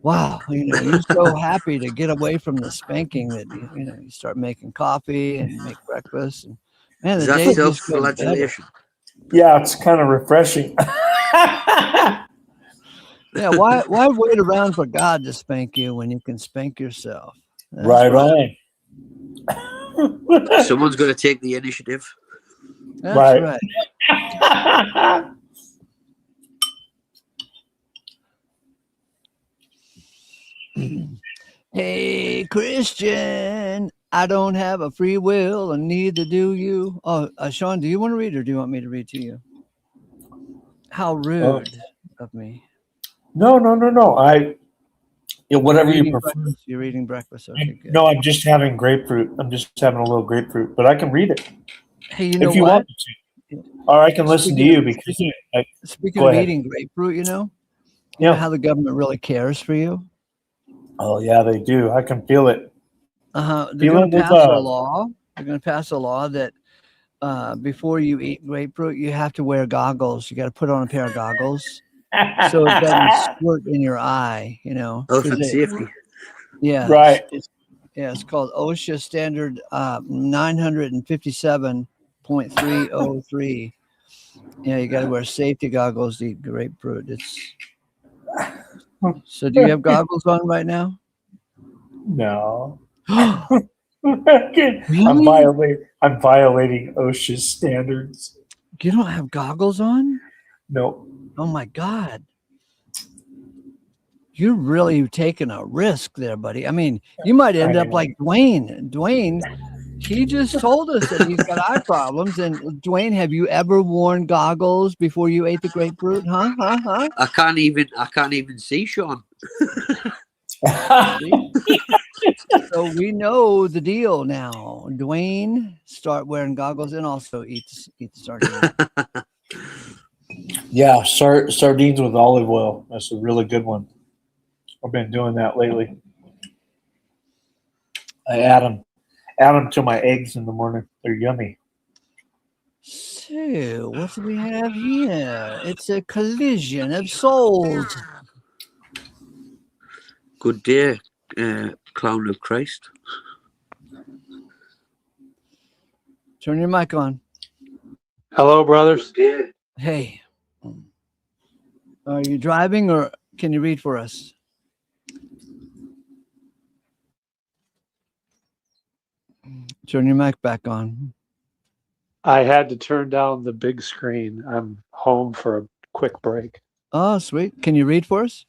wow, you know, you're so happy to get away from the spanking that you know you start making coffee and make breakfast. And man, the day just goes better. Yeah, it's kind of refreshing. Yeah, why wait around for God to spank you when you can spank yourself? That's right on. Someone's got to take the initiative. That's right. Hey, Christian, I don't have a free will, and neither do you. Oh, Sean, do you want to read, or do you want me to read to you? How rude of me. No. Whatever you prefer. You're eating breakfast. Okay, good. No, I'm just having grapefruit. I'm just having a little grapefruit, but I can read it. Hey, you know if you want me to. Or I can listen to you because speaking of eating grapefruit, you know how the government really cares for you. Oh yeah, they do. I can feel it. They're going to pass a law. They're going to pass a law that before you eat grapefruit, you have to wear goggles. You got to put on a pair of goggles so it doesn't squirt in your eye. You know, health and safety. Yeah, right. It's called OSHA standard 957.303. Yeah, you got to wear safety goggles to eat grapefruit. So do you have goggles on right now? No. I'm violating OSHA's standards. You don't have goggles on? No. Oh my God. You're really taking a risk there, buddy. I mean, you might end up like Dwayne. Dwayne, he just told us that he's got eye problems. And Dwayne, have you ever worn goggles before you ate the grapefruit? Huh? I can't even see, Sean. So we know the deal now. Dwayne, start wearing goggles and also eat the sardines. Yeah, sardines with olive oil. That's a really good one. I've been doing that lately. I add them to my eggs in the morning. They're yummy. So what do we have here? It's a collision of souls. Good day, clown of Christ. Turn your mic on. Hello, brothers. Hey, are you driving or can you read for us? Turn your mic back on. I had to turn down the big screen. I'm home for a quick break. Oh, sweet. Can you read for us?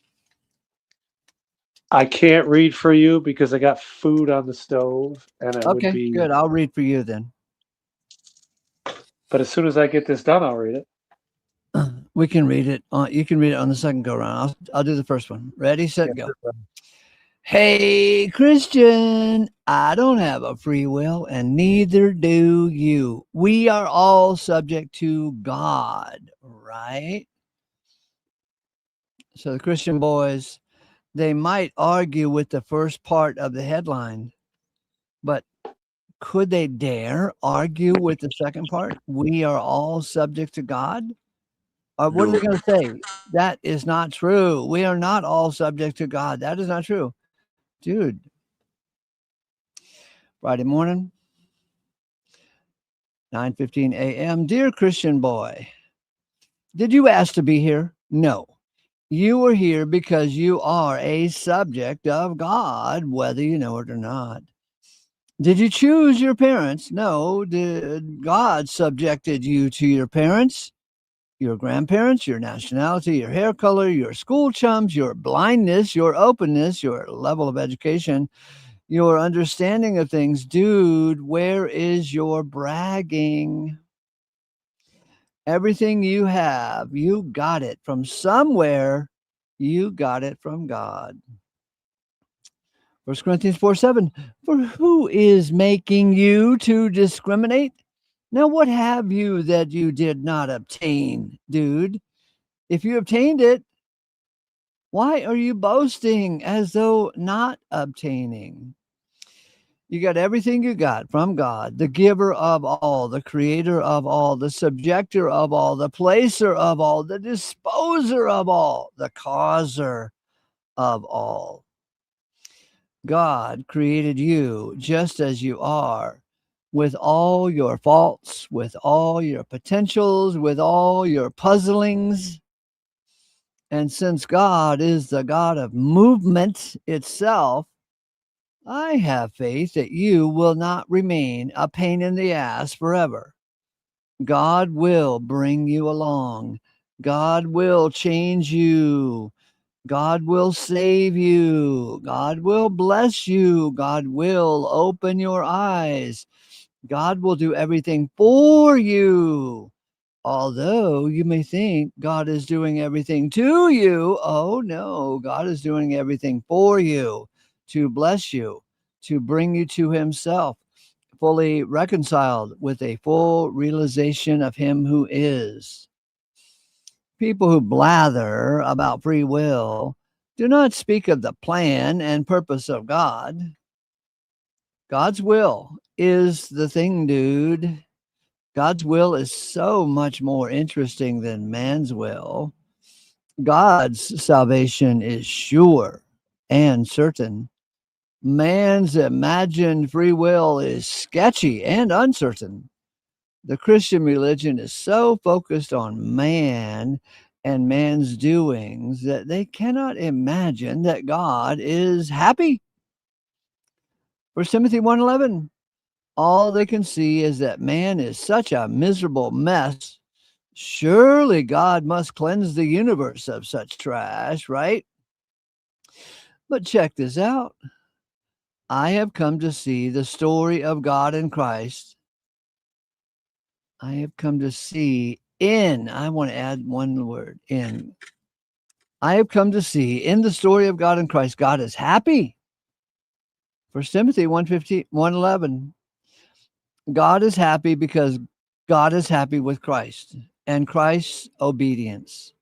I can't read for you because I got food on the stove, and it would Okay, be good. I'll read for you then. But as soon as I get this done, I'll read it. We can read it. You can read it on the second go round. I'll do the first one. Ready, set, go. Hey, Christian, I don't have a free will, and neither do you. We are all subject to God, right? So the Christian boys, they might argue with the first part of the headline, but could they dare argue with the second part? We are all subject to God? What are they going to say? That is not true. We are not all subject to God. That is not true. Dude. Friday morning, 9:15 a.m. Dear Christian boy, did you ask to be here? No. You were here because you are a subject of God, whether you know it or not. Did you choose your parents? No. Did God subjected you to your parents, your grandparents, your nationality, your hair color, your school chums, your blindness, your openness, your level of education, your understanding of things? Dude, where is your bragging? Everything you have, you got it from somewhere. You got it from God. 1 Corinthians 4:7. For who is making you to discriminate? Now, what have you that you did not obtain, dude? If you obtained it, why are you boasting as though not obtaining? You got everything you got from God, the giver of all, the creator of all, the subjector of all, the placer of all, the disposer of all, the causer of all. God created you just as you are, with all your faults, with all your potentials, with all your puzzlings. And since God is the God of movement itself, I have faith that you will not remain a pain in the ass forever. God will bring you along. God will change you. God will save you. God will bless you. God will open your eyes. God will do everything for you. Although you may think God is doing everything to you, oh no, God is doing everything for you, to bless you, to bring you to himself, fully reconciled with a full realization of him who is. People who blather about free will do not speak of the plan and purpose of God. God's will is the thing, dude. God's will is so much more interesting than man's will. God's salvation is sure and certain. Man's imagined free will is sketchy and uncertain. The Christian religion is so focused on man and man's doings that they cannot imagine that God is happy. 1 Timothy 1:11. All they can see is that man is such a miserable mess. Surely God must cleanse the universe of such trash, right? But check this out. I have come to see the story of God in Christ. I have come to see I want to add one word, in. I have come to see in the story of God in Christ, God is happy. 1 Timothy 1:11. God is happy because God is happy with Christ and Christ's obedience.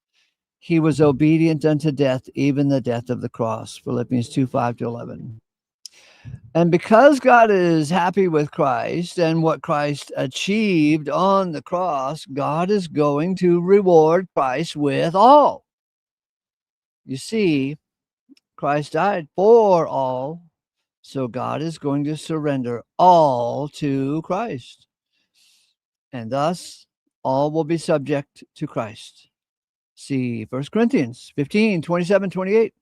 He was obedient unto death, even the death of the cross. Philippians 2:5-11. And because God is happy with Christ and what Christ achieved on the cross, God is going to reward Christ with all. You see, Christ died for all. So God is going to surrender all to Christ. And thus, all will be subject to Christ. See 1 Corinthians 15, 27, 28.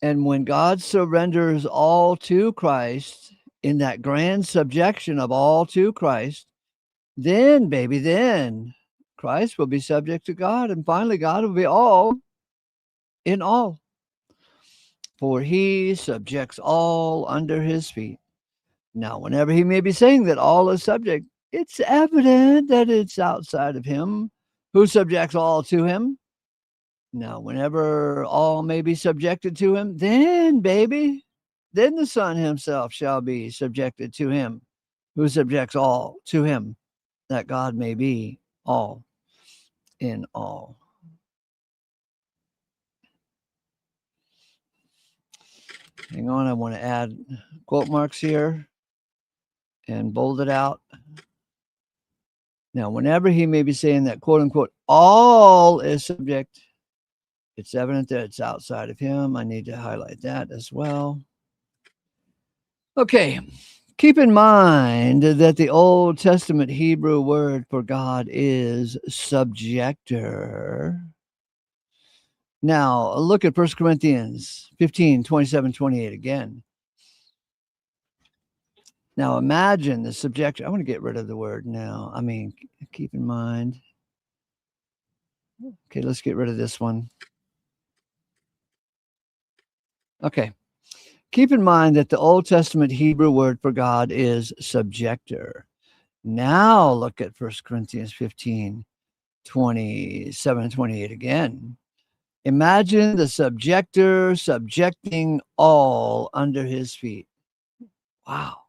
And when God surrenders all to Christ, in that grand subjection of all to Christ, then, baby, then Christ will be subject to God. And finally, God will be all in all. For he subjects all under his feet. Now, whenever he may be saying that all is subject, it's evident that it's outside of him who subjects all to him. Now, whenever all may be subjected to him, then, baby, then the Son himself shall be subjected to him who subjects all to him, that God may be all in all. Hang on, I want to add quote marks here and bold it out. Now, whenever he may be saying that, quote unquote, all is subject, it's evident that it's outside of him. I need to highlight that as well. Okay, keep in mind that the Old Testament Hebrew word for God is subjector. Now, look at 1 Corinthians 15, 27, 28 again. Now, imagine the subjector. I want to get rid of the word now. I mean, keep in mind. Okay, let's get rid of this one. Okay. Keep in mind that the Old Testament Hebrew word for God is subjector. Now look at 1 Corinthians 15, 27 and 28 again. Imagine the subjector subjecting all under his feet. Wow.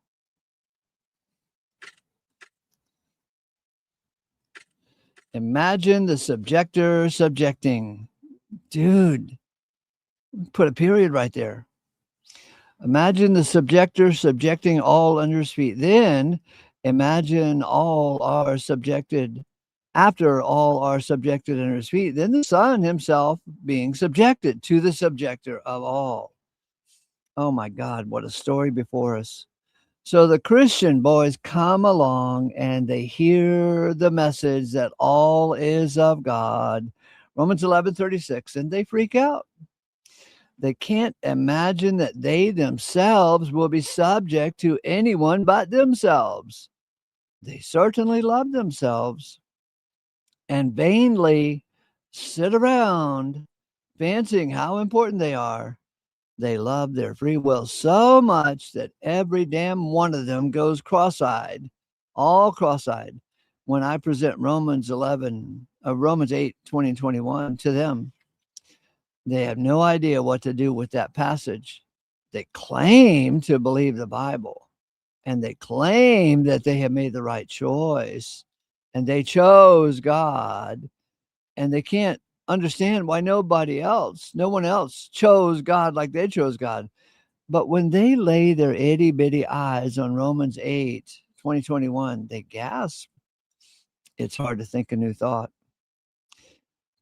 Imagine the subjector subjecting. Dude, put a period right there. Imagine the subjector subjecting all under his feet. Then imagine all are subjected. After all are subjected under his feet, then the Son himself being subjected to the subjector of all. Oh my God, what a story before us. So the Christian boys come along and they hear the message that all is of God, Romans 11:36, and they freak out. They can't imagine that they themselves will be subject to anyone but themselves. They certainly love themselves and vainly sit around fancying how important they are. They love their free will so much that every damn one of them goes cross-eyed, all cross-eyed, when I present Romans 8, 20 and 21 to them. They have no idea what to do with that passage. They claim to believe the Bible, and they claim that they have made the right choice, and they chose God, and they can't understand why no one else chose God like they chose God. But when they lay their itty bitty eyes on Romans 8, 20, 21, they gasp. It's hard to think a new thought.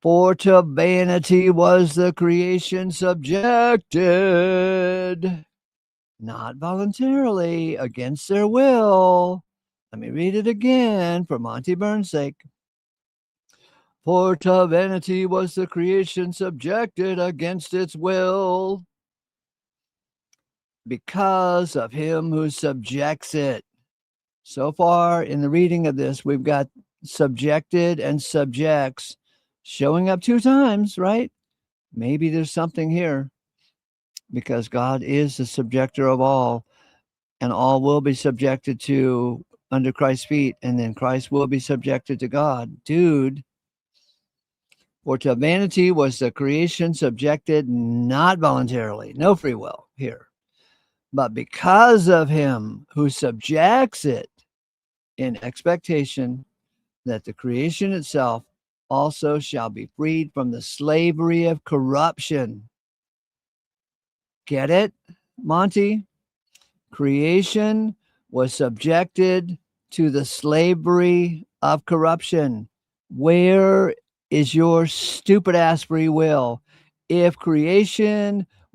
For to vanity was the creation subjected, not voluntarily, against their will. Let me read it again for Monty Burns' sake. For to vanity was the creation subjected against its will, because of him who subjects it. So far in the reading of this, we've got subjected and subjects showing up 2 times, right? Maybe there's something here, because God is the subjector of all, and all will be subjected to under Christ's feet, and then Christ will be subjected to God. Dude. For to vanity was the creation subjected not voluntarily, no free will here, but because of him who subjects it, in expectation that the creation itself also shall be freed from the slavery of corruption. Get it, Monty? Creation was subjected to the slavery of corruption. Where is your stupid ass free will? If creation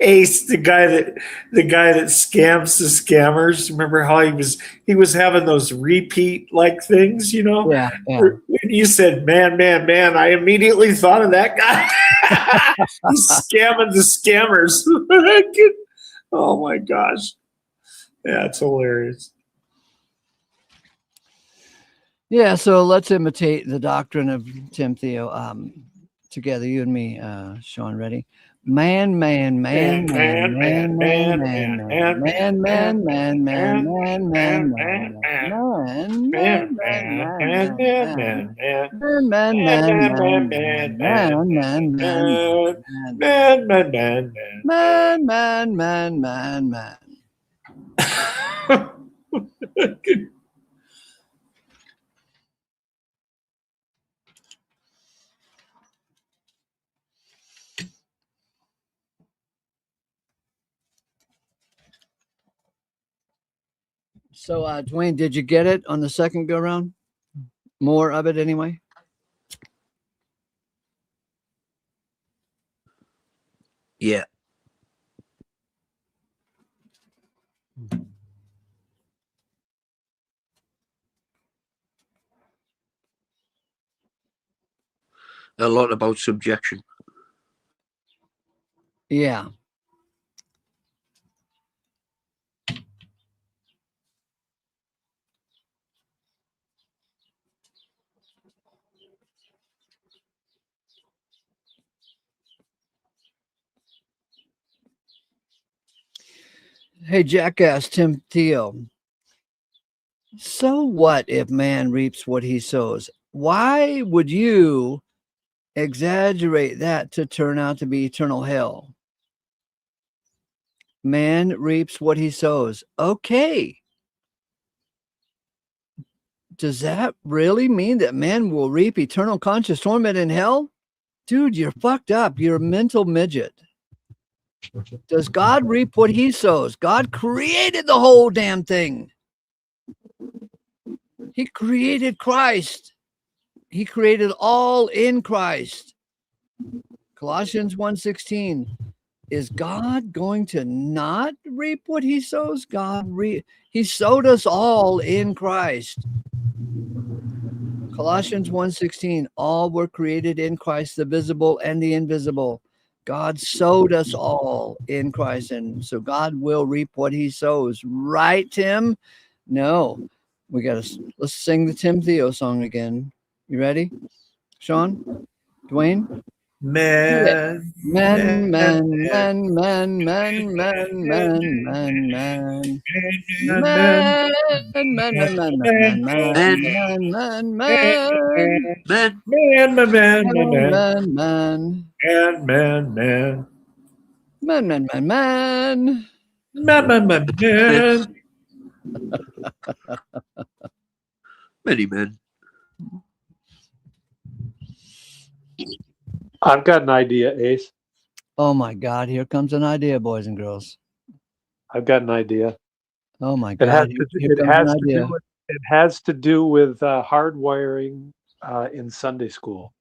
Ace, the guy that scams the scammers. Remember how he was having those repeat like things, you know? Yeah, yeah. When you said man, I immediately thought of that guy. He's scamming the scammers. Oh my gosh. Yeah, it's hilarious. Yeah, so let's imitate the doctrine of Tim Theo together, you and me, Sean. Ready? Man, man, man, man, man, man, man, man, man, man, man, man, man, man, man, man, man, man, man, man. So, Dwayne, did you get it on the second go round? More of it anyway? Yeah. A lot about subjection. Yeah. Hey, jackass, Tim Theo. So what if man reaps what he sows? Why would you exaggerate that to turn out to be eternal hell? Man reaps what he sows. Okay. Does that really mean that man will reap eternal conscious torment in hell? Dude, you're fucked up. You're a mental midget. Does God reap what he sows? God created the whole damn thing. He created Christ. He created all in Christ. Colossians 1:16. Is God going to not reap what he sows? He sowed us all in Christ. Colossians 1:16. All were created in Christ, the visible and the invisible. God sowed us all in Christ, and so God will reap what he sows. Right, Tim? No. Let's sing the Tim Theo song again. You ready? Sean? Dwayne? Man, man, man, man, man, man, man, man, man, man. Man, man, man, man, man, man, man, man, Many men. I've got an idea, Ace. Oh my God! Here comes an idea, boys and girls. I've got an idea. Oh my God! It has to do with hardwiring in Sunday school.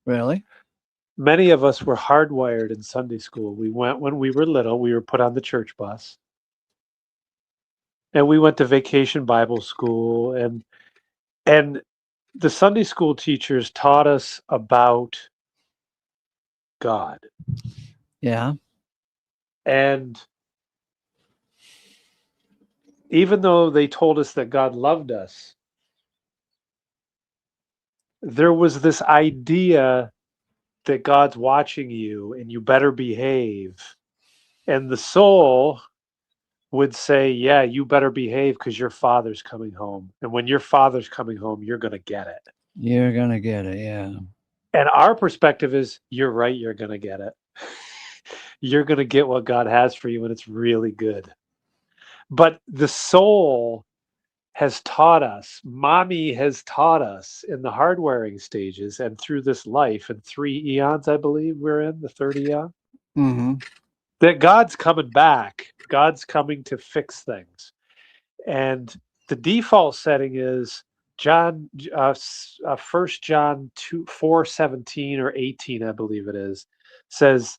Really? Many of us were hardwired in Sunday school. We went when we were little. We were put on the church bus, and we went to vacation Bible school, and the Sunday school teachers taught us about God. Yeah. And even though they told us that God loved us, there was this idea that God's watching you and you better behave. And the soul would say, yeah, you better behave because your father's coming home. And when your father's coming home, you're going to get it. You're going to get it, yeah. And our perspective is, you're right, you're going to get it. You're going to get what God has for you, and it's really good. But the soul has taught us, mommy has taught us in the hardwiring stages and through this life, and 3 eons, I believe we're in, the third eon, that God's coming back. God's coming to fix things. And the default setting is 1 John 4:17 or 18, I believe it is, says,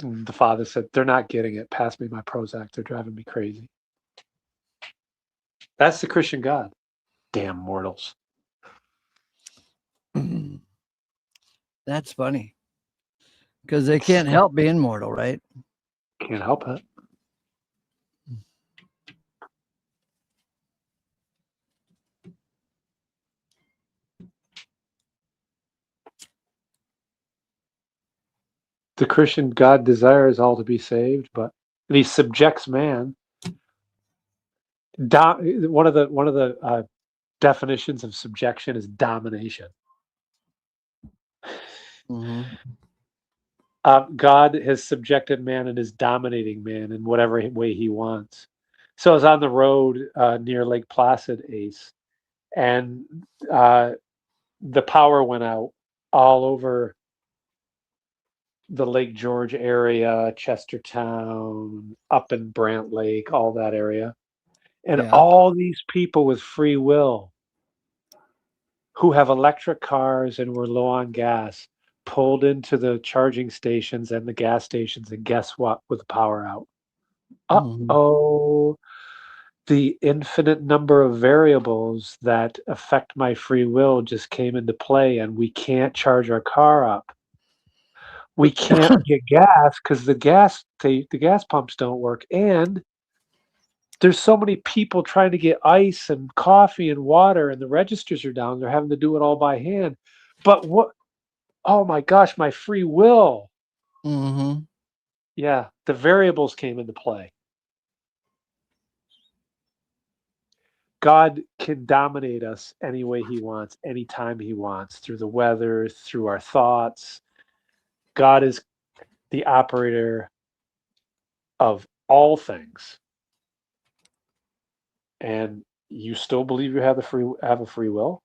And the father said, they're not getting it. Pass me my Prozac. They're driving me crazy. That's the Christian God. Damn mortals. That's funny. Because they can't help being mortal, right? Can't help it. The Christian God desires all to be saved, but he subjects man. One of the definitions of subjection is domination. Mm-hmm. God has subjected man and is dominating man in whatever way he wants. So I was on the road near Lake Placid, Ace, and the power went out all over the Lake George area, Chestertown, up in Brant Lake, all that area. And all these people with free will who have electric cars and were low on gas pulled into the charging stations and the gas stations, and guess what? With the power out. Uh-oh. The infinite number of variables that affect my free will just came into play, and we can't charge our car up. We can't get gas because the gas pumps don't work. And there's so many people trying to get ice and coffee and water, and the registers are down. They're having to do it all by hand. But what? Oh my gosh, my free will. Mm-hmm. Yeah, the variables came into play. God can dominate us any way he wants, anytime he wants, through the weather, through our thoughts. God is the operator of all things. And you still believe you have a free will?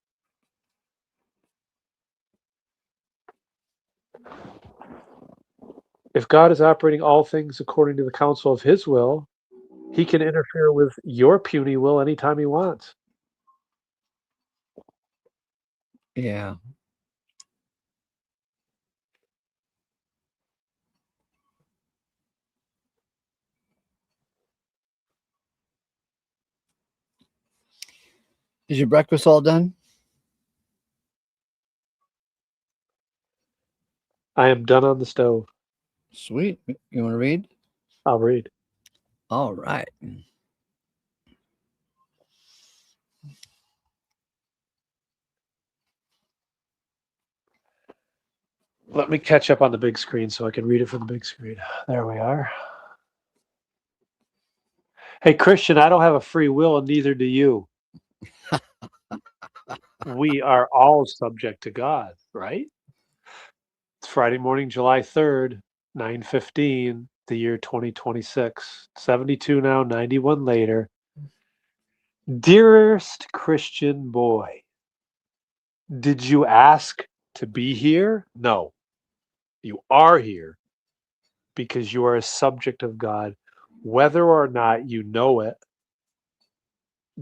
If God is operating all things according to the counsel of his will, he can interfere with your puny will anytime he wants. Yeah. Is your breakfast all done? I am done on the stove. Sweet. You want to read? I'll read. All right. Let me catch up on the big screen so I can read it from the big screen. There we are. Hey, Christian, I don't have a free will, and neither do you. We are all subject to God, right? It's Friday morning, July 3rd, 9:15, the year 2026. 72 now, 91 later. Dearest Christian boy, did you ask to be here? No. You are here because you are a subject of God, whether or not you know it.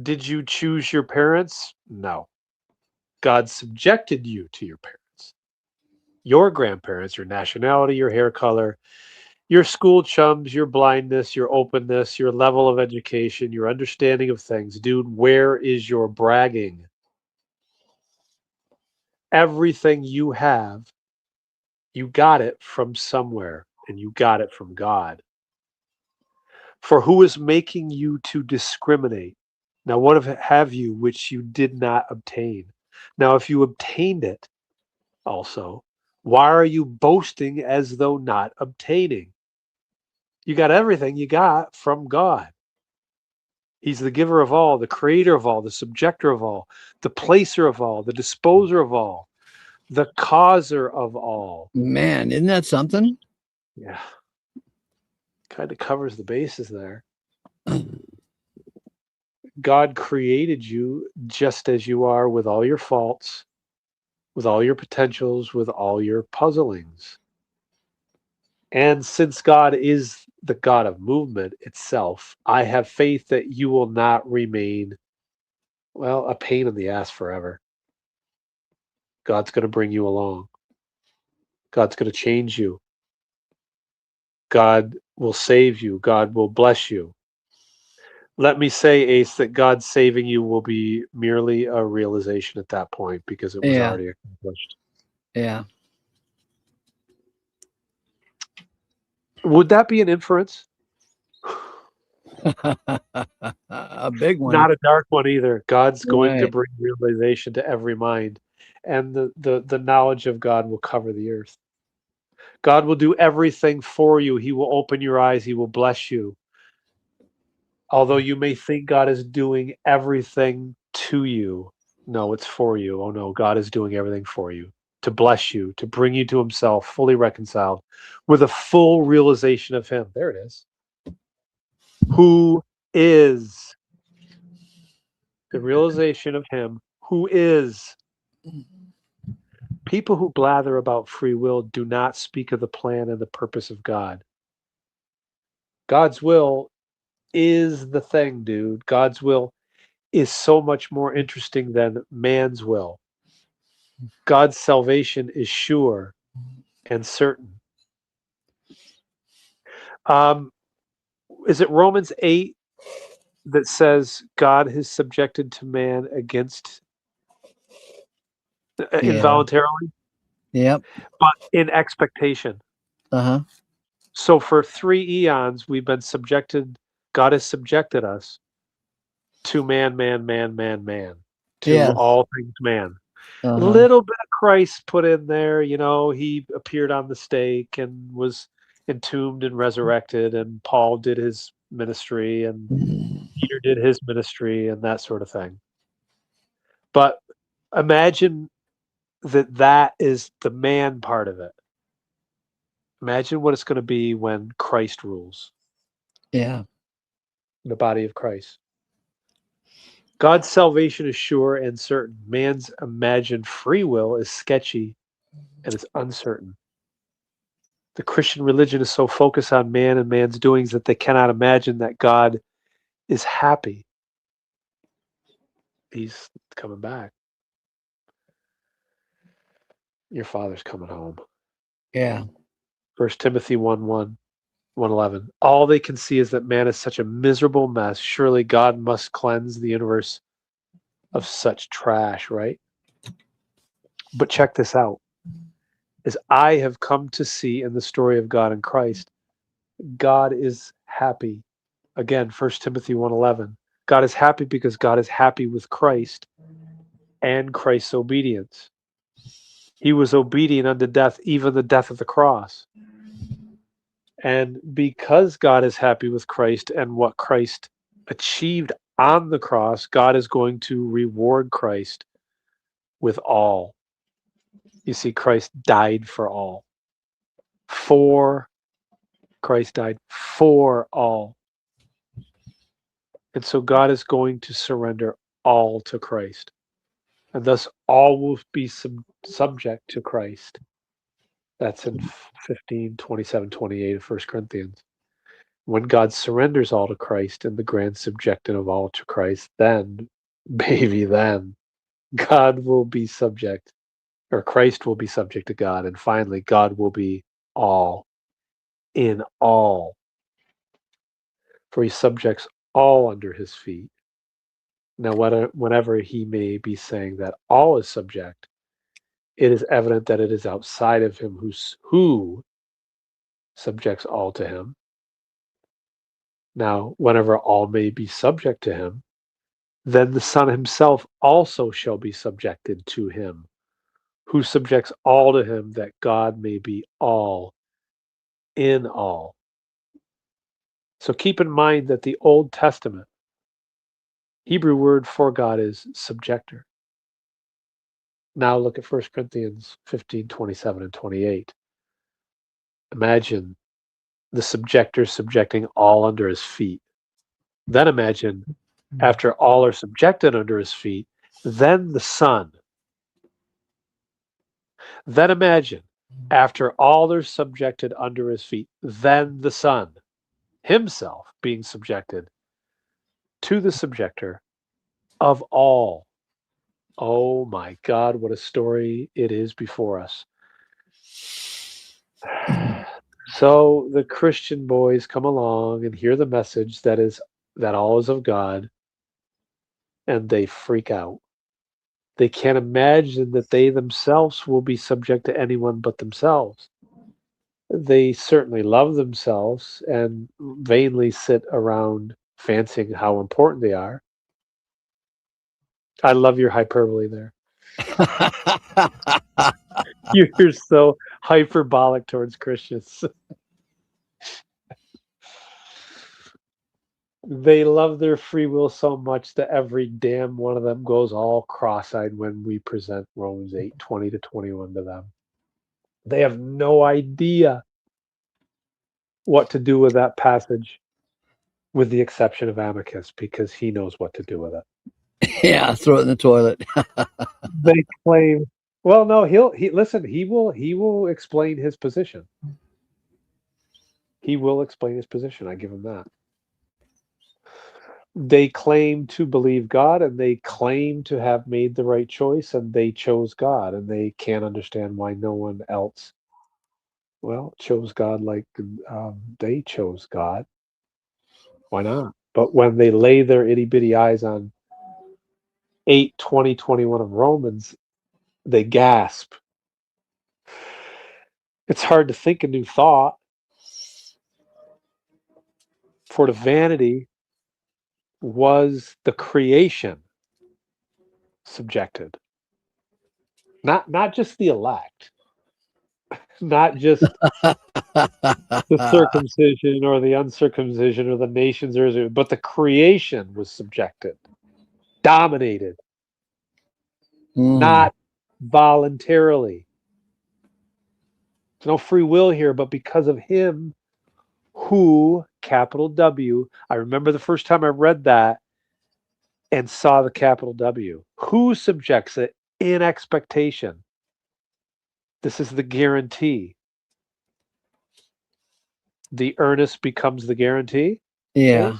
Did you choose your parents? No. God subjected you to your parents, your grandparents, your nationality, your hair color, your school chums, your blindness, your openness, your level of education, your understanding of things. Dude, where is your bragging? Everything you have, you got it from somewhere, and you got it from God. For who is making you to discriminate? Now, what have you which you did not obtain? Now, if you obtained it also, why are you boasting as though not obtaining? You got everything you got from God. He's the giver of all, the creator of all, the subjector of all, the placer of all, the disposer of all, the causer of all. Man, isn't that something? Yeah. Kind of covers the bases there. God created you just as you are, with all your faults, with all your potentials, with all your puzzlings. And since God is the God of movement itself, I have faith that you will not remain, well, a pain in the ass forever. God's going to bring you along. God's going to change you. God will save you. God will bless you. Let me say, Ace, that God saving you will be merely a realization at that point because it was already accomplished. Yeah. Would that be an inference? A big one. Not a dark one either. God's going to bring realization to every mind, and the knowledge of God will cover the earth. God will do everything for you. He will open your eyes. He will bless you. Although you may think God is doing everything to you, no, it's for you. Oh no, God is doing everything for you to bless you, to bring you to himself, fully reconciled, with a full realization of him. There it is. Who is the realization of him who is. People who blather about free will do not speak of the plan and the purpose of God. God's will is the thing, dude. God's will is so much more interesting than man's will. God's salvation is sure and certain. Is it Romans 8 that says God has subjected to man against involuntarily? Yep. But in expectation. Uh-huh. So for 3 eons, we've been subjected, God has subjected us to man, to all things man. A little bit of Christ put in there, he appeared on the stake and was entombed and resurrected, and Paul did his ministry, and Peter did his ministry, and that sort of thing. But imagine that is the man part of it. Imagine what it's going to be when Christ rules. Yeah. The body of Christ. God's salvation is sure and certain. Man's imagined free will is sketchy and it's uncertain. The Christian religion is so focused on man and man's doings that they cannot imagine that God is happy. He's coming back. Your father's coming home. Yeah. 1 Timothy 1:11. All they can see is that man is such a miserable mess. Surely God must cleanse the universe of such trash, right? But check this out. As I have come to see in the story of God in Christ, God is happy. Again, 1 Timothy 1:11. God is happy because God is happy with Christ and Christ's obedience. He was obedient unto death, even the death of the cross. And because God is happy with Christ and what Christ achieved on the cross, God is going to reward Christ with all. You see, Christ died for all. Christ died for all. And so God is going to surrender all to Christ. And thus all will be subject to Christ. That's in 15, 27, 28 of 1 Corinthians. When God surrenders all to Christ and the grand subjecting of all to Christ, then, baby, then God will be subject, or Christ will be subject to God. And finally, God will be all in all. For he subjects all under his feet. Now, whenever he may be saying that all is subject, it is evident that it is outside of him who subjects all to him. Now, whenever all may be subject to him, then the Son himself also shall be subjected to him, who subjects all to him, that God may be all in all. So keep in mind that the Old Testament Hebrew word for God is subjector. Now look at 1 Corinthians 15, 27 and 28. Imagine the subjector subjecting all under his feet. Then imagine, after all are subjected under his feet, then the Son. Then imagine, after all are subjected under his feet, then the Son himself being subjected to the subjector of all. Oh my God, what a story it is before us. So the Christian boys come along and hear the message that all is of God, and they freak out. They can't imagine that they themselves will be subject to anyone but themselves. They certainly love themselves and vainly sit around fancying how important they are. I love your hyperbole there. You're so hyperbolic towards Christians. They love their free will so much that every damn one of them goes all cross-eyed when we present Romans 8:20-21 to them. They have no idea what to do with that passage, with the exception of Amicus, because he knows what to do with it. Yeah, throw it in the toilet. They claim, well, no, he will explain his position. He will explain his position. I give him that. They claim to believe God, and they claim to have made the right choice, and they chose God, and they can't understand why no one else, well, chose God like they chose God. Why not? But when they lay their itty-bitty eyes on 8:20-21 of Romans, they gasp. It's hard to think a new thought. For the vanity was the creation subjected. Not just the elect, not just the circumcision or the uncircumcision or the nations, but the creation was subjected, dominated, not voluntarily. There's no free will here, but because of him who, capital W, I remember the first time I read that and saw the capital W, who subjects it in expectation. This is the guarantee. The earnest becomes the guarantee. Yeah.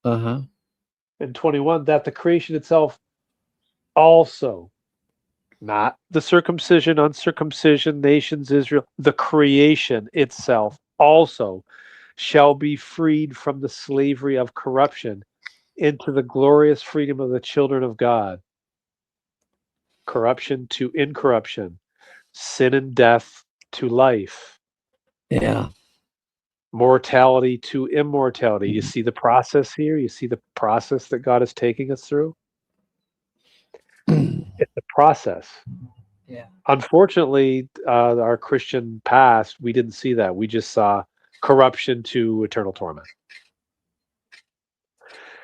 Uh-huh. And 21, that the creation itself also, not the circumcision, uncircumcision, nations, Israel, the creation itself also shall be freed from the slavery of corruption into the glorious freedom of the children of God. Corruption to incorruption, sin and death to life. Yeah. Mortality to immortality. You see the process here? You see the process that God is taking us through? It's a process. Yeah. Unfortunately, our Christian past, we didn't see that. We just saw corruption to eternal torment.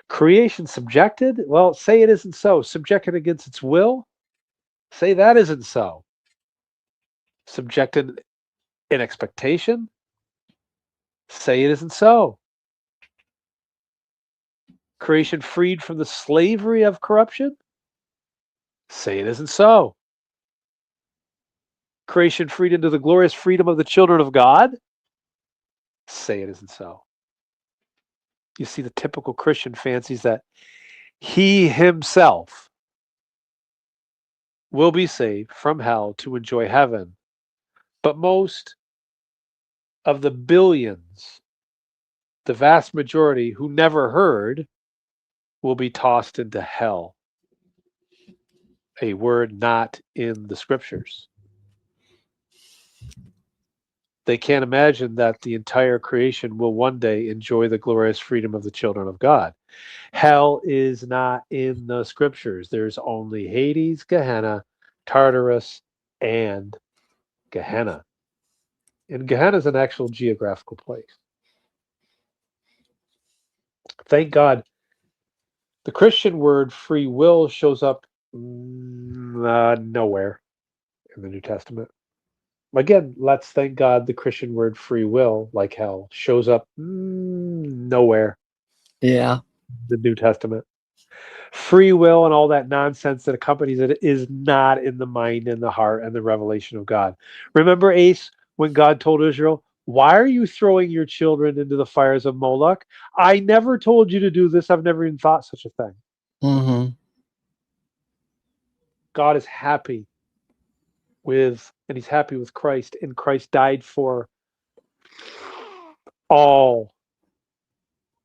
Creation subjected? Well, say it isn't so. Subjected against its will? Say that isn't so. Subjected in expectation? Say it isn't so. Creation freed from the slavery of corruption? Say it isn't so. Creation freed into the glorious freedom of the children of God? Say it isn't so. You see the typical Christian fancies that he himself will be saved from hell to enjoy heaven. But most of the billions, the vast majority who never heard, will be tossed into hell. A word not in the scriptures. They can't imagine that the entire creation will one day enjoy the glorious freedom of the children of God. Hell is not in the scriptures. There's only Hades, Gehenna, Tartarus, and Gehenna. And Gehenna is an actual geographical place. Thank God. The Christian word free will shows up nowhere in the New Testament. Again, let's thank God the Christian word free will, like hell, shows up nowhere. Yeah. The New Testament. Free will and all that nonsense that accompanies it is not in the mind and the heart and the revelation of God. Remember, Ace, when God told Israel, why are you throwing your children into the fires of Moloch? I never told you to do this. I've never even thought such a thing. Mm-hmm. God is happy with, and he's happy with Christ, and Christ died for All.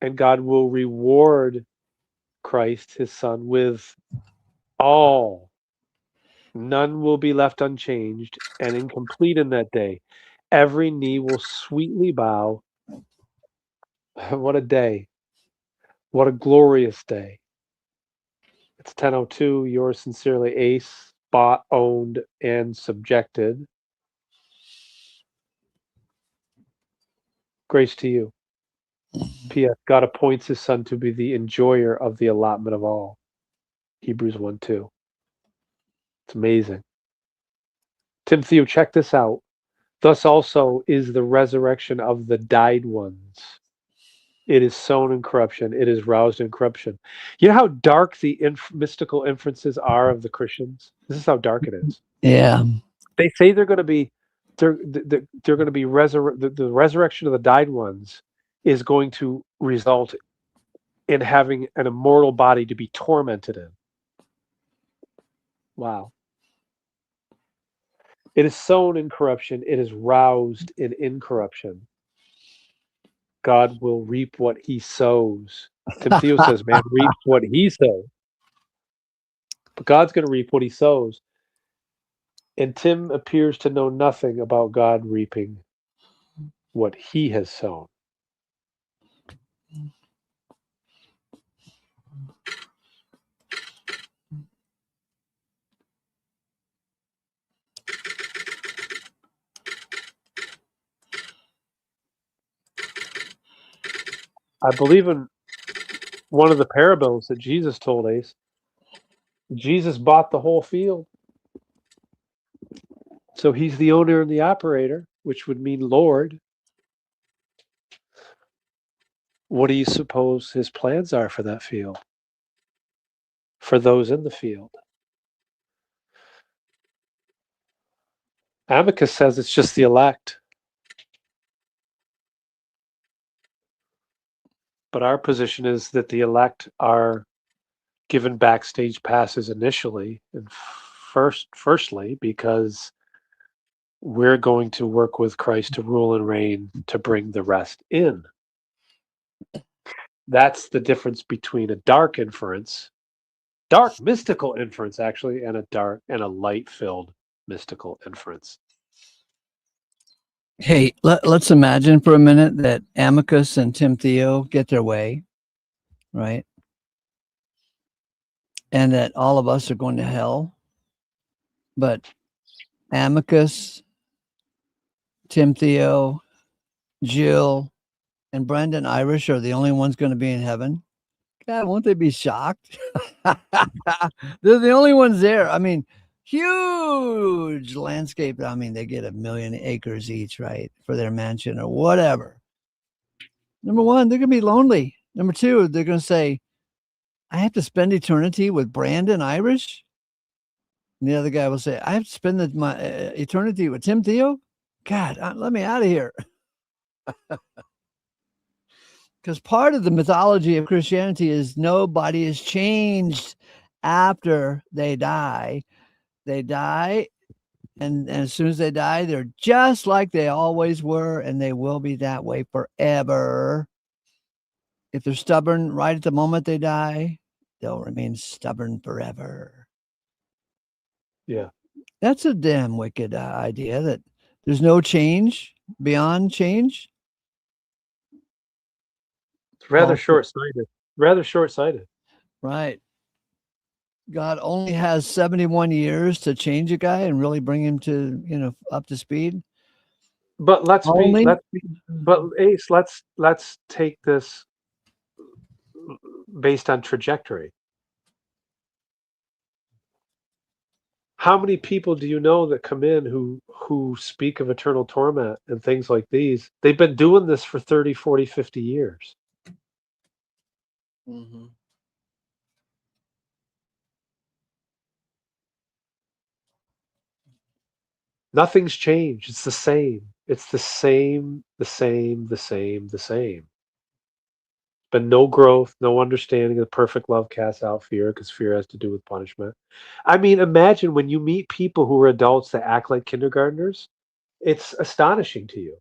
And God will reward Christ, his son, with all. None will be left unchanged and incomplete in that day. Every knee will sweetly bow. What a day. What a glorious day. It's 10:02. Yours sincerely, Ace, spot owned and subjected. Grace to you. P.S. God appoints his son to be the enjoyer of the allotment of all. Hebrews 1:2. It's amazing. Tim Theo, check this out. Thus also is the resurrection of the died ones. It is sown in corruption. It is roused in corruption. You know how dark the mystical inferences are of the Christians? This is how dark it is. Yeah. They say they're going to be, they're going to be the resurrection of the died ones is going to result in having an immortal body to be tormented in. Wow. It is sown in corruption. It is roused in incorruption. God will reap what he sows. Tim Theo says, man reaps what he sows. But God's going to reap what he sows. And Tim appears to know nothing about God reaping what he has sown. I believe in one of the parables that Jesus told, Ace. Jesus bought the whole field. So he's the owner and the operator, which would mean Lord. What do you suppose his plans are for that field? For those in the field? Amicus says it's just the elect. But our position is that the elect are given backstage passes initially and firstly because we're going to work with Christ to rule and reign to bring the rest in. That's the difference between a dark inference, dark mystical inference actually, and a dark and a light-filled mystical inference. Hey, let's imagine for a minute that Amicus and Tim Theo get their way, right? And that all of us are going to hell. But Amicus, Tim Theo, Jill, and Brendan Irish are the only ones going to be in heaven. God, won't they be shocked? They're the only ones there. I mean, huge landscape. I mean, they get 1 million acres each, right, for their mansion or whatever. Number one, they're going to be lonely. Number two, they're going to say, I have to spend eternity with Brandon Irish. And the other guy will say, I have to spend my eternity with Tim Theo. God, let me out of here. Because part of the mythology of Christianity is nobody is changed after they die. They die, and as soon as they die, they're just like they always were, and they will be that way forever. If they're stubborn right at the moment they die, they'll remain stubborn forever. Yeah. That's a damn wicked idea that there's no change beyond change. It's rather short-sighted. Rather short-sighted. Right. God only has 71 years to change a guy and really bring him to, up to speed. But Ace, let's take this based on trajectory. How many people do you know that come in who speak of eternal torment and things like these? They've been doing this for 30, 40, 50 years. Mm-hmm. Nothing's changed. It's the same. It's the same. But no growth, no understanding of perfect love casts out fear, because fear has to do with punishment. I mean, imagine when you meet people who are adults that act like kindergartners, it's astonishing to you.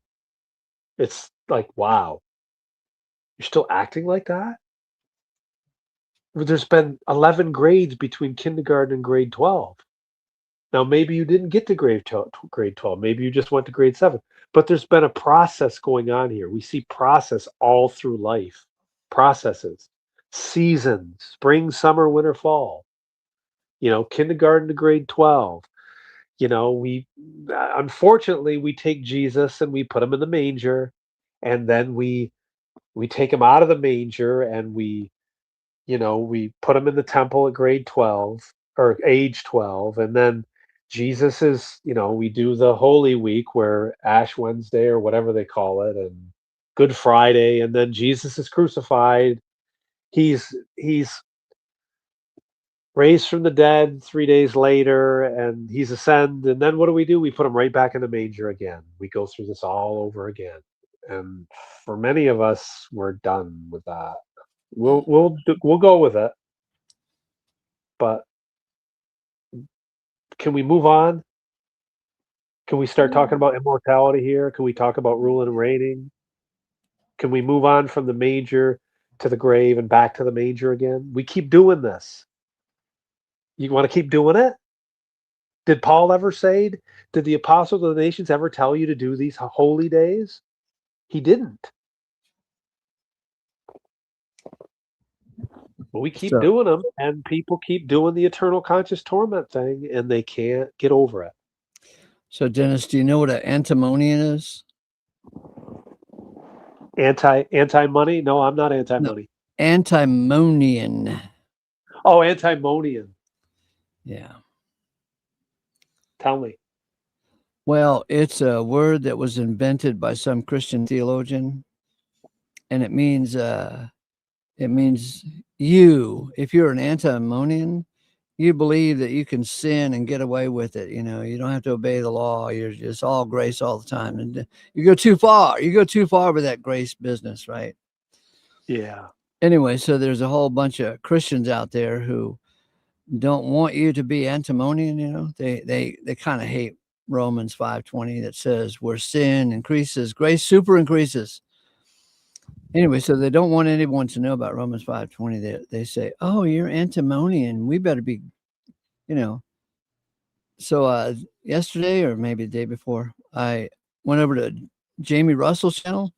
It's like, wow, you're still acting like that? There's been 11 grades between kindergarten and grade 12. Now, maybe you didn't get to grade 12. Maybe you just went to grade 7. But there's been a process going on here. We see process all through life. Processes, seasons, spring, summer, winter, fall. Kindergarten to grade 12. We unfortunately we take Jesus and we put him in the manger, and then we take him out of the manger and we put him in the temple at grade 12 or age 12. And then Jesus is, we do the Holy Week where Ash Wednesday or whatever they call it, and Good Friday, and then Jesus is crucified. He's raised from the dead 3 days later, and he's ascended. And then what do? We put him right back in the manger again. We go through this all over again. And for many of us, we're done with that. We'll go with it. But can we move on? Can we start talking about immortality here? Can we talk about ruling and reigning? Can we move on from the manger to the grave and back to the manger again? We keep doing this. You want to keep doing it? Did Paul ever say, did the apostles of the nations ever tell you to do these holy days? He didn't. But we keep doing them, and people keep doing the eternal conscious torment thing, and they can't get over it. So, Dennis, do you know what an antimonian is? Anti-money? No, I'm not anti-money. No, antimonian. Oh, antimonian. Yeah. Tell me. Well, it's a word that was invented by some Christian theologian, and it means you. If you're an antimonian, you believe that you can sin and get away with it. You don't have to obey the law. You're just all grace all the time, and you go too far. You go too far with that grace business, right? Yeah. Anyway, so there's a whole bunch of Christians out there who don't want you to be antimonian. They kind of hate Romans 5:20 that says where sin increases, grace super increases. Anyway, so they don't want anyone to know about Romans 5:20. They say, oh, you're antimonian. We better be, So yesterday or maybe the day before, I went over to Jamie Russell's channel,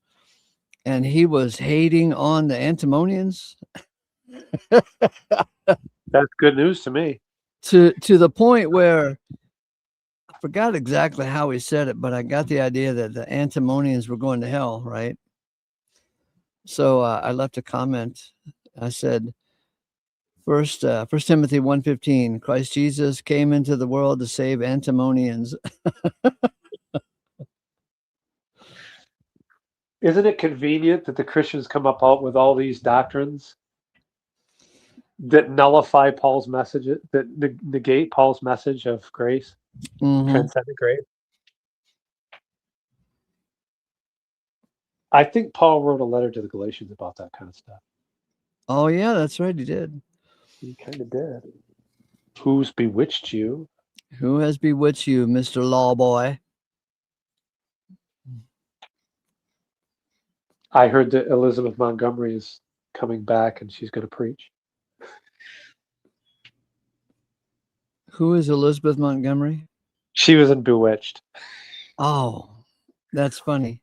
and he was hating on the antimonians. That's good news to me. To the point where I forgot exactly how he said it, but I got the idea that the antimonians were going to hell, right? So I left a comment. I said, First Timothy 1:15, Christ Jesus came into the world to save antimonians. Isn't it convenient that the Christians come up with all these doctrines that nullify Paul's message, that negate Paul's message of grace, transcendent grace? I think Paul wrote a letter to the Galatians about that kind of stuff. Oh, yeah, that's right. He did. He kind of did. Who's bewitched you? Who has bewitched you, Mr. Lawboy? I heard that Elizabeth Montgomery is coming back and she's going to preach. Who is Elizabeth Montgomery? She was in Bewitched. Oh, that's funny.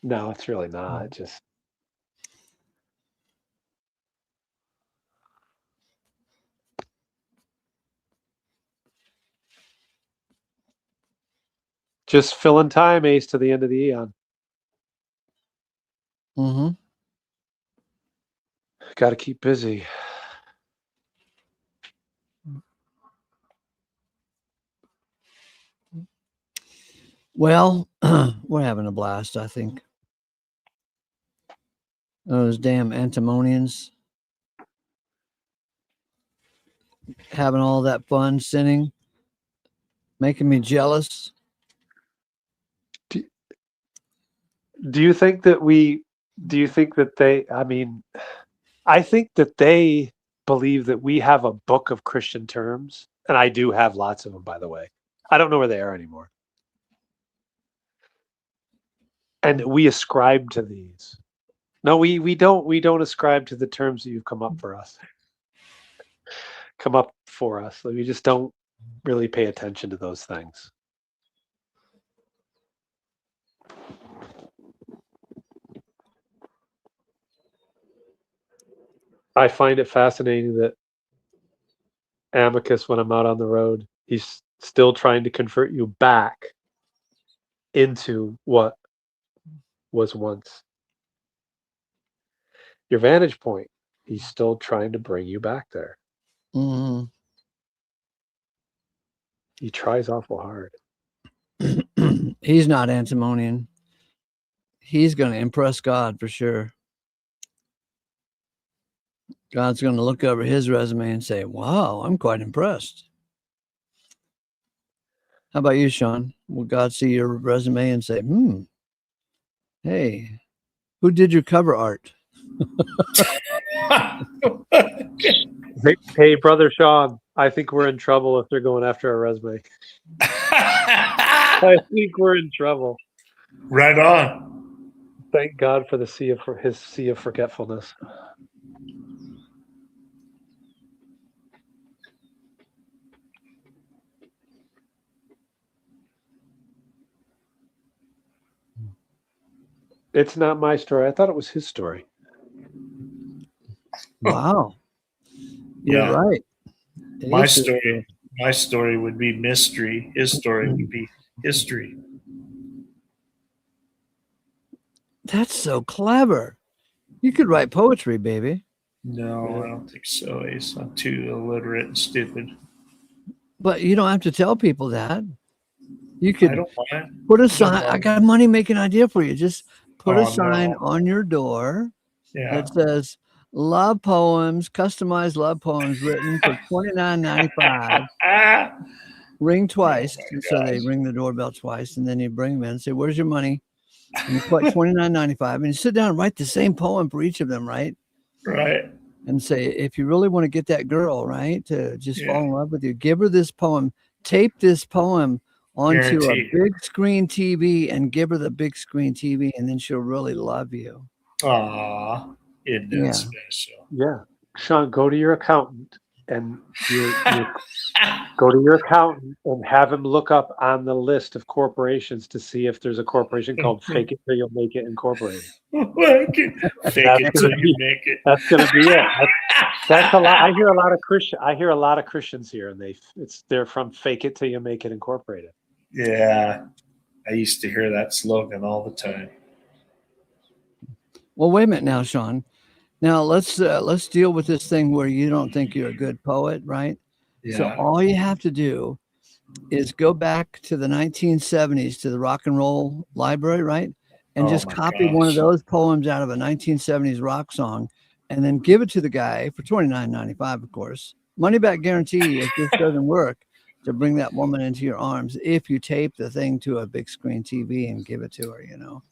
No, it's really not. Just filling time, Ace, to the end of the eon. Got to keep busy. Well, we're having a blast, I think. Those damn antimonians. Having all that fun sinning. Making me jealous. Do you think that they, I think that they believe that we have a book of Christian terms, and I do have lots of them, by the way. I don't know where they are anymore. And we ascribe to these. No, we don't ascribe to the terms that you've come up for us. We just don't really pay attention to those things. I find it fascinating that Amicus, when I'm out on the road, he's still trying to convert you back into what was once your vantage point. He's still trying to bring you back there. Mm. He tries awful hard. He's not antinomian. He's going to impress God for sure. God's going to look over his resume and say, wow, I'm quite impressed. How about you, Sean? Will God see your resume and say, hey, who did your cover art? Hey, brother Sean, I think we're in trouble if they're going after our resume. I think we're in trouble. Right on. Thank God for his sea of forgetfulness. It's not my story. I thought it was his story. Wow. Yeah. You're right. My story would be mystery. His story would be history. That's so clever. You could write poetry, baby. No, I don't think so, Ace. I'm too illiterate and stupid. But you don't have to tell people that. You could I don't want put a sign. I got a money-making idea for you. Just put a sign on your door that says, love poems, customized love poems written for $29.95. Ring twice. So they ring the doorbell twice, and then you bring them in and say, where's your money? And you put $29.95, and you sit down and write the same poem for each of them, right? Right. And say, if you really want to get that girl, right, to just fall in love with you, give her this poem, tape this poem onto a big screen TV and give her the big screen TV, and then she'll really love you. Aw, isn't that special? Yeah. Sean, go to your accountant and go to your accountant and have him look up on the list of corporations to see if there's a corporation called Fake It Till You Make It Incorporated. Fake it till you make it. That's gonna be it. That's a lot. I hear a lot of Christians here, and they're from Fake It Till You Make It Incorporated. Yeah, I used to hear that slogan all the time. Well, wait a minute now, Sean. Now let's deal with this thing where you don't think you're a good poet, right? Yeah. So all you have to do is go back to the 1970s to the rock and roll library, right? And just copy one of those poems out of a 1970s rock song, and then give it to the guy for $29.95, of course. Money back guarantee if this doesn't work, to bring that woman into your arms if you tape the thing to a big screen TV and give it to her, you know.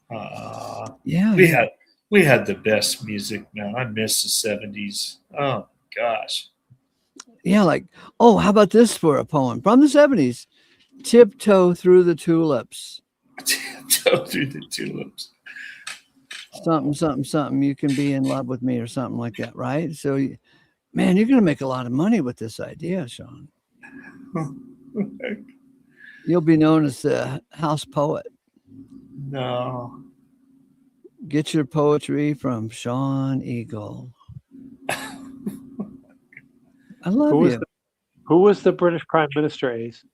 We had the best music, man. I miss the 70s. Oh gosh. Yeah, like, oh, how about this for a poem from the 70s? Tiptoe through the tulips. Tiptoe through the tulips. Something, something, something. You can be in love with me or something like that, right? So, man, you're going to make a lot of money with this idea, Sean. You'll be known as the house poet. No. Get your poetry from Sean Eagle. I love you. Who was the British Prime Minister, Ace?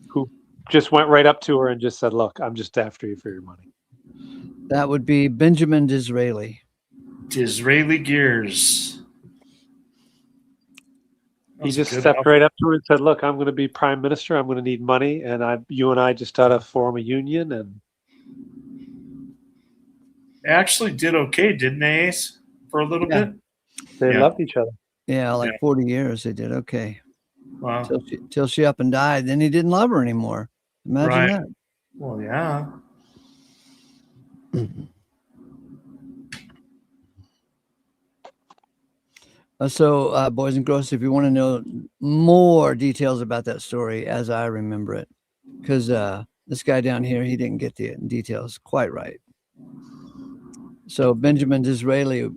Who just went right up to her and just said, look, I'm just after you for your money. That would be Benjamin Disraeli. Disraeli Gears. He just stepped right up to her and said, look, I'm going to be prime minister. I'm going to need money. And you and I just ought to form a union. And actually did okay, didn't they, Ace? For a little bit? They loved each other. Yeah, like 40 years they did okay. Wow. Till she up and died. Then he didn't love her anymore. Imagine that. Well, yeah. So, boys and girls, if you want to know more details about that story as I remember it, because This guy down here, he didn't get the details quite right. So Benjamin Disraeli,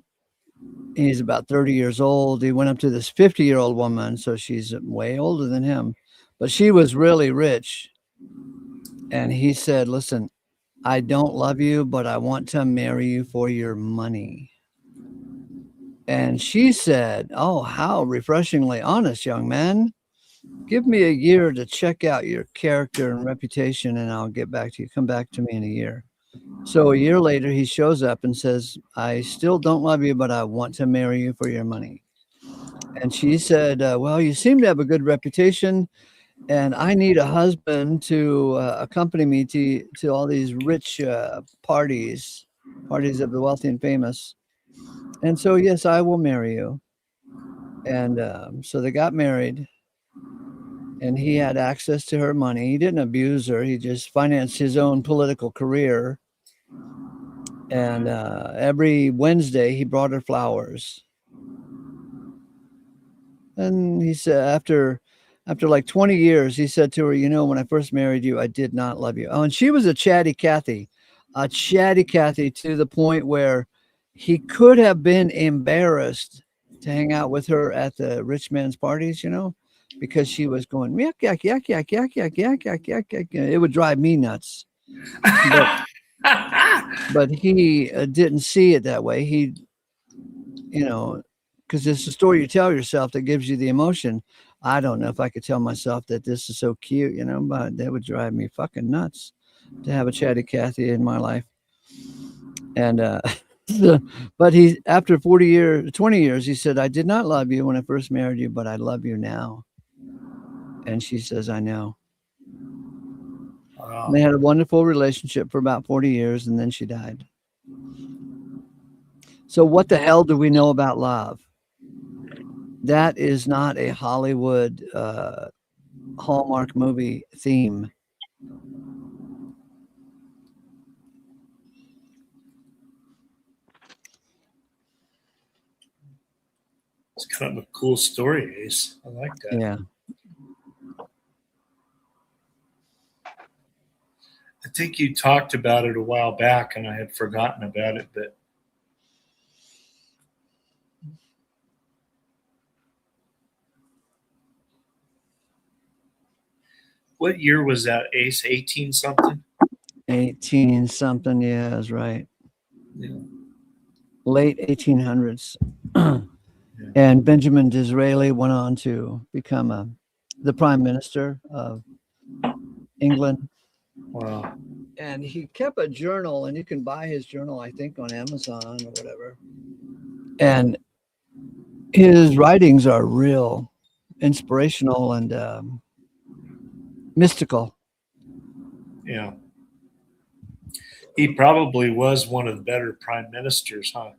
he's about 30 years old. He went up to this 50-year-old woman, so she's way older than him, but she was really rich. And he said, listen, I don't love you, but I want to marry you for your money. And she said, oh, how refreshingly honest, young man. Give me a year to check out your character and reputation, and I'll get back to you. Come back to me in a year. So a year later, he shows up and says, I still don't love you, but I want to marry you for your money. And she said, well, you seem to have a good reputation, and I need a husband to accompany me to all these rich parties of the wealthy and famous. And so, yes, I will marry you. And so they got married. And he had access to her money. He didn't abuse her. He just financed his own political career. And every Wednesday, he brought her flowers. And he said, after like 20 years, he said to her, you know, when I first married you, I did not love you. Oh, and she was a chatty Cathy to the point where he could have been embarrassed to hang out with her at the rich man's parties, you know, because she was going yak yak yak yak yak yak yak yak yak yak. It would drive me nuts. But he didn't see it that way. He, you know, because it's the story you tell yourself that gives you the emotion. I don't know if I could tell myself that this is so cute, you know, but that would drive me fucking nuts to have a chatty Cathy in my life. And but he, after 20 years, he said, I did not love you when I first married you, but I love you now. And she says, I know. Wow. They had a wonderful relationship for about 40 years, and then she died. So what the hell do we know about love? That is not a Hollywood Hallmark movie theme. It's kind of a cool story, Ace. I like that. Yeah. I think you talked about it a while back, and I had forgotten about it, but what year was that, Ace? 18 something? 18 something, yeah, that's right. Yeah. Late 1800s. And Benjamin Disraeli went on to become the Prime Minister of England. Wow. And he kept a journal, and you can buy his journal, I think, on Amazon or whatever. And his writings are real inspirational and mystical. Yeah. He probably was one of the better prime ministers, huh?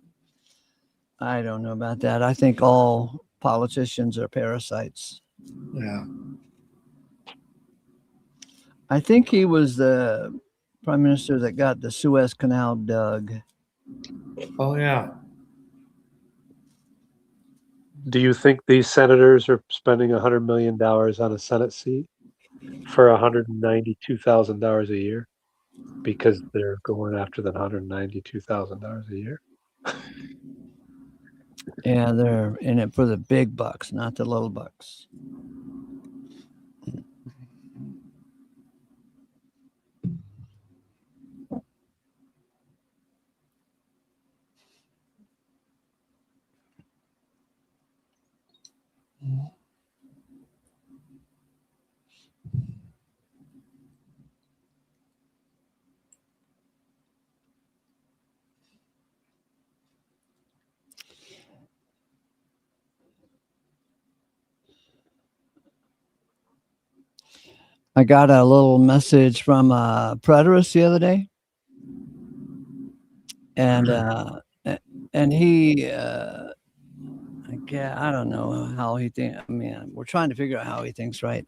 I don't know about that. I think all politicians are parasites. Yeah. I think he was the prime minister that got the Suez Canal dug. Oh, yeah. Do you think these senators are spending $100 million on a Senate seat for $192,000 a year because they're going after that $192,000 a year? Yeah, they're in it for the big bucks, not the little bucks. I got a little message from Preterist the other day, and he, I don't know how he thinks. I mean, we're trying to figure out how he thinks, right?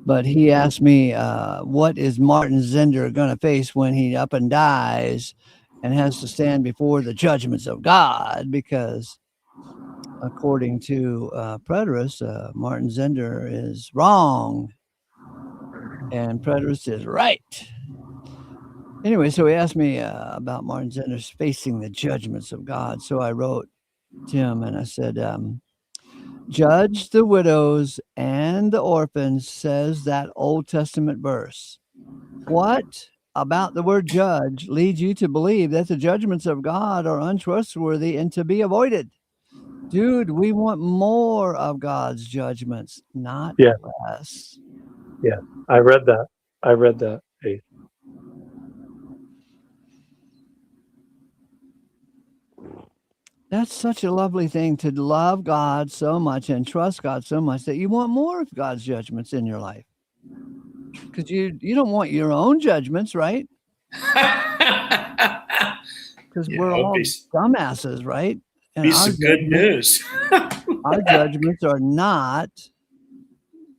But he asked me, what is Martin Zender going to face when he up and dies and has to stand before the judgments of God? Because according to Preterist, Martin Zender is wrong. And Preterist is right. Anyway, so he asked me about Martin Zender's facing the judgments of God. So I wrote to him and I said, judge the widows and the orphans, says that Old Testament verse. What about the word judge leads you to believe that the judgments of God are untrustworthy and to be avoided? Dude, we want more of God's judgments, not less. Yeah, I read that. Hey. That's such a lovely thing, to love God so much and trust God so much that you want more of God's judgments in your life. Because you don't want your own judgments, right? Because we're all dumbasses, right? And be some good news. Our judgments are not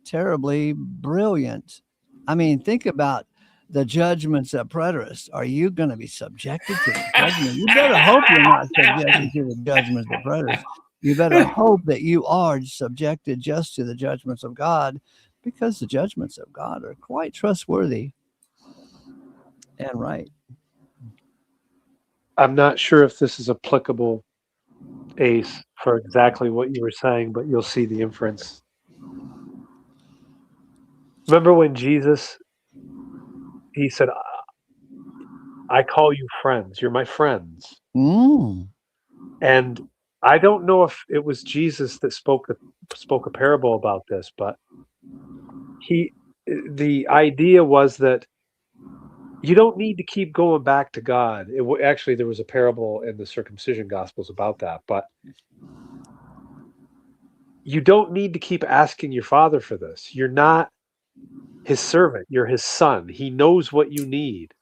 terribly brilliant. I mean, think about the judgments of preterists. Are you going to be subjected to the judgment? You better hope you're not subjected to the judgments of preterists. You better hope that you are subjected just to the judgments of God, because the judgments of God are quite trustworthy and right. I'm not sure if this is applicable, Ace, for exactly what you were saying, but you'll see the inference. Remember when Jesus, he said, I call you friends. You're my friends. And I don't know if it was Jesus that spoke a parable about this, but the idea was that you don't need to keep going back to God. Actually, there was a parable in the circumcision gospels about that, but you don't need to keep asking your Father for this. You're not his servant. You're his son. He knows what you need.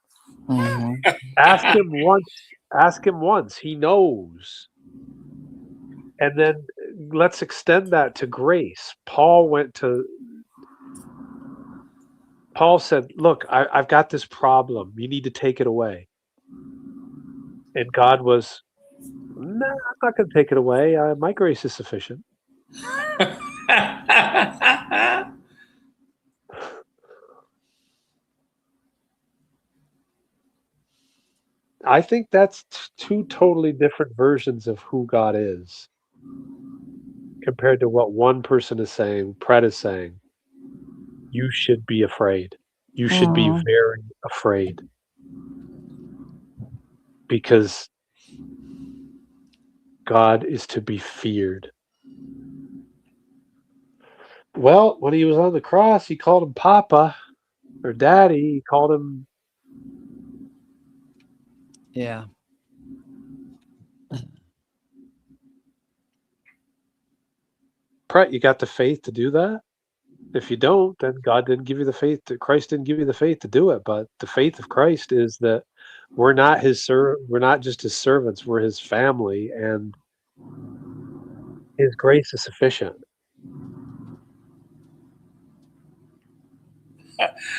Ask him once. He knows. And then let's extend that to grace. Paul said, look, I've got this problem. You need to take it away. And God was, no, I'm not going to take it away. My grace is sufficient. I think that's two totally different versions of who God is compared to what one person is saying. Pret is saying, you should be afraid. You should be very afraid. Because God is to be feared. Well, when he was on the cross, he called him Papa or Daddy. He called him. Yeah. Pret, you got the faith to do that? If you don't, then God didn't give you the faith. Christ didn't give you the faith to do it. But the faith of Christ is that we're not we're not just his servants. We're his family, and his grace is sufficient.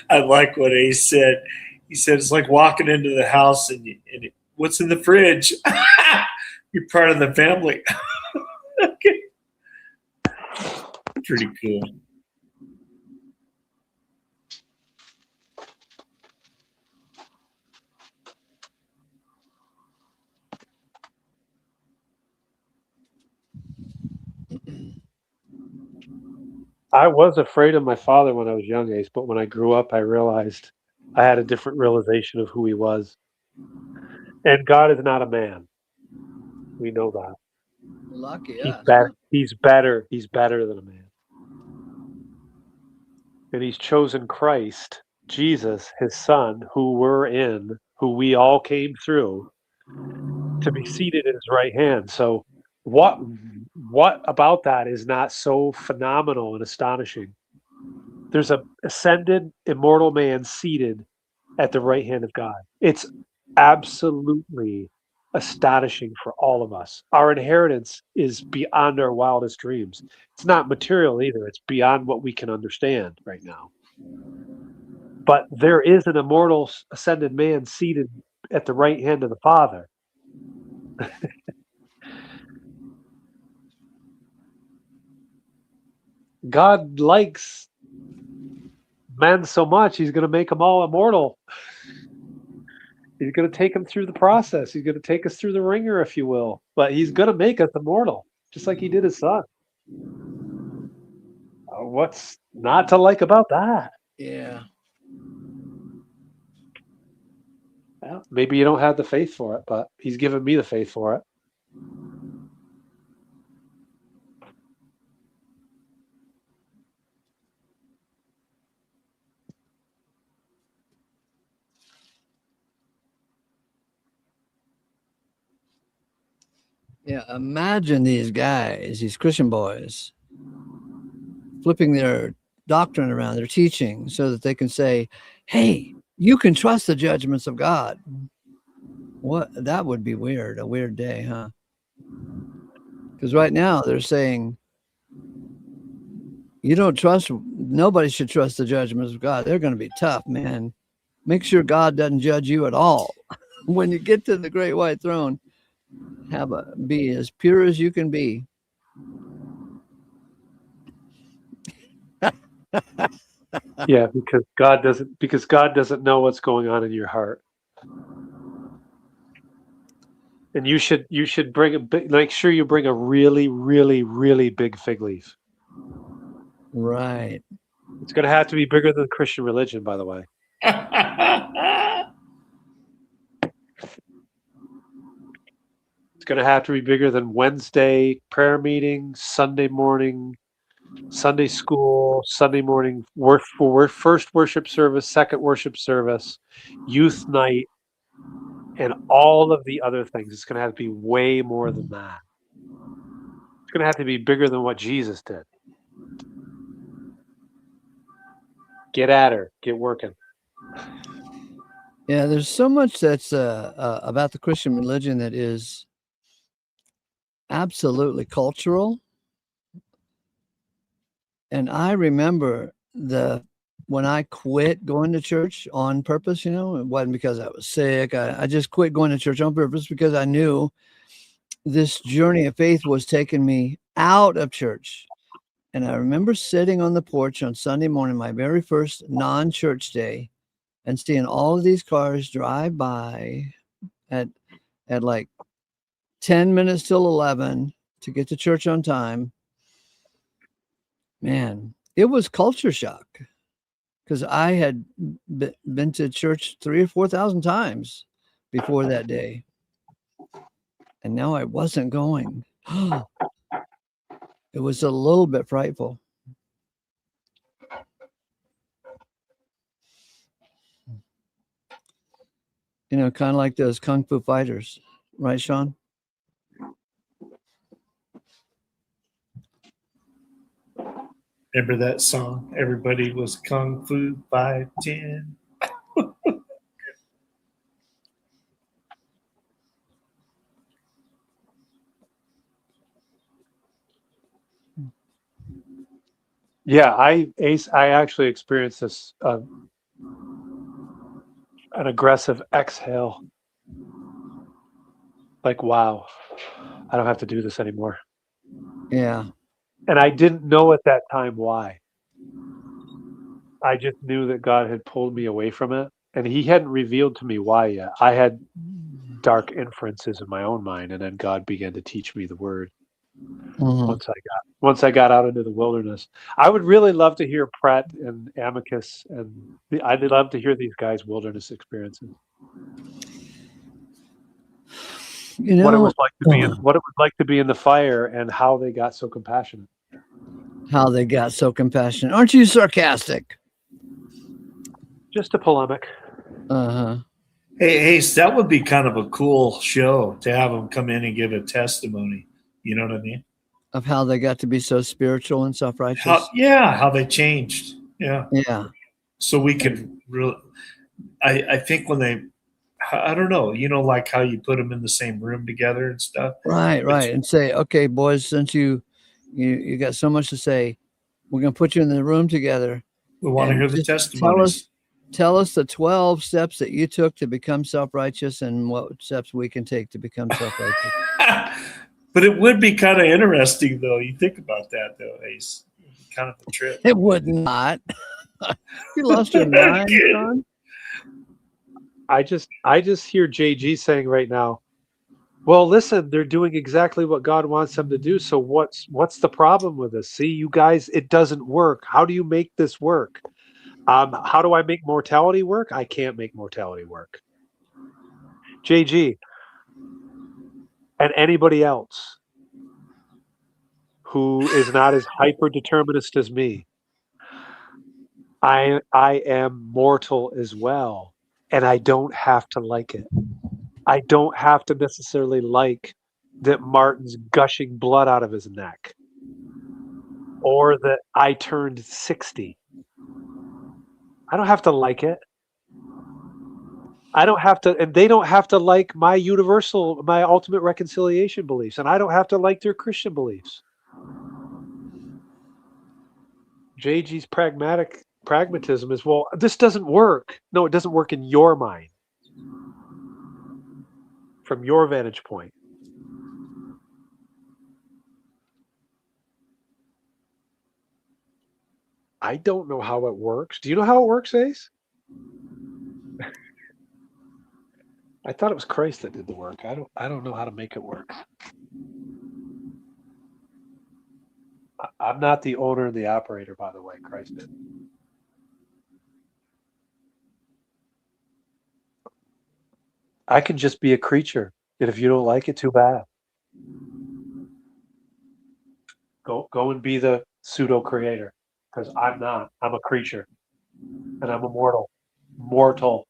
I like what he said. He said it's like walking into the house and what's in the fridge? You're part of the family. Okay. Pretty cool. I was afraid of my father when I was young, Ace, but when I grew up, I realized I had a different realization of who he was. And God is not a man. We know that. Lucky He's us. better. He's better. He's better than a man. And he's chosen Christ, Jesus, his son, who we all came through, to be seated at his right hand. So what about that is not so phenomenal and astonishing? There's a ascended, immortal man seated at the right hand of God. It's absolutely astonishing for all of us. Our inheritance is beyond our wildest dreams. It's not material either. It's beyond what we can understand right now. But there is an immortal ascended man seated at the right hand of the Father. God likes men so much, he's going to make them all immortal. He's going to take him through the process. He's going to take us through the ringer, if you will. But he's going to make us immortal, just like he did his son. What's not to like about that? Yeah. Well, maybe you don't have the faith for it, but he's given me the faith for it. Yeah, imagine these guys, these Christian boys, flipping their doctrine around, their teaching, so that they can say, hey, you can trust the judgments of God. What? That would be weird, a weird day, huh? Because right now they're saying, you don't trust, nobody should trust the judgments of God. They're going to be tough, man. Make sure God doesn't judge you at all. When you get to the great white throne, be as pure as you can be. Yeah, because God doesn't know what's going on in your heart. And you should make sure you bring a really, really, really big fig leaf. Right. It's going to have to be bigger than Christian religion, by the way. It's going to have to be bigger than Wednesday prayer meeting, Sunday morning, Sunday school, Sunday morning first worship service, second worship service, youth night, and all of the other things. It's going to have to be way more than that. It's going to have to be bigger than what Jesus did. Get at her. Get working. Yeah, there's so much that's about the Christian religion that is absolutely cultural. And I remember when I quit going to church on purpose, it wasn't because I was sick. I just quit going to church on purpose because I knew this journey of faith was taking me out of church. And I remember sitting on the porch on Sunday morning, my very first non-church day, and seeing all of these cars drive by at like 10 minutes till 11 to get to church on time. Man, it was culture shock because I had been to church 3,000 or 4,000 times before that day. And now I wasn't going. It was a little bit frightful. Kind of like those Kung Fu fighters. Right, Sean? Remember that song? Everybody was Kung Fu fighting. Yeah, I actually experienced this an aggressive exhale. Like, wow, I don't have to do this anymore. Yeah. And I didn't know at that time why. I just knew that God had pulled me away from it, and he hadn't revealed to me why yet. I had dark inferences in my own mind, and then God began to teach me the word. Mm-hmm. Once I got out into the wilderness. I would really love to hear Pratt and Amicus, and I'd love to hear these guys' wilderness experiences. What it was like to be in the fire, and how they got so compassionate. Aren't you sarcastic? Just a polemic. Uh-huh. Hey, that would be kind of a cool show to have them come in and give a testimony. You know what I mean? Of how they got to be so spiritual and self-righteous. How they changed. Yeah. Yeah. So we could really, I think when they, I don't know, like how you put them in the same room together and stuff. Right. And say, okay, boys, since you got so much to say, we're going to put you in the room together. We want to hear the testimonies. Tell us the 12 steps that you took to become self-righteous and what steps we can take to become self-righteous. But it would be kind of interesting, though. You think about that, though, Ace. Kind of a trip. It would not. You lost your mind, John? I just hear JG saying right now, well, listen, they're doing exactly what God wants them to do. So what's the problem with this? See, you guys, it doesn't work. How do you make this work? How do I make mortality work? I can't make mortality work. JG and anybody else who is not as hyper determinist as me, I am mortal as well, and I don't have to like it. I don't have to necessarily like that Martin's gushing blood out of his neck, or that I turned 60. I don't have to like it. I don't have to, and they don't have to like my ultimate reconciliation beliefs, and I don't have to like their Christian beliefs. JG's pragmatism is, well, this doesn't work. No, it doesn't work in your mind, from your vantage point. I don't know how it works. Do you know how it works, Ace? I thought it was Christ that did the work. I don't know how to make it work. I'm not the owner and the operator, by the way. Christ did. I can just be a creature, and if you don't like it, too bad. Go and be the pseudo creator, because I'm not. I'm a creature, and I'm immortal. Mortal.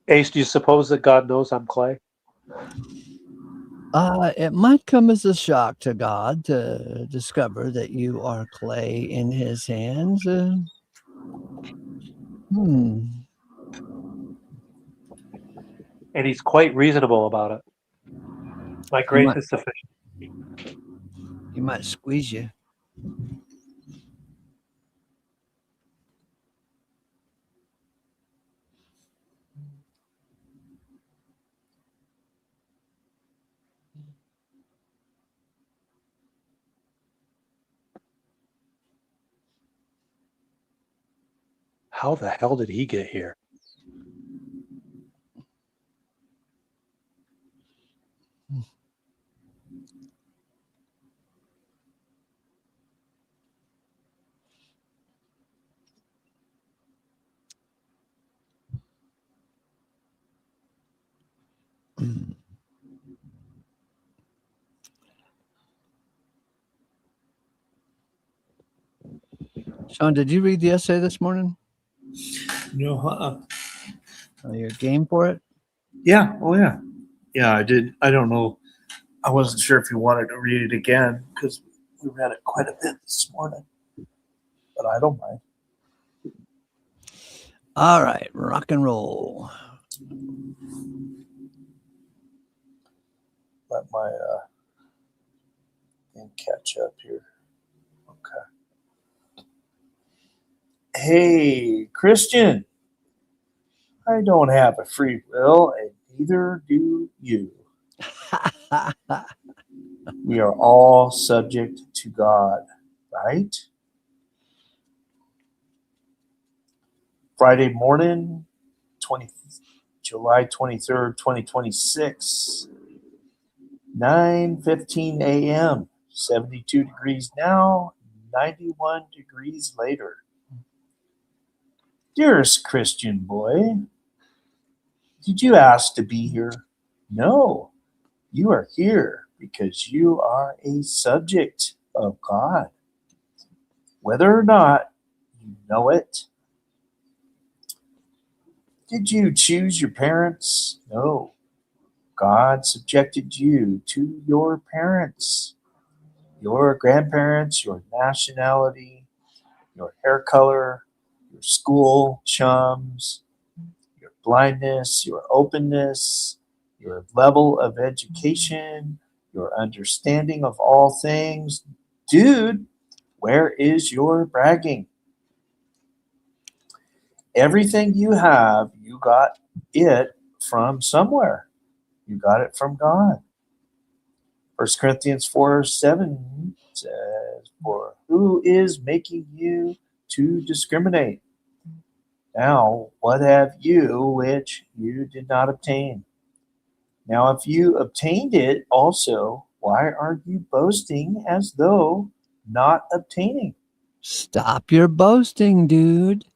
Ace, do you suppose that God knows I'm clay? It might come as a shock to God to discover that you are clay in his hands. And he's quite reasonable about it. My grace is sufficient. He might squeeze you. How the hell did he get here? Sean, did you read the essay this morning? No, Are you game for it? Yeah. Oh, yeah. Yeah, I did. I don't know. I wasn't sure if you wanted to read it again because we read it quite a bit this morning, but I don't mind. All right, rock and roll. Let my thing catch up here. Okay. Hey, Christian. I don't have a free will, and neither do you. We are all subject to God, right? Friday morning, July 23rd, 2026, 9:15 a.m., 72 degrees now, 91 degrees later. Dearest Christian boy, did you ask to be here? No, you are here because you are a subject of God. Whether or not you know it. Did you choose your parents? No. God subjected you to your parents, your grandparents, your nationality, your hair color, your school chums, your blindness, your openness, your level of education, your understanding of all things. Dude, where is your bragging? Everything you have, you got it from somewhere. You got it from God. 1 Corinthians 4:7 says, "For who is making you to discriminate? Now, what have you which you did not obtain? Now, if you obtained it also, why are you boasting as though not obtaining?" Stop your boasting, dude.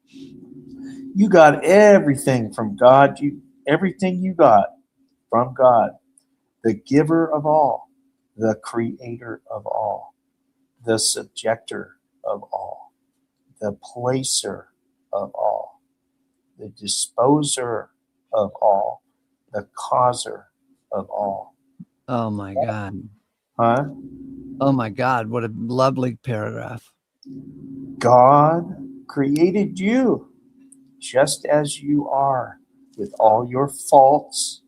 You got everything from God. Everything you got from God, the giver of all, the creator of all, the subjector of all, the placer of all, the disposer of all, the causer of all. Oh my God. Huh? Oh my God. What a lovely paragraph. God created you just as you are, with all your faults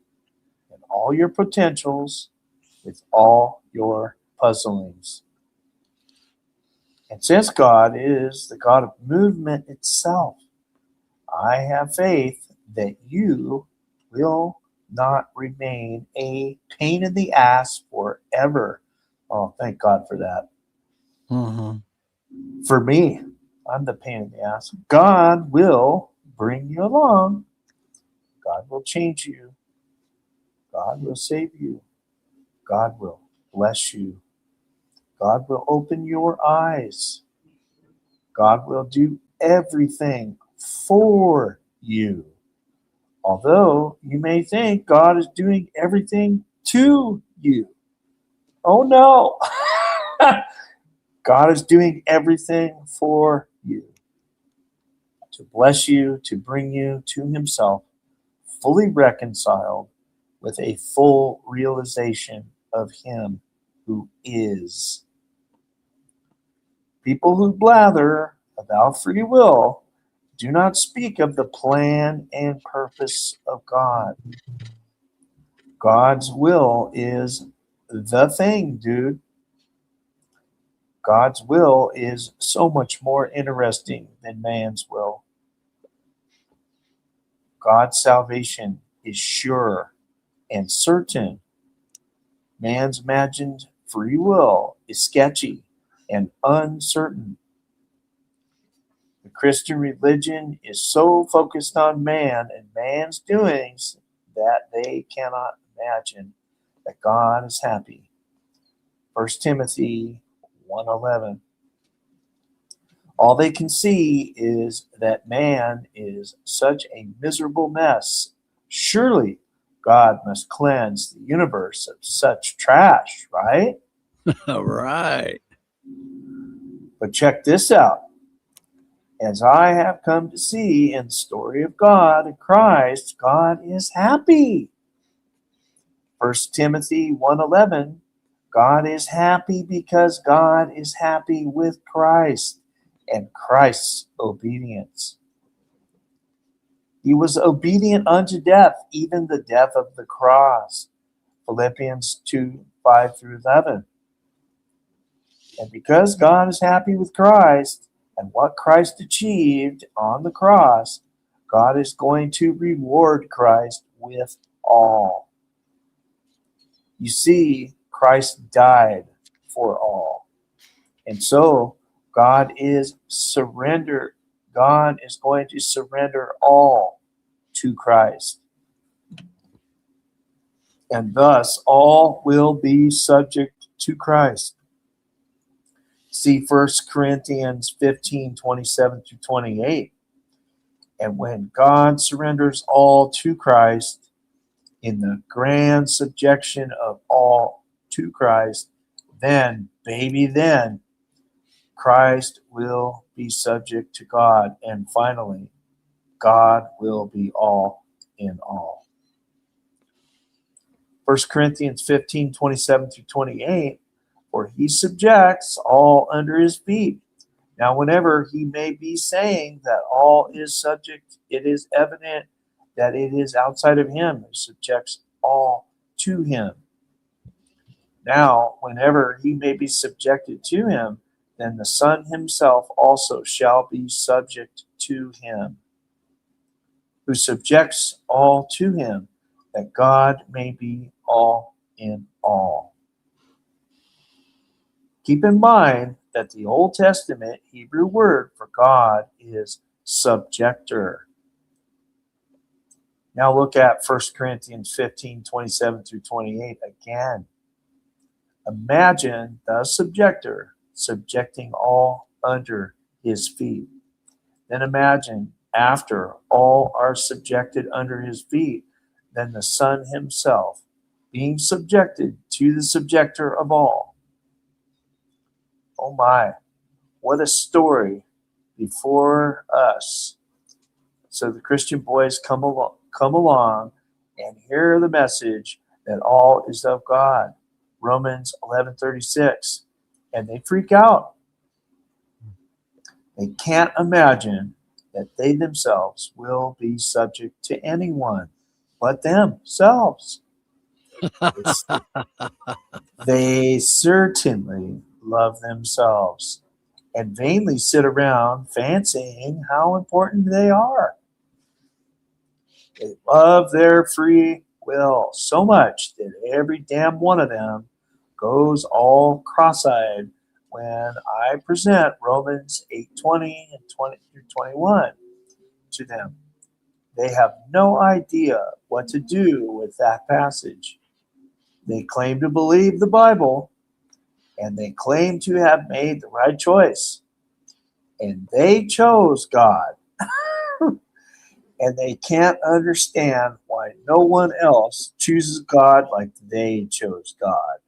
and all your potentials, with all your puzzlings. And since God is the God of movement itself, I have faith that you will not remain a pain in the ass forever. Oh, thank God for that. Mm-hmm. For me, I'm the pain in the ass. God will bring you along. God will change you. God will save you. God will bless you. God will open your eyes. God will do everything for you. Although you may think God is doing everything to you. Oh no! God is doing everything for you. To bless you, to bring you to himself, fully reconciled with a full realization of him who is. People who blather about free will do not speak of the plan and purpose of God. God's will is the thing, dude. God's will is so much more interesting than man's will. God's salvation is sure and certain. Man's imagined free will is sketchy and uncertain. The Christian religion is so focused on man and man's doings that they cannot imagine that God is happy. 1 Timothy 1:11. All they can see is that man is such a miserable mess. Surely God must cleanse the universe of such trash, right? All right. But check this out. As I have come to see in the story of God and Christ, God is happy. 1 Timothy 1:11, God is happy because God is happy with Christ and Christ's obedience. He was obedient unto death, even the death of the cross. Philippians 2:5-11. And because God is happy with Christ and what Christ achieved on the cross, God is going to reward Christ with all. You see, Christ died for all. And so God is going to surrender all to Christ. And thus all will be subject to Christ. See 1 Corinthians 15:27-28. And when God surrenders all to Christ, in the grand subjection of all to Christ, then Christ will be subject to God. And finally, God will be all in all. 1 Corinthians 15:27-28, for he subjects all under his feet. Now, whenever he may be saying that all is subject, it is evident that it is outside of him who subjects all to him. Now, whenever he may be subjected to him, then the Son himself also shall be subject to him, who subjects all to him, that God may be all in all. Keep in mind that the Old Testament Hebrew word for God is subjector. Now look at 1 Corinthians 15, 27 through 28 again. Imagine the subjector subjecting all under his feet. Then imagine after all are subjected under his feet, then the Son himself being subjected to the subjector of all. Oh my, what a story before us. So the Christian boys come along and hear the message that all is of God. Romans 11:36. And they freak out. They can't imagine that they themselves will be subject to anyone but themselves. They certainly love themselves and vainly sit around fancying how important they are. They love their free will so much that every damn one of them goes all cross-eyed when I present Romans 8:20 and 20 through 21 to them. They have no idea what to do with that passage. They claim to believe the Bible, and they claim to have made the right choice. And they chose God. And they can't understand why no one else chooses God like they chose God.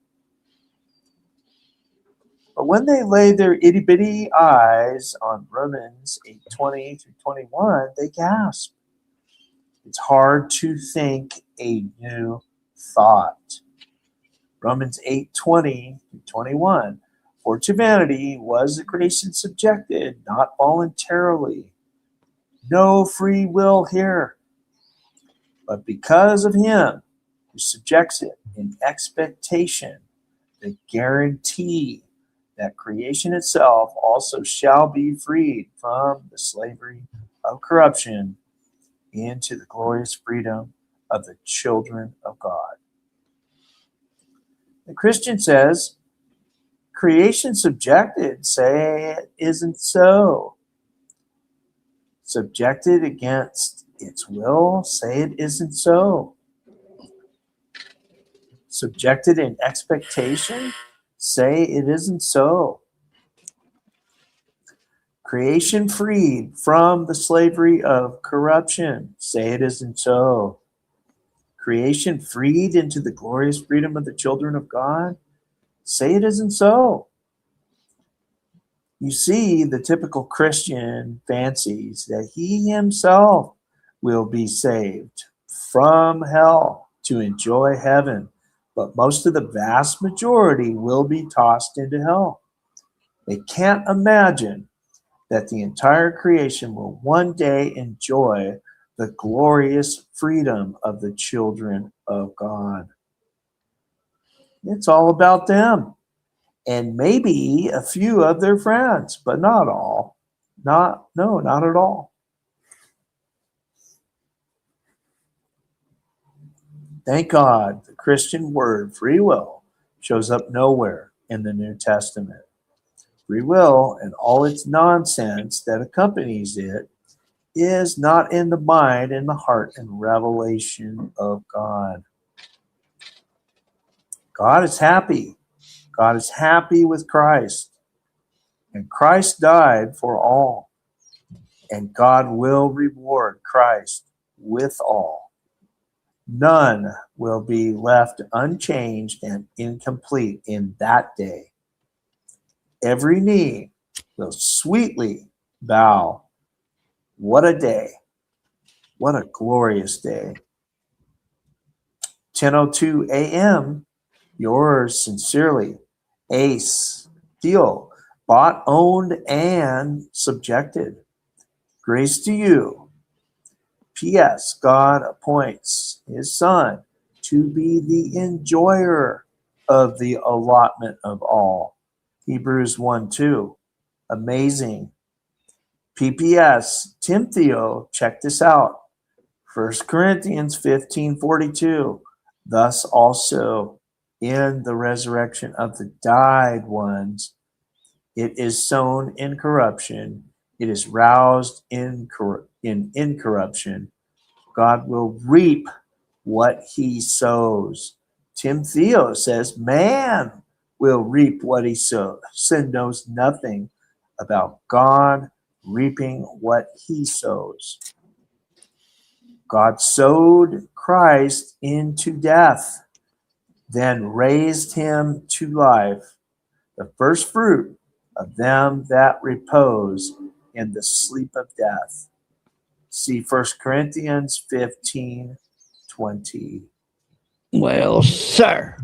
But when they lay their itty-bitty eyes on Romans 8:20 through 21, they gasp. It's hard to think a new thought. Romans 8:20 through 21. For to vanity was the creation subjected, not voluntarily. No free will here, but because of him who subjects it in expectation, the guarantee that creation itself also shall be freed from the slavery of corruption into the glorious freedom of the children of God. The Christian says, creation subjected, say it isn't so. Subjected against its will, say it isn't so. Subjected in expectation, say it isn't so. Creation freed from the slavery of corruption, say it isn't so. Creation freed into the glorious freedom of the children of God, say it isn't so. You see, the typical Christian fancies that he himself will be saved from hell to enjoy heaven, but most of the vast majority will be tossed into hell. They can't imagine that the entire creation will one day enjoy the glorious freedom of the children of God. It's all about them. And maybe a few of their friends, but not all. Not at all. Thank God the Christian word free will shows up nowhere in the New Testament. Free will and all its nonsense that accompanies it is not in the mind and the heart and revelation of God. God is happy. God is happy with Christ. And Christ died for all. And God will reward Christ with all. None will be left unchanged and incomplete in that day. Every knee will sweetly bow. What a day. What a glorious day. 10:02 a.m. Yours sincerely, Ace Theo, bought, owned, and subjected. Grace to you. P.S. God appoints his Son to be the enjoyer of the allotment of all. Hebrews 1:2. Amazing. P.P.S. Tim Theo, check this out. 1 Corinthians 15:42. Thus also in the resurrection of the died ones, it is sown in corruption, it is roused in incorruption. God will reap what he sows. Tim Theo says, man will reap what he sows. Sin knows nothing about God reaping what he sows. God sowed Christ into death, then raised him to life, the first fruit of them that repose in the sleep of death. See 1 Corinthians 15:20. Well, sir.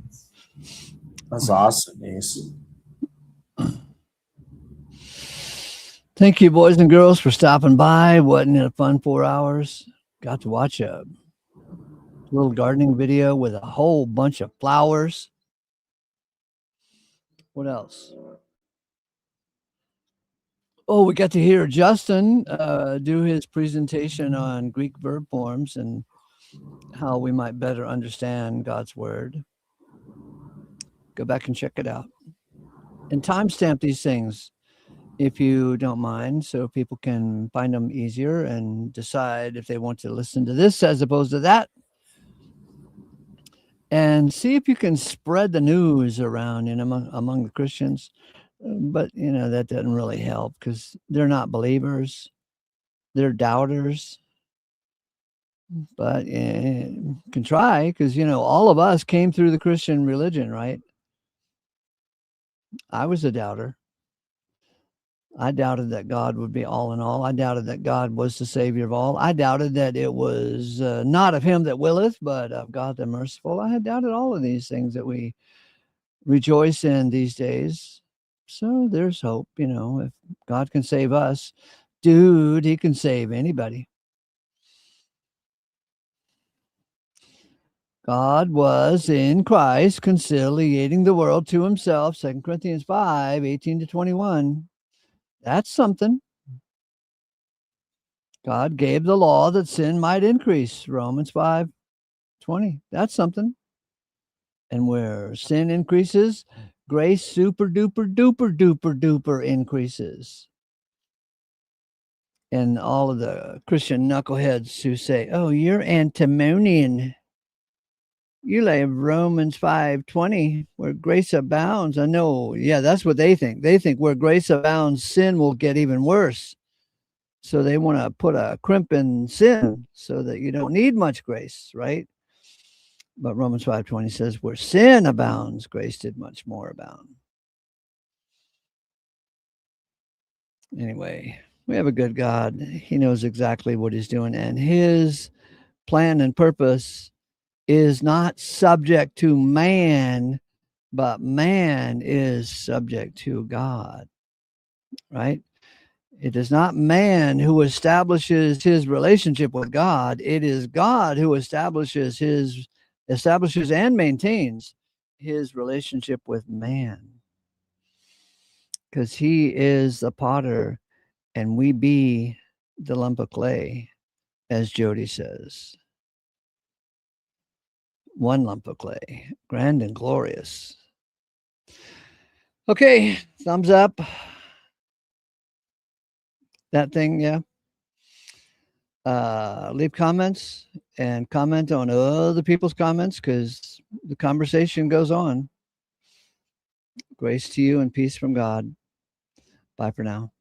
That's awesome, Ace. Thank you, boys and girls, for stopping by. Wasn't it a fun 4 hours? Got to watch a little gardening video with a whole bunch of flowers. What else? Oh, we got to hear Justin do his presentation on Greek verb forms and how we might better understand God's word. Go back and check it out. And timestamp these things if you don't mind, so people can find them easier and decide if they want to listen to this as opposed to that. And see if you can spread the news around among the Christians. But, that doesn't really help because they're not believers. They're doubters. But can try because, all of us came through the Christian religion, right? I was a doubter. I doubted that God would be all in all. I doubted that God was the Savior of all. I doubted that it was not of him that willeth, but of God the merciful. I had doubted all of these things that we rejoice in these days. So there's hope, if God can save us, dude, he can save anybody. God was in Christ conciliating the world to himself, 2 Corinthians 5:18-21. That's something. God gave the law that sin might increase, Romans 5:20. That's something. And where sin increases, grace super duper duper duper duper increases. And all of the Christian knuckleheads who say, oh, you're antinomian. You lay Romans 5:20, where grace abounds. I know, yeah, that's what they think. They think where grace abounds, sin will get even worse. So they want to put a crimp in sin so that you don't need much grace, right? But Romans 5:20 says, where sin abounds, grace did much more abound. Anyway, we have a good God. He knows exactly what he's doing, and his plan and purpose is not subject to man, but man is subject to God, right? It is not man who establishes his relationship with God. It is God who establishes and maintains his relationship with man. Because he is the potter and we be the lump of clay, as Jody says. One lump of clay, grand and glorious. Okay, thumbs up. That thing, yeah. Leave comments and comment on other people's comments because the conversation goes on. Grace to you and peace from God. Bye for now.